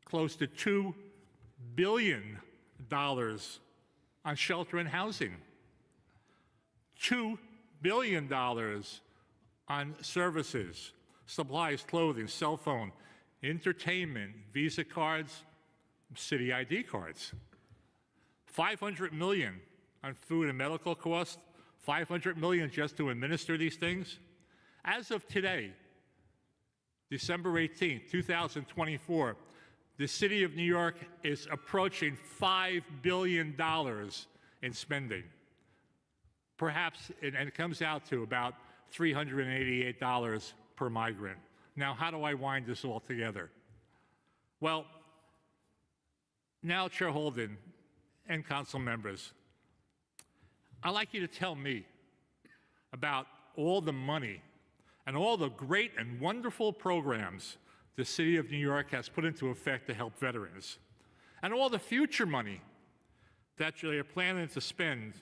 close to $2 billion on shelter and housing, $2 billion on services, supplies, clothing, cell phone, entertainment, Visa cards, city ID cards, $500 million on food and medical costs, $500 million just to administer these things. As of today, December 18th, 2024, the city of New York is approaching $5 billion in spending. Perhaps, and it comes out to about $388 per migrant. Now, how do I wind this all together? Well, now, Chair Holden and council members, I'd like you to tell me about all the money and all the great and wonderful programs the city of New York has put into effect to help veterans, and all the future money that they are planning to spend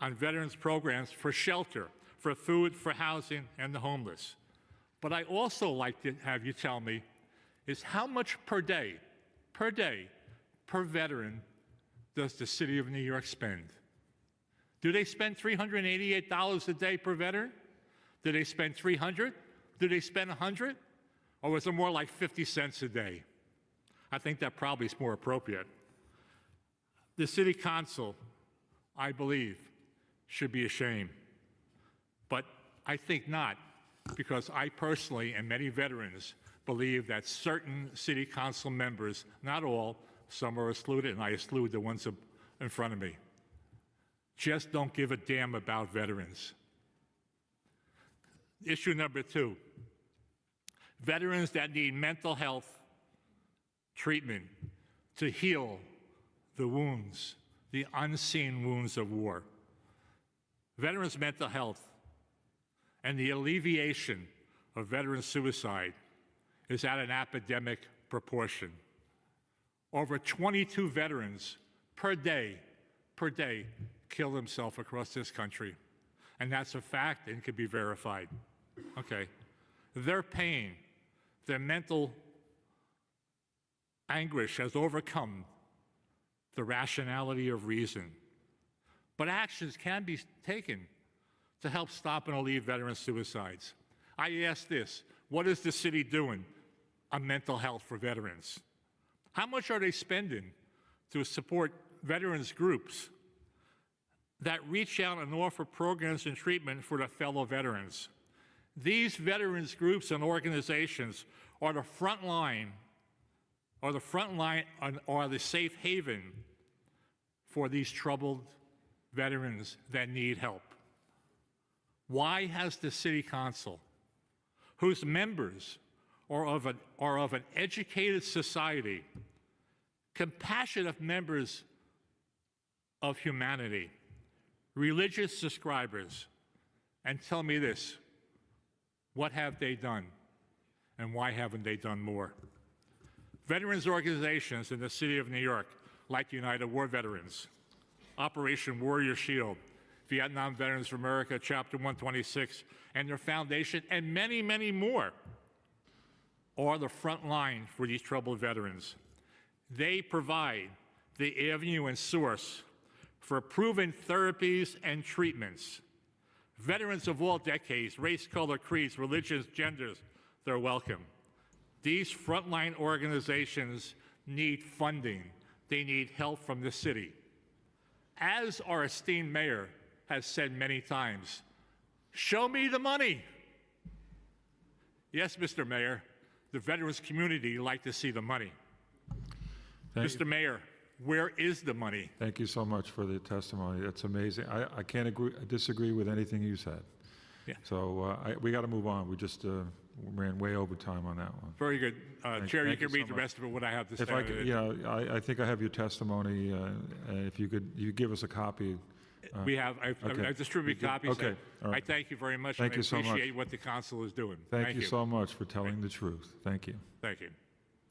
on veterans programs for shelter, for food, for housing, and the homeless. But I also like to have you tell me is how much per day, per veteran does the city of New York spend? Do they spend $388 a day per veteran? Do they spend $300? Do they spend $100? Or is it more like 50 cents a day? I think that probably is more appropriate. The city council, I believe, should be ashamed. But I think not, because I personally and many veterans believe that certain city council members, not all, some are excluded, and I exclude the ones in front of me, just don't give a damn about veterans. Issue number 2, veterans that need mental health treatment to heal the wounds, the unseen wounds of war. Veterans' mental health and the alleviation of veteran suicide is at an epidemic proportion. Over 22 veterans per day kill themselves across this country. And that's a fact and can be verified. Okay. Their pain, their mental anguish has overcome the rationality of reason. But actions can be taken to help stop and alleviate veteran suicides. I ask this, what is the city doing on mental health for veterans? How much are they spending to support veterans groups that reach out and offer programs and treatment for their fellow veterans? These veterans groups and organizations are the front line, or the safe haven for these troubled veterans that need help. Why has the City Council, whose members are of an educated society, compassionate members of humanity, religious subscribers, and tell me this, what have they done and why haven't they done more? Veterans organizations in the city of New York, like United War Veterans, Operation Warrior Shield, Vietnam Veterans for America, Chapter 126, and their foundation, and many, many more, are the front line for these troubled veterans. They provide the avenue and source for proven therapies and treatments. Veterans of all decades, race, color, creeds, religions, genders, they're welcome. These frontline organizations need funding. They need help from the city. As our esteemed mayor has said many times, show me the money. Yes, Mr. Mayor, the veterans community like to see the money. Mr. Mayor, where is the money? Thank you so much for the testimony. It's amazing. I can't disagree with anything you said. Yeah. So we got to move on. We just ran way over time on that one. Very good. Chair, you thank can so read the much. rest of it, what I have to say. If I could, I think I have your testimony. If you could give us a copy. We have, okay. I've distributed copies. Okay. All right. I thank you very much. Thank and you so I much. appreciate what the council is doing. Thank you so much for telling the truth. Thank you. Thank you.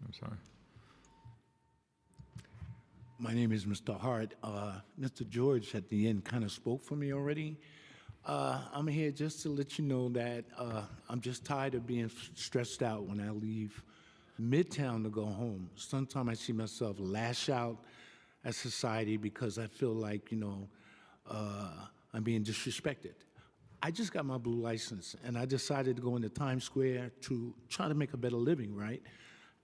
I'm sorry. My name is Mr. Hart. Mr. George at the end kind of spoke for me already. I'm here just to let you know that I'm just tired of being stressed out when I leave Midtown to go home. Sometimes I see myself lash out at society because I feel like, I'm being disrespected. I just got my blue license, and I decided to go into Times Square to try to make a better living, right?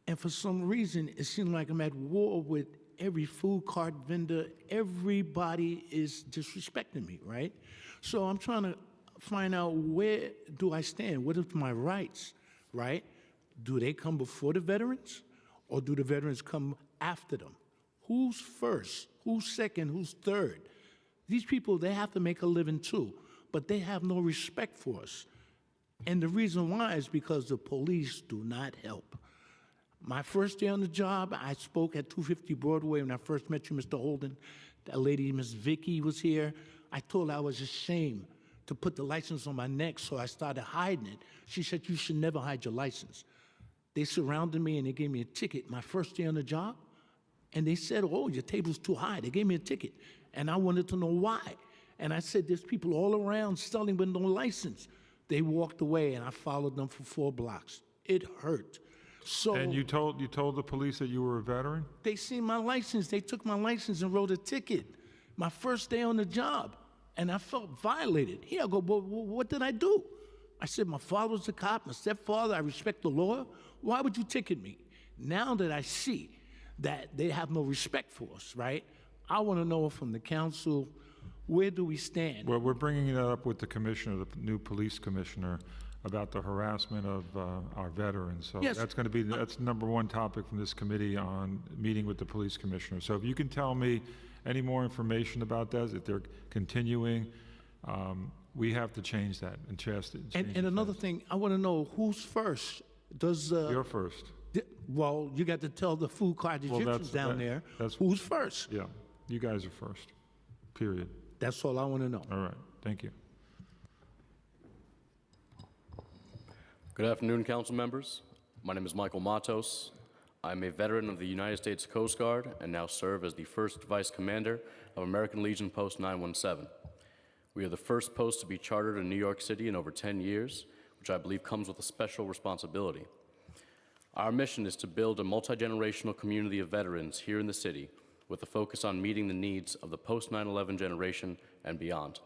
And for some reason, it seems like I'm at war with every food cart vendor. Everybody is disrespecting me, right? So I'm trying to find out, where do I stand? What are my rights, right? Do they come before the veterans, or do the veterans come after them? Who's first? Who's second? Who's third? These people, they have to make a living too, but they have no respect for us. And the reason why is because the police do not help. My first day on the job, I spoke at 250 Broadway when I first met you, Mr. Holden. That lady, Miss Vicky, was here. I told her I was ashamed to put the license on my neck, so I started hiding it. She said, you should never hide your license. They surrounded me and they gave me a ticket my first day on the job. And they said, oh, your table's too high. They gave me a ticket. And I wanted to know why. And I said, there's people all around selling with no license. They walked away, and I followed them for 4 blocks. It hurt. So, and you told the police that you were a veteran? They seen my license. They took my license and wrote a ticket. My first day on the job. And I felt violated. Here I go, but what did I do? I said, my father's a cop, my stepfather, I respect the law. Why would you ticket me? Now that I see that they have no respect for us, right? I want to know from the council, where do we stand? Well, we're bringing it up with the commissioner, the new police commissioner, about the harassment of our veterans. So Yes. that's going to be, that's number one topic from this committee on meeting with the police commissioner. So if you can tell me any more information about that, if they're continuing, We have to change that and change And it another fast. thing, I want to know who's first. Does You're first. well, you got to tell the food card Well, Egyptians down there who's first. Yeah, you guys are first, period. That's all I want to know. All right, thank you. Good afternoon, council members. My name is Michael Matos. I'm a veteran of the United States Coast Guard and now serve as the first Vice Commander of American Legion Post 917. We are the first post to be chartered in New York City in over 10 years, which I believe comes with a special responsibility. Our mission is to build a multi-generational community of veterans here in the city with a focus on meeting the needs of the post-9/11 generation and beyond,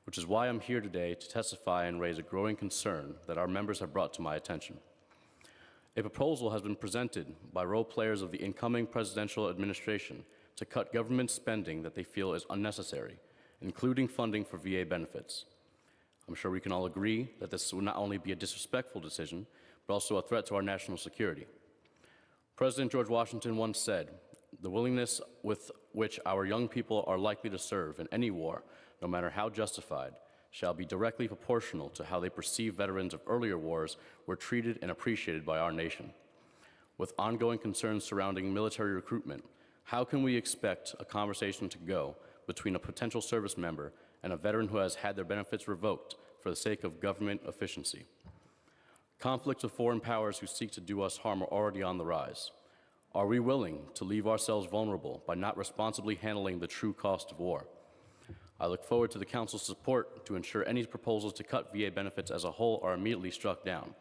which is why I'm here today to testify and raise a growing concern that our members have brought to my attention. A proposal has been presented by role players of the incoming presidential administration to cut government spending that they feel is unnecessary, including funding for VA benefits. I'm sure we can all agree that this would not only be a disrespectful decision, but also a threat to our national security. President George Washington once said, "The willingness with which our young people are likely to serve in any war, no matter how justified, shall be directly proportional to how they perceive veterans of earlier wars were treated and appreciated by our nation." With ongoing concerns surrounding military recruitment, how can we expect a conversation to go between a potential service member and a veteran who has had their benefits revoked for the sake of government efficiency? Conflicts with foreign powers who seek to do us harm are already on the rise. Are we willing to leave ourselves vulnerable by not responsibly handling the true cost of war? I look forward to the Council's support to ensure any proposals to cut VA benefits as a whole are immediately struck down.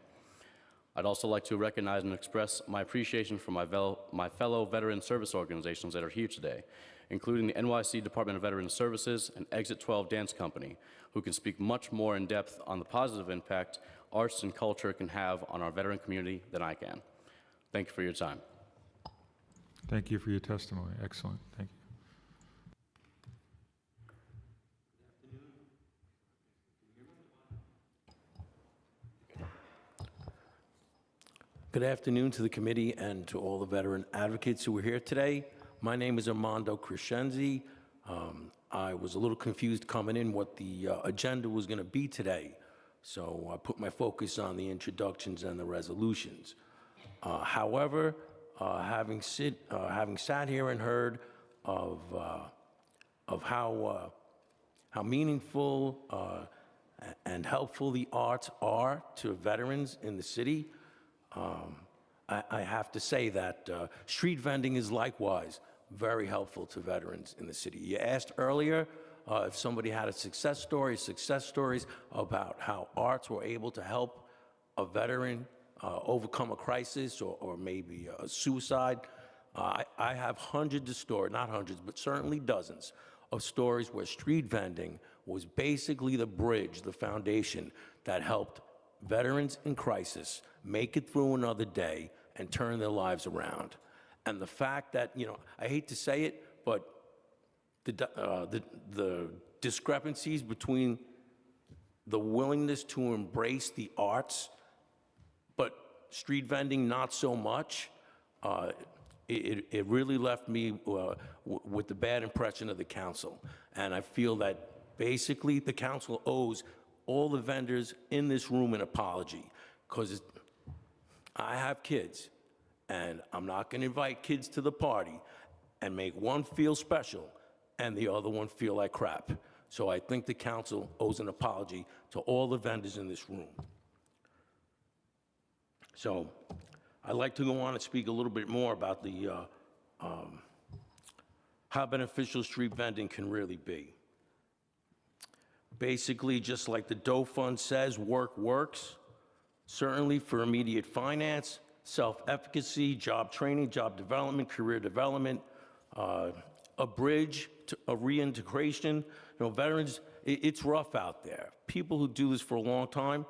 I'd also like to recognize and express my appreciation for my fellow veteran service organizations that are here today, including the NYC Department of Veterans Services and Exit 12 Dance Company, who can speak much more in depth on the positive impact arts and culture can have on our veteran community than I can. Thank you for your time. Thank you for your testimony. Excellent. Thank you. Good afternoon to the committee and to all the veteran advocates who are here today. My name is Armando Crescenzi. I was a little confused coming in what the agenda was going to be today, so I put my focus on the introductions and the resolutions. However, having sat here and heard of how meaningful and helpful the arts are to veterans in the city, I have to say that street vending is likewise very helpful to veterans in the city. You asked earlier if somebody had a success stories about how arts were able to help a veteran overcome a crisis or maybe a suicide. I have hundreds of stories, not hundreds, but certainly dozens of stories where street vending was basically the bridge, the foundation that helped veterans in crisis make it through another day and turn their lives around. And the fact that, I hate to say it, but the discrepancies between the willingness to embrace the arts, but street vending not so much, it really left me with the bad impression of the council. And I feel that basically the council owes all the vendors in this room an apology, because I have kids, and I'm not going to invite kids to the party and make one feel special and the other one feel like crap. So I think the council owes an apology to all the vendors in this room. So I'd like to go on and speak a little bit more about the how beneficial street vending can really be. Basically, just like the Doe Fund says, work works. Certainly for immediate finance, self-efficacy, job training, job development, career development, a bridge to a reintegration. Veterans, it's rough out there. People who do this for a long time,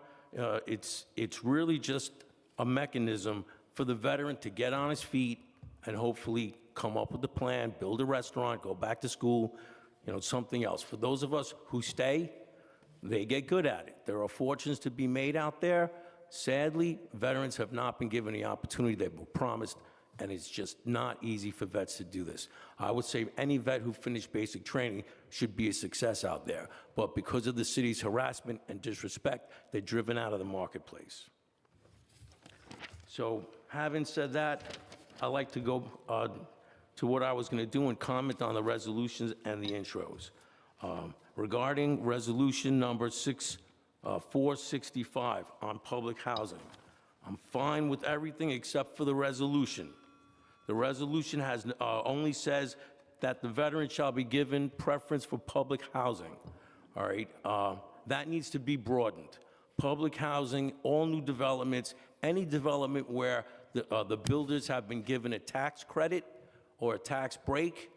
it's really just a mechanism for the veteran to get on his feet and hopefully come up with a plan, build a restaurant, go back to school, something else. For those of us who stay, they get good at it. There are fortunes to be made out there. Sadly, veterans have not been given the opportunity they were promised and it's just not easy for vets to do this. I would say any vet who finished basic training should be a success out there, but because of the city's harassment and disrespect, they're driven out of the marketplace. So having said that, I'd like to go to what I was going to do and comment on the resolutions and the intros. Regarding resolution number 465 on public housing, I'm fine with everything except for the resolution. The resolution has only says that the veteran shall be given preference for public housing. All right, that needs to be broadened. Public housing, all new developments, any development where the builders have been given a tax credit or a tax break,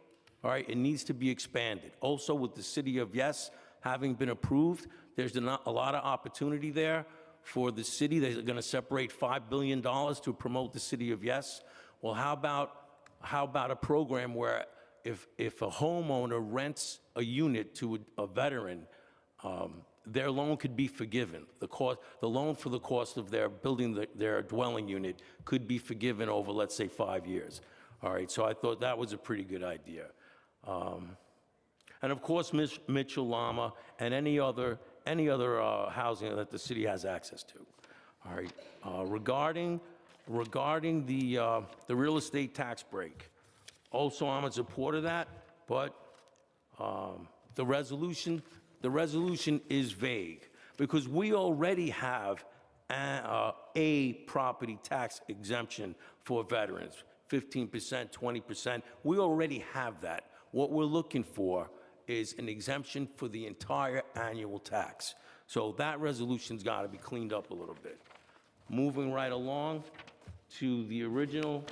all right, it needs to be expanded. Also, with the city of Yes having been approved, there's a lot of opportunity there for the city. They're going to separate $5 billion to promote the city of Yes. Well, how about a program where if a homeowner rents a unit to a veteran, their loan could be forgiven. The loan for the cost of their building their dwelling unit could be forgiven over, let's say, 5 years. All right, so I thought that was a pretty good idea. And of course, Mitchell Lama and any other housing that the city has access to. All right, regarding the real estate tax break, also I'm in support of that, but the resolution is vague because we already have a property tax exemption for veterans, 15%, 20%. We already have that. What we're looking for is an exemption for the entire annual tax. So that resolution's got to be cleaned up a little bit. Moving right along to the original.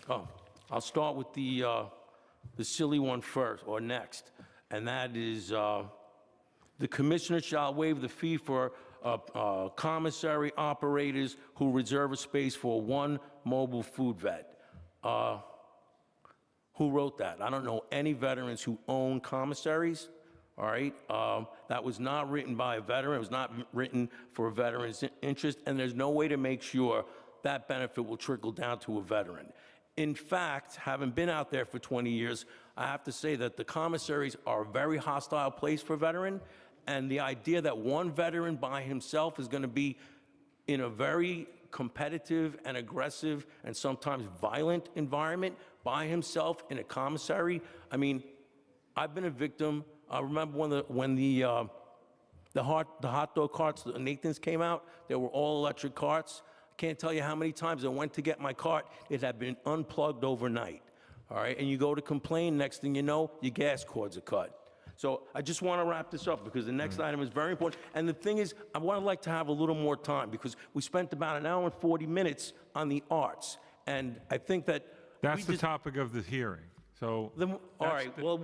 Oh, I'll start with the silly one first, or next, and that is the commissioner shall waive the fee for commissary operators who reserve a space for one mobile food vet. Who wrote that? I don't know any veterans who own commissaries, all right? That was not written by a veteran. It was not written for a veteran's interest, and there's no way to make sure that benefit will trickle down to a veteran. In fact, having been out there for 20 years, I have to say that the commissaries are a very hostile place for veteran, and the idea that one veteran by himself is going to be in a very competitive and aggressive and sometimes violent environment by himself in a commissary. I mean, I've been a victim. I remember when the hot dog carts, the Nathan's came out, they were all electric carts. I can't tell you how many times I went to get my cart, it had been unplugged overnight. All right, and you go to complain, next thing you know, your gas cords are cut. So I just want to wrap this up because the next item is very important. And the thing is, I would like to have a little more time because we spent about an hour and 40 minutes on the arts. And I think that That's the topic of the hearing. So, all right, well,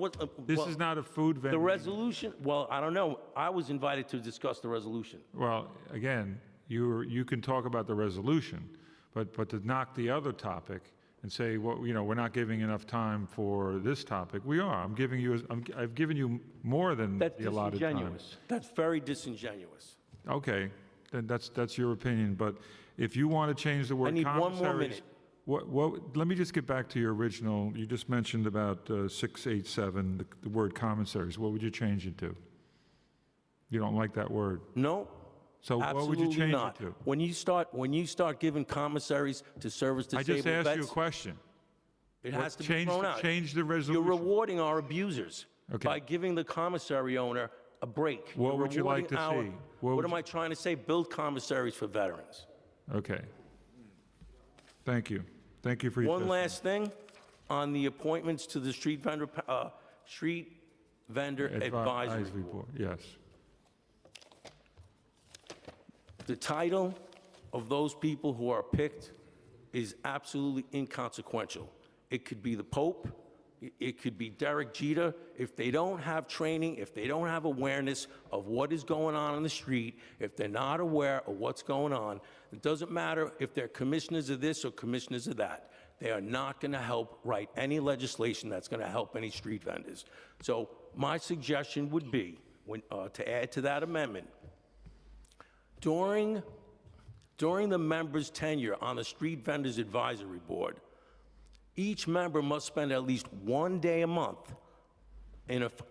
this is not a food vending. The resolution, well, I don't know. I was invited to discuss the resolution. Well, again, you can talk about the resolution, but to knock the other topic and say, well, you know, we're not giving enough time for this topic. We are. I've given you more than the allotted time. That's very disingenuous. Okay, then that's your opinion. But if you want to change the word I need one more commissaries, minute. let me just get back to your original. You just mentioned about 687, the word commissaries. What would you change it to? You don't like that word? No. So what would you change it to? When you start giving commissaries to service disabled vets, I just asked you a question. It has to be thrown out. Change the resolution. You're rewarding our abusers by giving the commissary owner a break. What would you like to see? What am I trying to say? Build commissaries for veterans. Okay. Thank you. Thank you for your One last thing on the appointments to the Street Vendor Advisory Board. Yes. The title of those people who are picked is absolutely inconsequential. It could be the Pope, it could be Derek Jeter. If they don't have training, if they don't have awareness of what is going on the street, if they're not aware of what's going on, it doesn't matter if they're commissioners of this or commissioners of that. They are not going to help write any legislation that's going to help any street vendors. So my suggestion would be, to add to that amendment, during During the member's tenure on the Street Vendors Advisory Board, each member must spend at least 1 day a month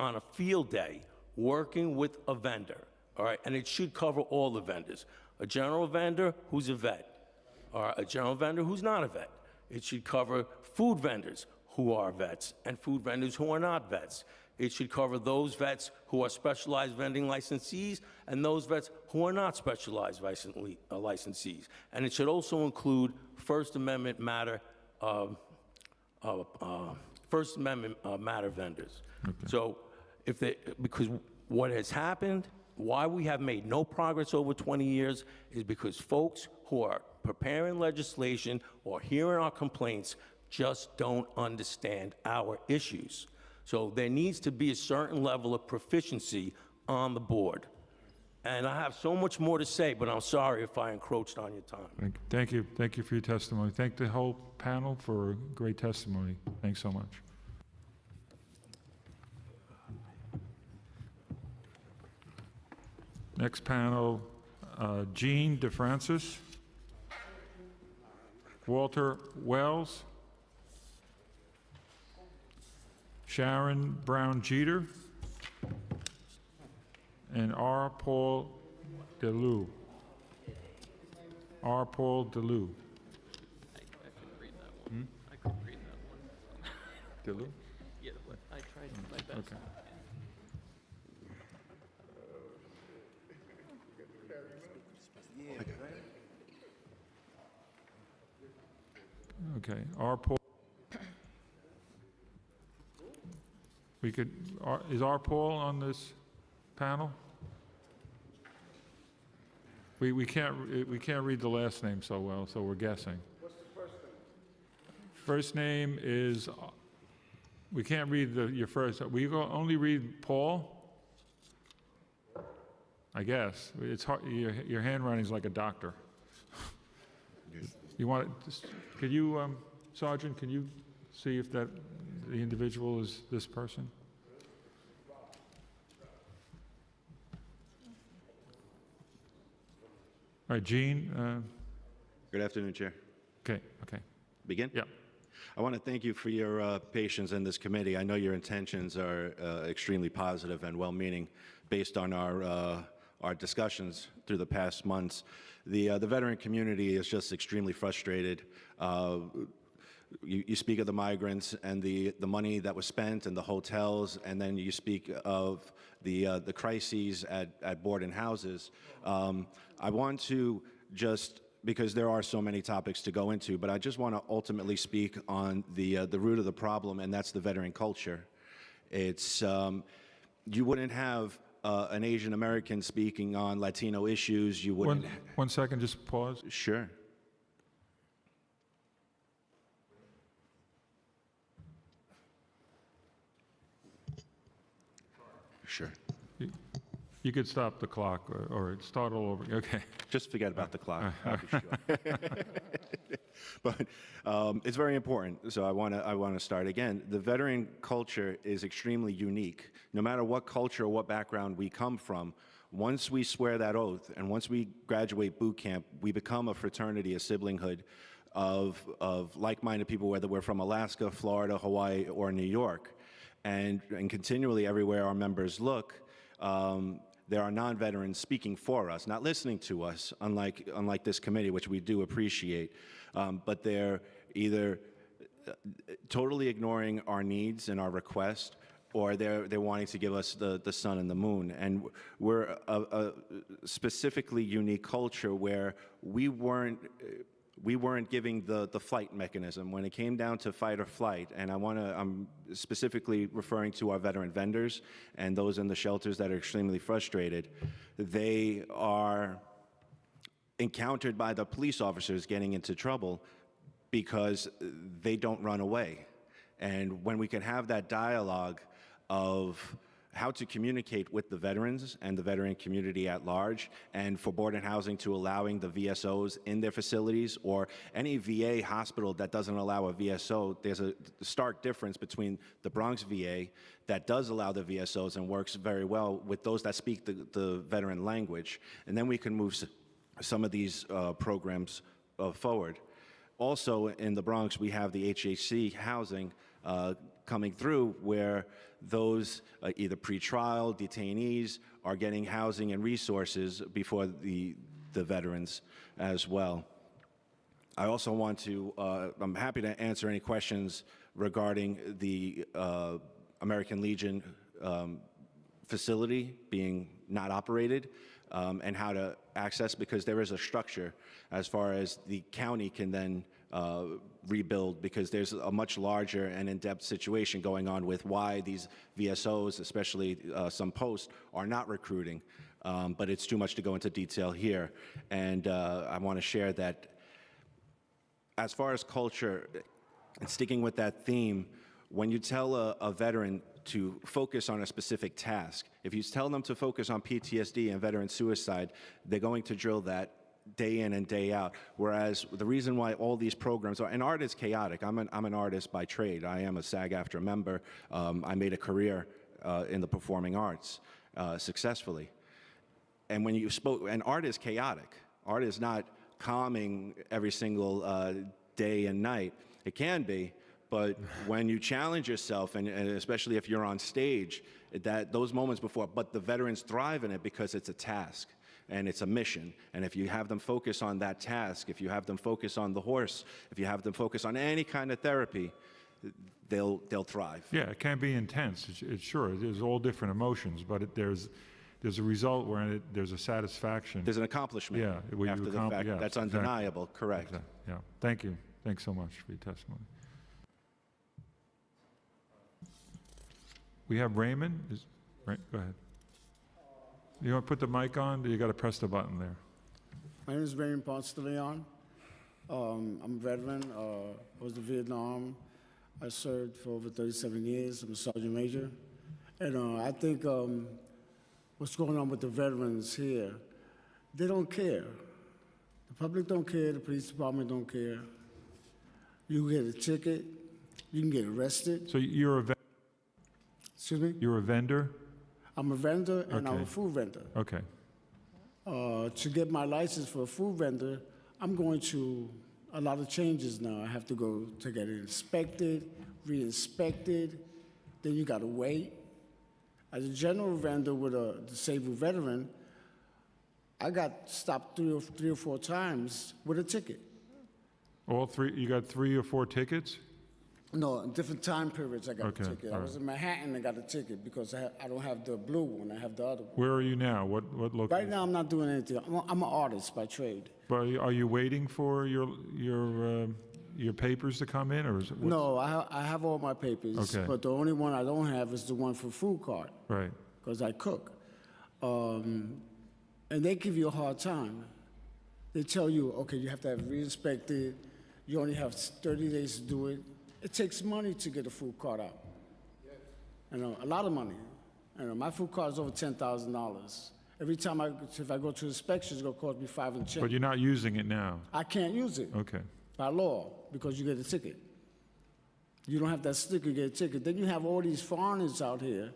on a field day working with a vendor, all right? And it should cover all the vendors. A general vendor who's a vet, or a general vendor who's not a vet. It should cover food vendors who are vets and food vendors who are not vets. It should cover those vets who are specialized vending licensees and those vets who are not specialized licensees. And it should also include First Amendment matter matter vendors. Okay. So because what has happened, why we have made no progress over 20 years is because folks who are preparing legislation or hearing our complaints just don't understand our issues. So there needs to be a certain level of proficiency on the board. And I have so much more to say, but I'm sorry if I encroached on your time. Thank you. Thank you for your testimony. Thank the whole panel for great testimony. Thanks so much. Next panel, Jean DeFrancis, Walter Wells, Sharon Brown Jeter, and R. Paul DeLue. R. Paul DeLue. I couldn't read that one. I couldn't read that one. DeLue? Yeah, but I tried my best. Okay. Okay, R. Paul. We could, is R. Paul on this panel? We can't read the last name so well, so we're guessing. What's the first name? First name is, we can't read your first, we only read Paul? I guess. It's hard, your handwriting's like a doctor. You want it, could you, Sergeant, can you see if the individual is this person? All right, Gene. Good afternoon, Chair. Okay. Begin? Yeah. I want to thank you for your patience in this committee. I know your intentions are extremely positive and well-meaning based on our discussions through the past months. The veteran community is just extremely frustrated. You speak of the migrants and the money that was spent and the hotels, and then you speak of the crises at board and houses. I want to just, because there are so many topics to go into, but I just want to ultimately speak on the root of the problem, and that's the veteran culture. It's you wouldn't have an Asian American speaking on Latino issues. You wouldn't. One second, just pause. Sure. Sure. You could stop the clock or start all over. Okay. Just forget about the clock. I'll be sure. But it's very important, so I want to start again. The veteran culture is extremely unique. No matter what culture or what background we come from, once we swear that oath and once we graduate boot camp, we become a fraternity, a siblinghood of like-minded people, whether we're from Alaska, Florida, Hawaii, or New York. And continually everywhere our members look, there are non-veterans speaking for us, not listening to us, unlike this committee, which we do appreciate. But they're either totally ignoring our needs and our requests, or they're wanting to give us the sun and the moon. And we're a specifically unique culture where we weren't giving the flight mechanism when it came down to fight or flight. And I'm specifically referring to our veteran vendors and those in the shelters that are extremely frustrated. They are encountered by the police officers getting into trouble because they don't run away. And when we can have that dialogue of how to communicate with the veterans and the veteran community at large, and for board and housing to allowing the VSOs in their facilities, or any VA hospital that doesn't allow a VSO, there's a stark difference between the Bronx VA that does allow the VSOs and works very well with those that speak the veteran language. And then we can move some of these programs forward. Also, in the Bronx, we have the HHC housing coming through, where those either pretrial detainees are getting housing and resources before the veterans as well. I also want to, I'm happy to answer any questions regarding the American Legion facility being not operated and how to access, because there is a structure as far as the county can then rebuild, because there's a much larger and in-depth situation going on with why these VSOs, especially some posts, are not recruiting. But it's too much to go into detail here. And I want to share that as far as culture, and sticking with that theme, when you tell a veteran to focus on a specific task, if you tell them to focus on PTSD and veteran suicide, they're going to drill that day in and day out. Whereas the reason why all these programs are, and art is chaotic. I'm an artist by trade. I am a SAG-AFTRA member. I made a career in the performing arts successfully. And when you spoke, and art is chaotic. Art is not calming every single day and night. It can be, but when you challenge yourself, and especially if you're on stage, those moments before, but the veterans thrive in it because it's a task and it's a mission. And if you have them focus on that task, if you have them focus on the horse, if you have them focus on any kind of therapy, they'll thrive. Yeah, it can be intense. It's sure, there's all different emotions, but there's a result where there's a satisfaction. There's an accomplishment after the fact. Yeah, that's undeniable, correct. Exactly. Yeah, thank you. Thanks so much for your testimony. We have Raymond. Right, go ahead. You want to put the mic on? You got to press the button there. My name is Raymond Ponce de Leon. I'm a veteran. I was in Vietnam. I served for over 37 years. I'm a sergeant major. And I think what's going on with the veterans here, they don't care. The public don't care. The police department don't care. You get a ticket. You can get arrested. So you're a vendor? Excuse me? You're a vendor? I'm a vendor, and I'm a food vendor. Okay. To get my license for a food vendor, I'm going through a lot of changes now. I have to go to get it inspected, re-inspected, then you got to wait. As a general vendor with a disabled veteran, I got stopped three or four times with a ticket. All three? You got 3 or 4 tickets? No, in different time periods I got a ticket. I all was in Manhattan and got a ticket because I don't have the blue one, I have the other one. Where are you now? What location? Right now I'm not doing anything. I'm an artist by trade. But are you waiting for your papers to come in, or is it? No, I have all my papers, but the only one I don't have is the one for food cart. Right. Because I cook. And they give you a hard time. They tell you, okay, you have to have it re-inspected. You only have 30 days to do it. It takes money to get a food cart out. You know, a lot of money. You know, my food cart is over $10,000. Every time if I go to inspections, it's going to cost me $5 and change. But you're not using it now. I can't use it. Okay. By law, because you get a ticket. You don't have that sticker, you get a ticket. Then you have all these foreigners out here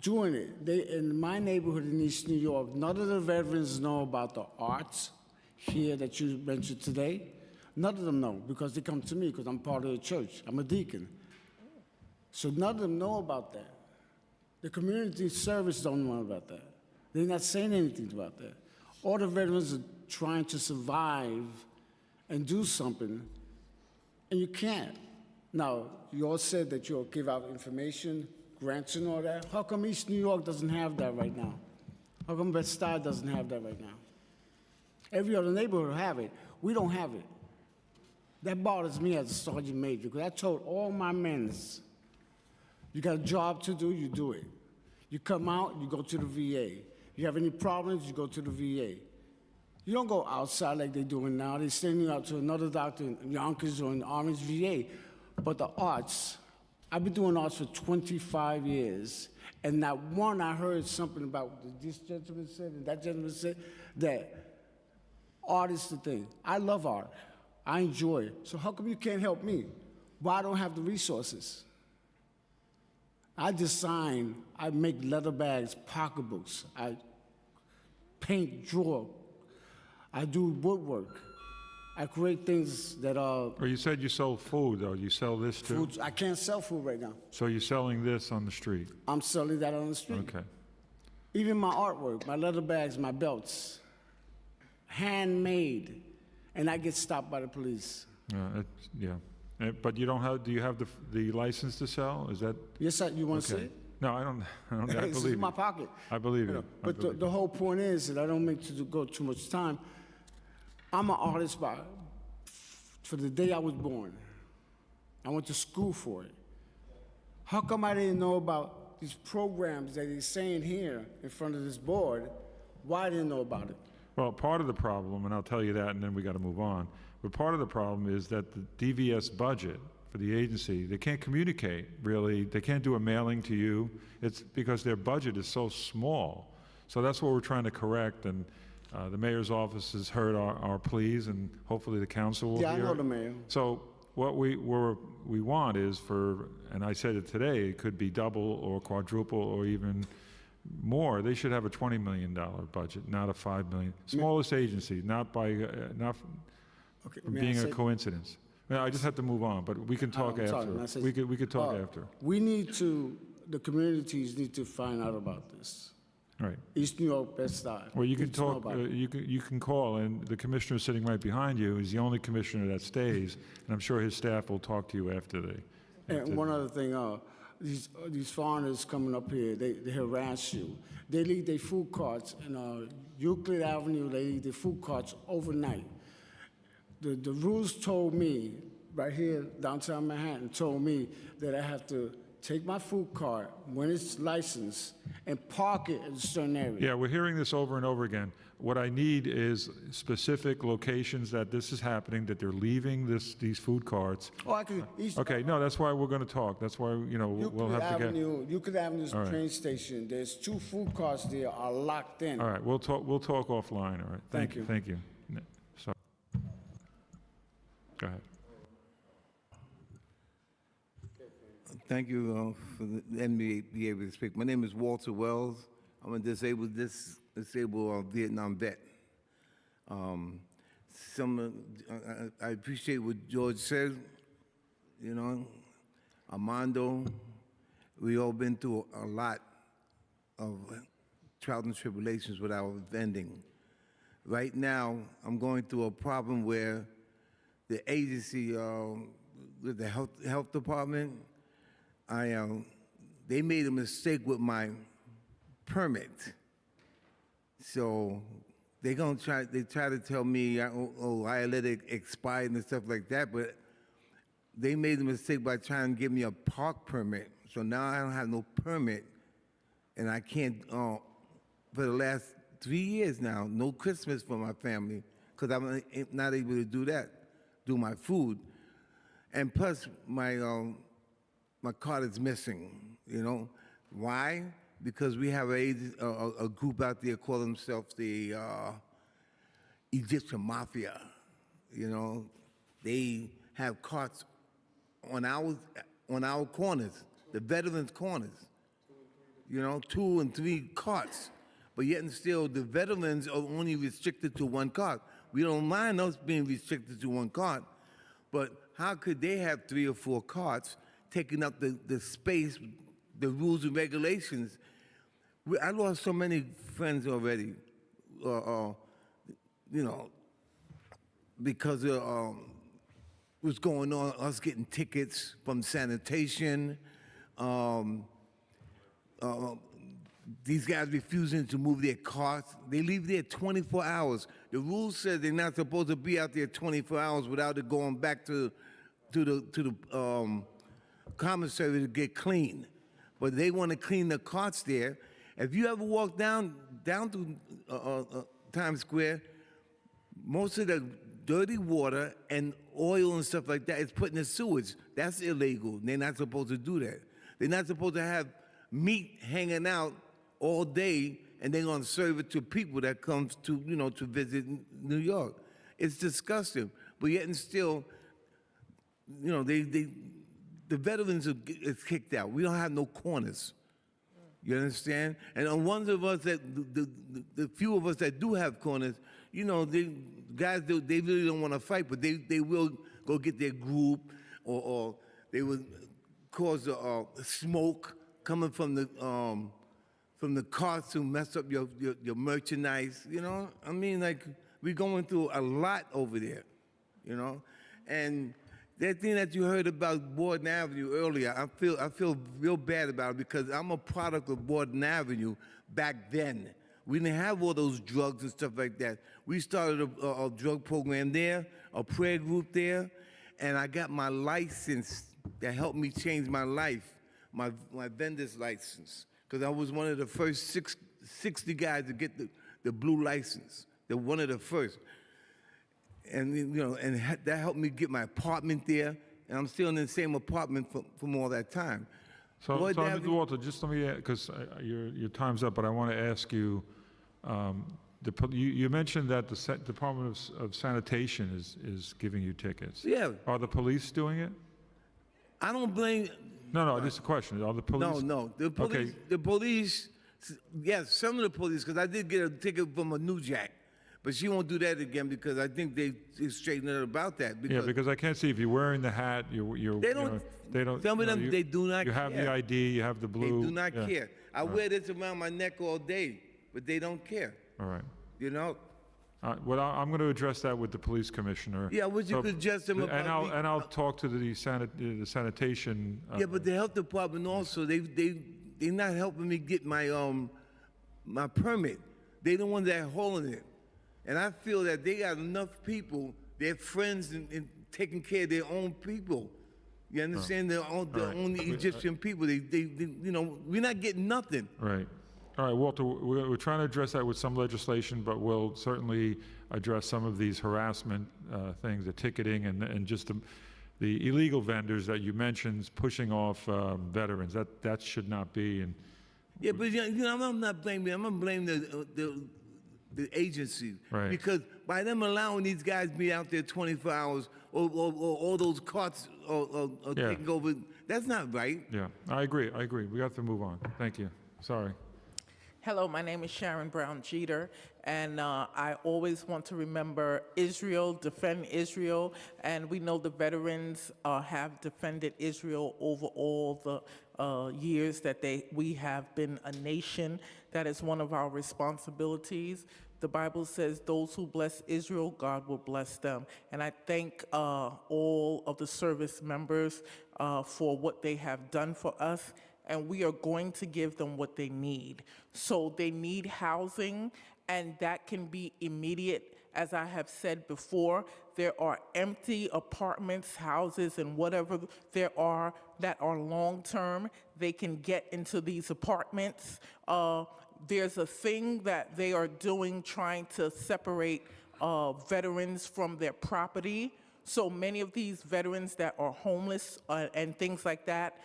doing it. In my neighborhood in East New York, none of the veterans know about the arts here that you mentioned today. None of them know because they come to me because I'm part of the church. I'm a deacon. So none of them know about that. The community service don't know about that. They're not saying anything about that. All the veterans are trying to survive and do something, and you can't. Now, you all said that you'll give out information, grants and all that. How come East New York doesn't have that right now? How come Bed-Stuy doesn't have that right now? Every other neighborhood will have it. We don't have it. That bothers me as a sergeant major, because I told all my men, you got a job to do, you do it. You come out, you go to the VA. You have any problems, you go to the VA. You don't go outside like they're doing now. They're sending you out to another doctor in Yonkers or in Orange, VA. But the arts, I've been doing arts for 25 years, and not one I heard something about what this gentleman said and that gentleman said, that art is the thing. I love art. I enjoy it. So how come you can't help me? Why I don't have the resources? I design, I make leather bags, pocketbooks, I paint, draw. I do woodwork. I create things that are Or you said you sold food, though. You sell this too? foods. I can't sell food right now. So you're selling this on the street? I'm selling that on the street. Okay. Even my artwork, my leather bags, my belts, handmade, and I get stopped by the police. Yeah. But you don't have, do you have the license to sell? Is that? Yes, sir. You want to see it? No, I don't I It's believe in my you. pocket. I believe you. But the whole point is that I don't make to go too much time. I'm an artist for the day I was born. I went to school for it. How come I didn't know about these programs that he's saying here in front of this board? Why I didn't know about it? Well, part of the problem, and I'll tell you that, and then we got to move on, but part of the problem is that the DVS budget for the agency, they can't communicate, really. They can't do a mailing to you. It's because their budget is so small. So that's what we're trying to correct, and the mayor's office has heard our pleas, and hopefully the council will hear. Yeah, I know the mayor. So what we want is for, and I said it today, it could be double or quadruple or even more. They should have a $20 million budget, not a $5 million. Smallest agency, not from may I being a say- coincidence. Well, I just have to move on, but we can talk I'm sorry, after. may I say- We could talk after. We need to, the communities need to find out about this. All right. East New York, Bed-Stuy. Well, you can need to know talk. about it. You can call, and the commissioner sitting right behind you is the only commissioner that stays, and I'm sure his staff will talk to you after they. And one other thing, these foreigners coming up here, they harass you. They leave their food carts in Euclid Avenue. They leave their food carts overnight. The rules told me, right here downtown Manhattan, told me that I have to take my food cart when it's licensed and park it in a certain area. Yeah, we're hearing this over and over again. What I need is specific locations that this is happening, that they're leaving these food carts. Oh, I can. Okay, no, that's why we're going to talk. That's why, we'll have to get. Euclid Avenue's All right. train station. There's 2 food carts there are locked in. All right, we'll talk offline, all right? Thank you. Thank you. So, go ahead. Thank you for letting me be able to speak. My name is Walter Wells. I'm a disabled Vietnam vet. I appreciate what George said. Armando, we all been through a lot of trials and tribulations with our vending. Right now, I'm going through a problem where the agency, with the health department, they made a mistake with my permit. So they try to tell me, I let it expire and stuff like that, but they made a mistake by trying to give me a park permit. So now I don't have no permit, and I can't, for the last 3 years now, no Christmas for my family, because I'm not able to do my food. And plus, my card is missing, Why? Because we have a group out there call themselves the Egyptian Mafia, They have carts on our corners, the veterans' corners, 2 and 3 carts. But yet and still, the veterans are only restricted to 1 cart. We don't mind us being restricted to 1 cart, but how could they have 3 or 4 carts taking up the space, the rules and regulations? I lost so many friends already, because of what's going on, us getting tickets from sanitation, these guys refusing to move their carts. They leave there 24 hours. The rule says they're not supposed to be out there 24 hours without it going back to the commissary to get clean. But they want to clean the carts there. If you ever walk down to Times Square, most of the dirty water and oil and stuff like that is put in the sewage. That's illegal. They're not supposed to do that. They're not supposed to have meat hanging out all day and they're going to serve it to people that comes to, to visit New York. It's disgusting. But yet and still, the veterans is kicked out. We don't have no corners. You understand? And on ones of us the few of us that do have corners, you know, guys, they really don't want to fight, but they will go get their group, or they will cause smoke coming from the carts to mess up your merchandise, you know? I mean, like, we're going through a lot over there, you know? And that thing that you heard about Borden Avenue earlier, I feel real bad about it because I'm a product of Borden Avenue back then. We didn't have all those drugs and stuff like that. We started a drug program there, a prayer group there, and I got my license that helped me change my life, my vendor's license, because I was one of the first 60 guys to get the blue license. They're one of the first. And, you know, and that helped me get my apartment there, and I'm still in the same apartment from all that time. So Mr. Walter, just let me, because your time's up, but I want to ask you, you mentioned that the Department of Sanitation is giving you tickets. Yeah. Are the police doing it? I don't blame... No, this is a question. Are the police? No. The police, Okay. the police, yes, some of the police, because I did get a ticket from a New Jack, but she won't do that again because I think they straightened her about that. Yeah, because I can't see if you're wearing the hat, They don't. they don't. Some of them, they do not You have the care. ID, you have the blue. They do not yeah. care. I wear this around my neck all day, but they don't care. All right. You know? Well, I'm going to address that with the police commissioner. Yeah, would you could address them about and I'll talk to the sanitation. Yeah, but the health department also, they're not helping me get my my permit. They the ones that are holding it. And I feel that they got enough people, their friends, in taking care of their own people. You understand? Their own Egyptian people. They, you know, we're not getting nothing. Right. All right, Walter, we're trying to address that with some legislation, but we'll certainly address some of these harassment things, the ticketing and just the illegal vendors that you mentioned pushing off veterans. That should not be. And yeah, but you know, I'm not blaming them. I'm blaming the agency. Right. Because by them allowing these guys to be out there 24 hours or all those carts are Yeah. taking over, that's not right. yeah, I agree. We have to move on. Thank you. Sorry. Hello, my name is Sharon Brown Jeter, and I always want to remember Israel, defend Israel, and we know the veterans have defended Israel over all the years that we have been a nation. That is one of our responsibilities. The Bible says, those who bless Israel, God will bless them. And I thank all of the service members for what they have done for us, and we are going to give them what they need. So they need housing, and that can be immediate. As I have said before, there are empty apartments, houses, and whatever there are that are long-term. They can get into these apartments. There's a thing that they are doing trying to separate veterans from their property. So many of these veterans that are homeless and things like that,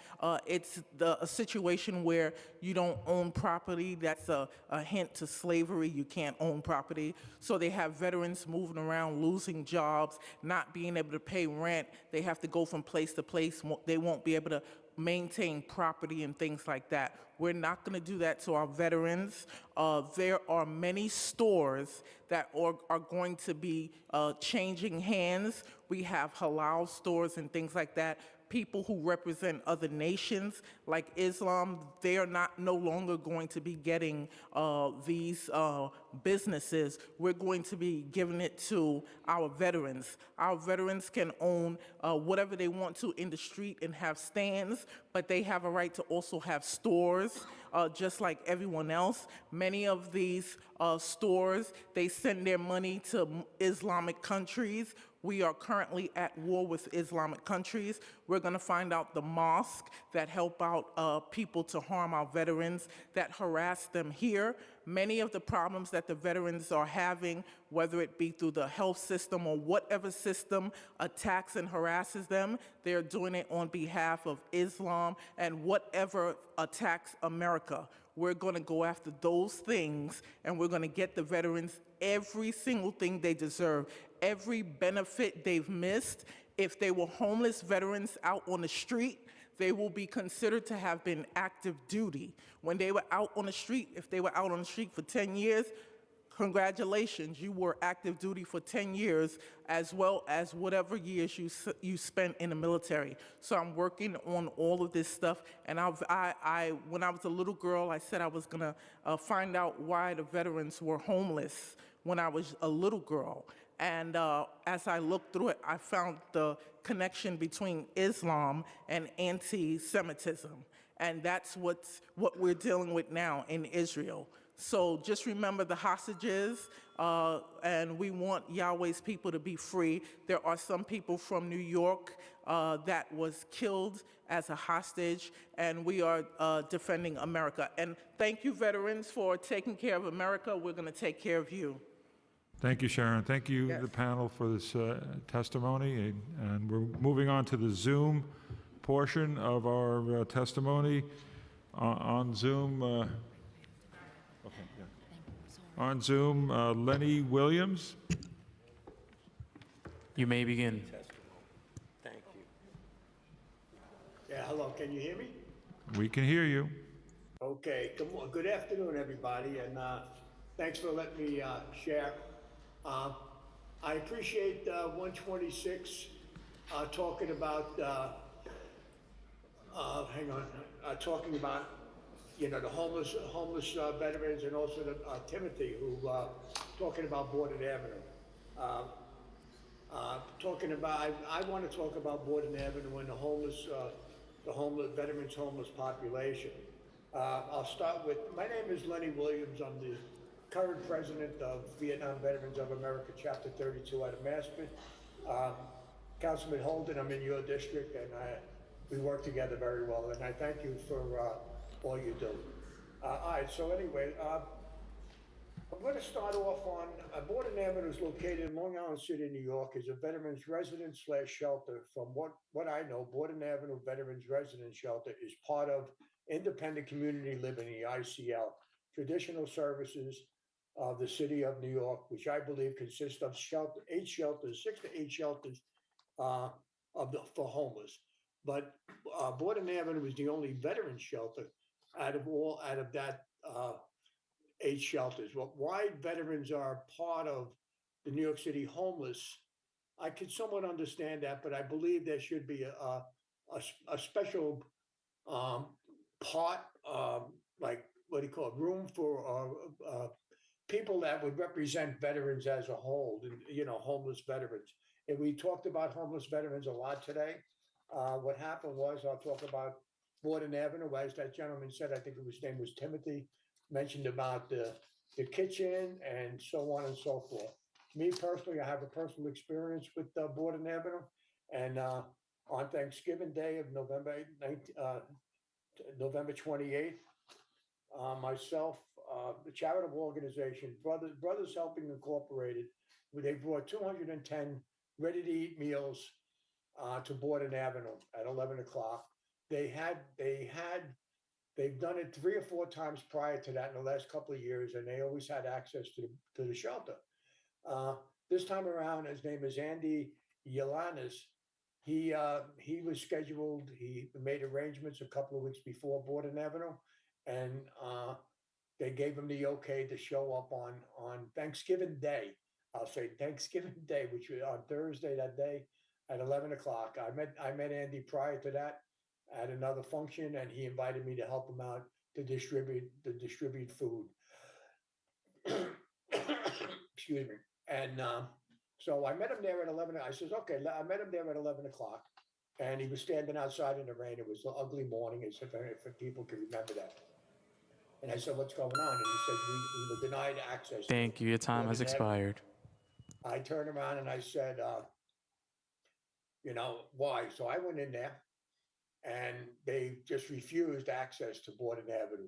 it's a situation where you don't own property. That's a hint to slavery. You can't own property. So they have veterans moving around, losing jobs, not being able to pay rent. They have to go from place to place. They won't be able to maintain property and things like that. We're not going to do that to our veterans. There are many stores that are going to be changing hands. We have halal stores and things like that. People who represent other nations like Islam, they are no longer going to be getting these businesses. We're going to be giving it to our veterans. Our veterans can own whatever they want to in the street and have stands, but they have a right to also have stores, just like everyone else. Many of these stores, they send their money to Islamic countries. We are currently at war with Islamic countries. We're going to find out the mosque that help out people to harm our veterans, that harass them here. Many of the problems that the veterans are having, whether it be through the health system or whatever system attacks and harasses them, they're doing it on behalf of Islam and whatever attacks America. We're going to go after those things, and we're going to get the veterans every single thing they deserve, every benefit they've missed. If they were homeless veterans out on the street, they will be considered to have been active duty. When they were out on the street, if they were out on the street for 10 years, congratulations, you were active duty for 10 years, as well as whatever years you spent in the military. So I'm working on all of this stuff, and when I was a little girl, I said I was gonna find out why the veterans were homeless when I was a little girl. And as I looked through it, I found the connection between Islam and anti-Semitism. And that's what we're dealing with now in Israel. So just remember the hostages, and we want Yahweh's people to be free. There are some people from New York that was killed as a hostage, and we are defending America. And thank you, veterans, for taking care of America. We're going to take care of you. Thank you, Sharon. Thank you, the panel, for this testimony. And we're moving on to the Zoom portion of our testimony. On Zoom, Lenny Williams. You may begin. Thank you. Yeah, hello, can you hear me? We can hear you. Okay, good afternoon, everybody, and thanks for letting me share. I appreciate 126 talking about, talking about, you know, the homeless veterans, and also the, Timothy, who talking about Borden Avenue. Talking about, I want to talk about Borden Avenue and the veterans homeless population. I'll start with, my name is Lenny Williams. I'm the current president of Vietnam Veterans of America, Chapter 32 out of Maspeth. Councilman Holden, I'm in your district, and we work together very well, and I thank you for all you do. All right, so anyway, I'm going to start off on Borden Avenue is located in Long Island City, New York, is a veterans residence / shelter. From what I know, Borden Avenue Veterans Residence Shelter is part of Independent Community Living, the ICL, traditional services of the city of New York, which I believe consists of 6 to 8 shelters for homeless. But Borden Avenue is the only veteran shelter out of that 8 shelters. Well, why veterans are part of the New York City homeless, I could somewhat understand that, but I believe there should be a special part, like, what do you call it, room for people that would represent veterans as a whole, and, you know, homeless veterans. And we talked about homeless veterans a lot today. What happened was, I'll talk about Borden Avenue, as that gentleman said, I think his name was Timothy, mentioned about the kitchen and so on and so forth. Me personally, I have a personal experience with Borden Avenue, and on Thanksgiving Day of November 28th, myself, the charitable organization, Brothers Helping Incorporated, where they brought 210 ready-to-eat meals to Borden Avenue at 11 o'clock. They've done it 3 or 4 times prior to that in the last couple of years, and they always had access to the shelter. This time around, his name is Andy Yelanis. He was scheduled. He made arrangements a couple of weeks before Borden Avenue, and they gave him the okay to show up on Thanksgiving Day. I'll say Thanksgiving Day, which was on Thursday that day at 11 o'clock. I met Andy prior to that at another function, and he invited me to help him out to distribute food. Excuse me. And so I met him there at 11. I says, okay, I met him there at 11 o'clock, and he was standing outside in the rain. It was an ugly morning, as if people can remember that. And I said, what's going on? And he said, we were denied access. Thank you. Your time has expired. I turned around and I said, you know, why? So I went in there, and they just refused access to Borden Avenue.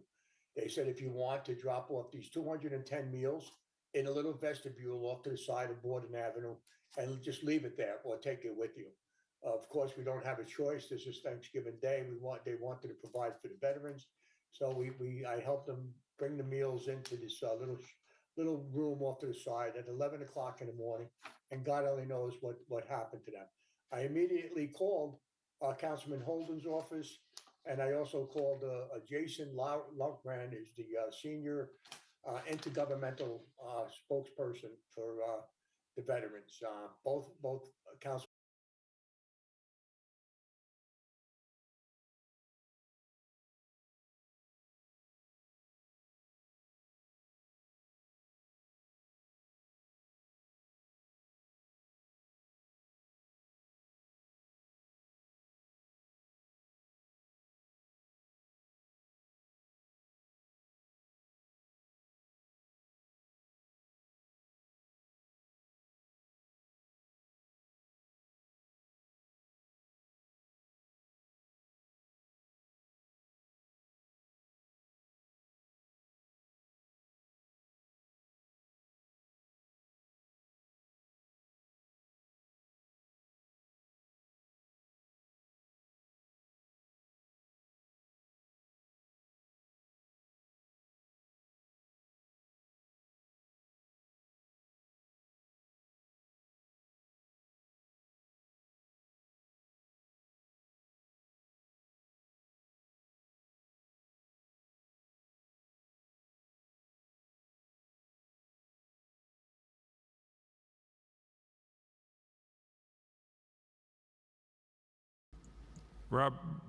They said, if you want to drop off these 210 meals in a little vestibule off to the side of Borden Avenue and just leave it there or take it with you. Of course, we don't have a choice. This is Thanksgiving Day. They wanted to provide for the veterans. So I helped them bring the meals into this little room off to the side at 11 o'clock in the morning, and God only knows what happened to them. I immediately called Councilman Holden's office, and I also called Jason Laugran, who's the senior intergovernmental spokesperson for the veterans. Both council.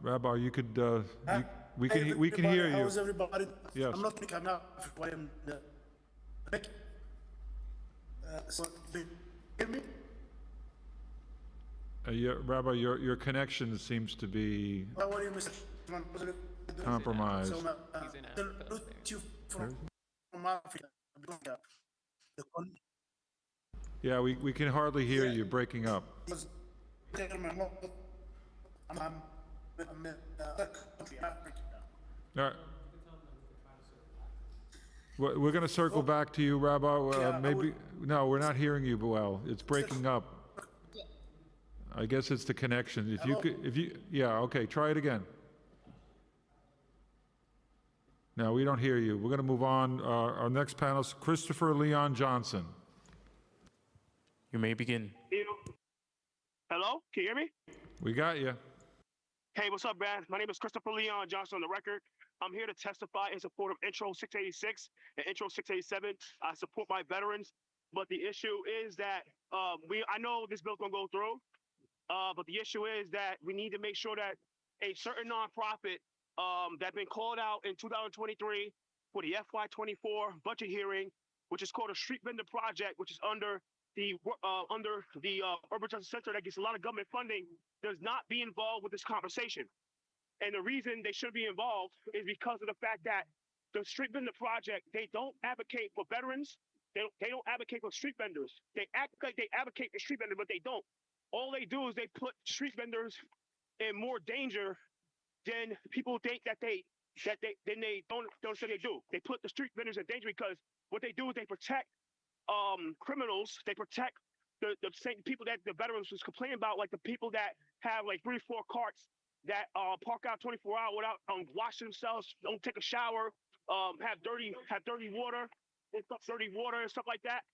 Rabbi, you could, we Hey, can hear everybody, you. How's everybody? Yes. I'm not picking up. I am the. So, do you hear me? Rabbi, your connection seems to be How are you, Mr. compromised. So, salute you from Africa. The con- Yeah, we can hardly hear you, breaking up. I'm All right. We're going to circle back to you, Rabbi. No, we're not hearing you well. It's breaking up. I guess it's the connection. Yeah, okay, try it again. No, we don't hear you. We're going to move on. Our next panelist, Christopher Leon Johnson. You may begin. Hello, can you hear me? We got you. Hey, what's up, man? My name is Christopher Leon Johnson on the record. I'm here to testify in support of Intro 686 and Intro 687. I support my veterans, but the issue is that I know this bill's gonna go through, but the issue is that we need to make sure that a certain nonprofit that's been called out in 2023 for the FY24 budget hearing, which is called a Street Vendor Project, which is under the Urban Justice Center that gets a lot of government funding, does not be involved with this conversation. And the reason they should be involved is because of the fact that the Street Vendor Project, they don't advocate for veterans. They don't advocate for street vendors. They act like they advocate for street vendors, but they don't. All they do is they put street vendors in more danger than people think that they don't say they do. They put the street vendors in danger because what they do is they protect criminals. They protect the same people that the veterans was complaining about, like the people that have like 3 or 4 carts that park out 24 hours without wash themselves, don't take a shower, have dirty water and stuff like that.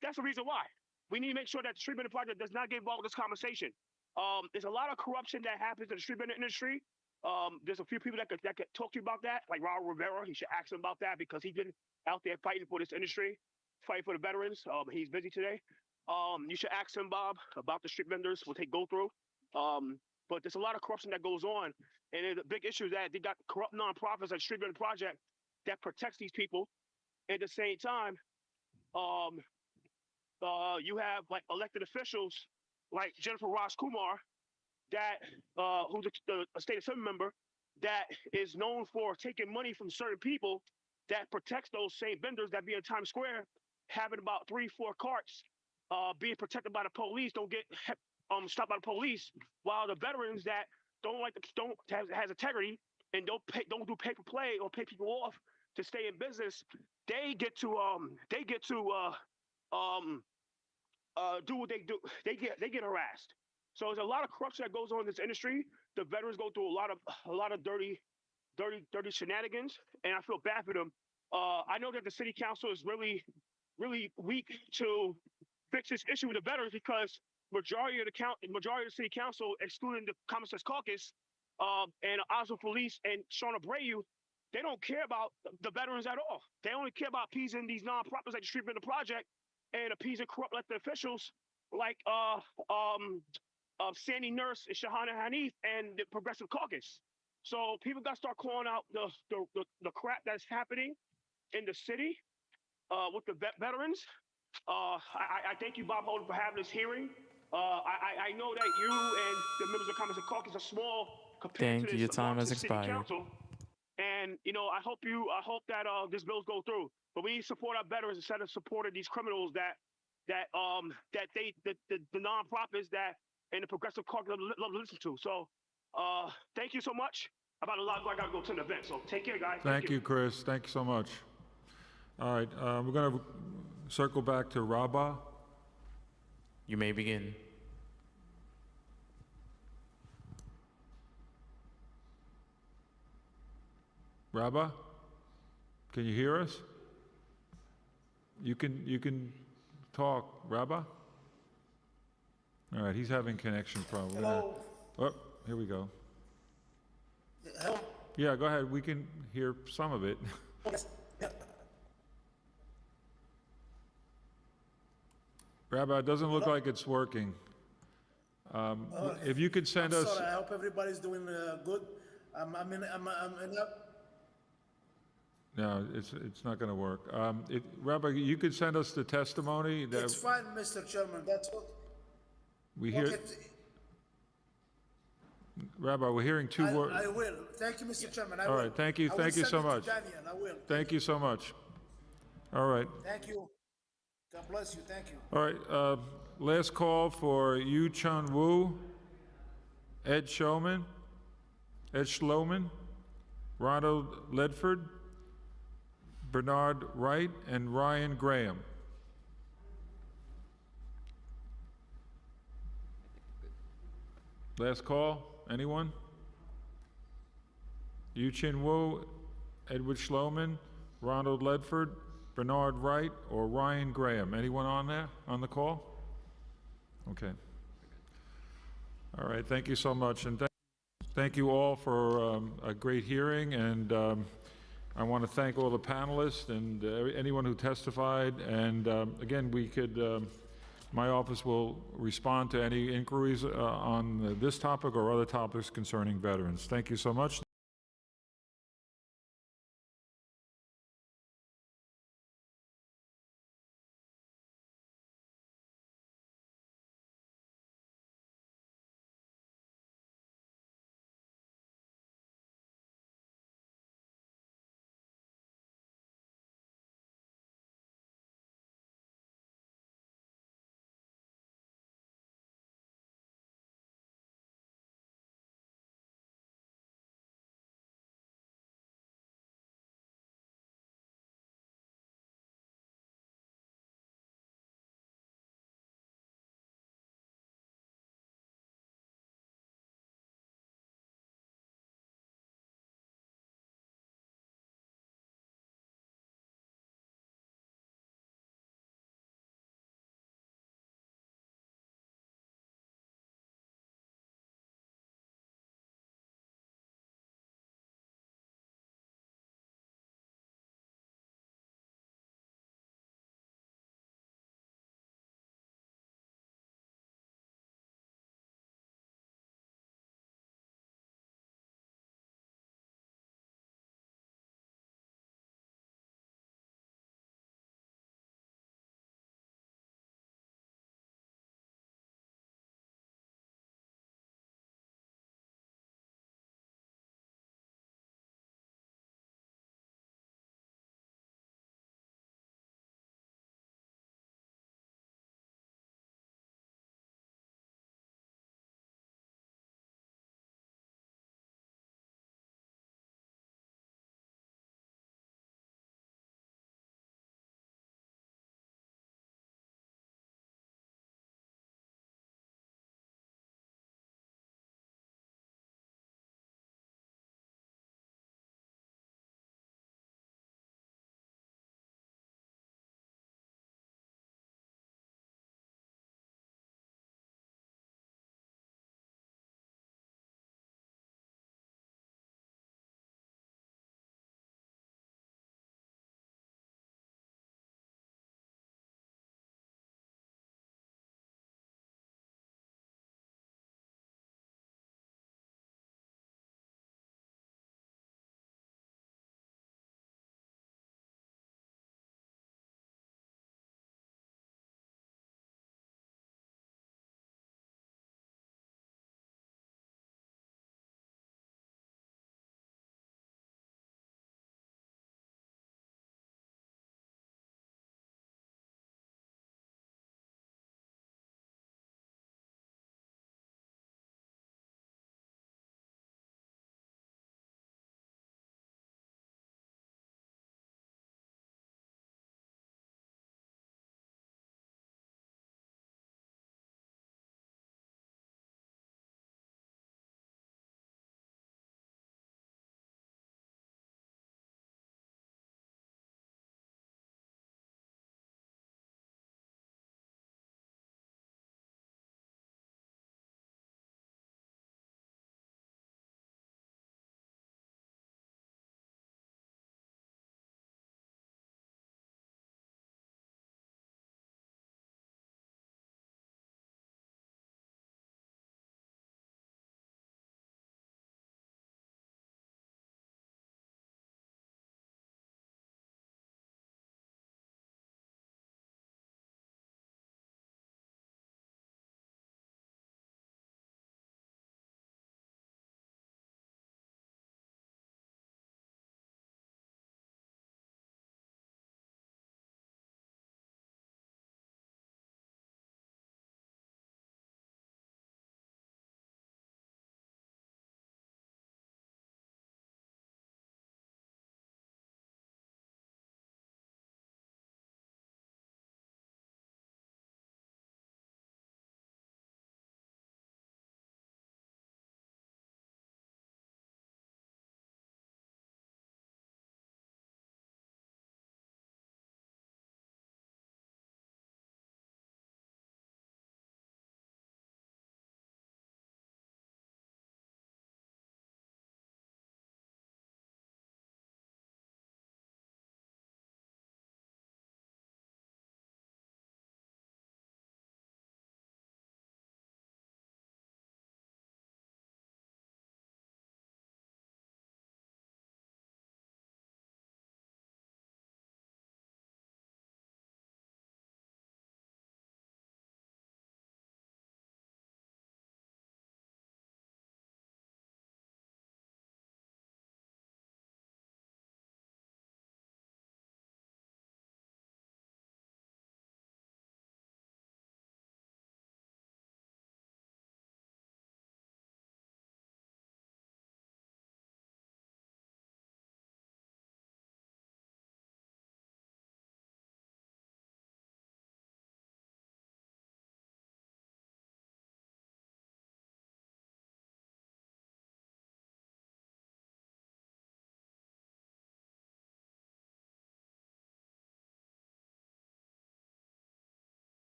That's the reason why. We need to make sure that the Street Vendor Project does not get involved with this conversation. There's a lot of corruption that happens in the street vendor industry. There's a few people that could talk to you about that, like Raul Rivera. He should ask him about that because he's been out there fighting for this industry, fighting for the veterans. He's busy today. You should ask him, Bob, about the street vendors, what they go through. But there's a lot of corruption that goes on. And the big issue is that they got corrupt nonprofits like Street Vendor Project that protects these people. At the same time, you have like elected officials like Jennifer Ross Kumar, that who's a state assembly member that is known for taking money from certain people that protects those same vendors that be in Times Square, having about 3, 4 carts, being protected by the police, don't get stopped by the police, while the veterans that has integrity and don't do pay for play or pay people off to stay in business, they get to do what they do. They get harassed. So there's a lot of corruption that goes on in this industry. The veterans go through a lot of dirty shenanigans, and I feel bad for them. I know that the city council is really weak to fix this issue with the veterans because majority of the city council, excluding the Common Sense Caucus, and Oswald Felice and Shauna Abreu, they don't care about the veterans at all. They only care about appeasing these nonprofits like the Street Vendor Project and appeasing corrupt elected officials like Sandy Nurse and Shahana Hanif and the Progressive Caucus. So people got to start calling out the crap that's happening in the city with the veterans. I thank you, Bob Holden, for having this hearing. I know that you and the members of the Congress and Caucus are small compared Thank to you. this Your time has City expired. Council. And I hope that these bills go through. But we need to support our veterans instead of supporting these criminals that the nonprofits that and the Progressive Caucus love to listen to. So thank you so much. I gotta go to an event. So take care, guys. Thank you, Chris. Thank you so much. All right, we're going to circle back to Rabah. You may begin. Rabah, can you hear us? You can talk, Rabah. All right, he's having connection problems. Hello. Oh, here we go. Hello. Yeah, go ahead. We can hear some of it. Yes. Yeah. Rabah, it doesn't look like it's working. If you could send us. Sorry, I hope everybody's doing good. I'm in No, it's not going to work. Rabbi, you could send us the testimony that It's fine, Mr. Chairman. That's what. we hear. Okay, Rabbi, we're hearing two words. I will. Thank you, Mr. Chairman. I All will. right, thank you I will so send it to much. Daniel. I will. Thank you so much. All right. Thank you. God bless you. Thank you. All right. Last call for Yu Chun Wu, Ed Shloman, Ronald Ledford, Bernard Wright, and Ryan Graham. Last call. Anyone? Yu Chin Wu, Edward Schloman, Ronald Ledford, Bernard Wright, or Ryan Graham. Anyone on there, on the call? Okay. All right, thank you so much. And thank you all for a great hearing. And I want to thank all the panelists and anyone who testified. And again, my office will respond to any inquiries on this topic or other topics concerning veterans. Thank you so much.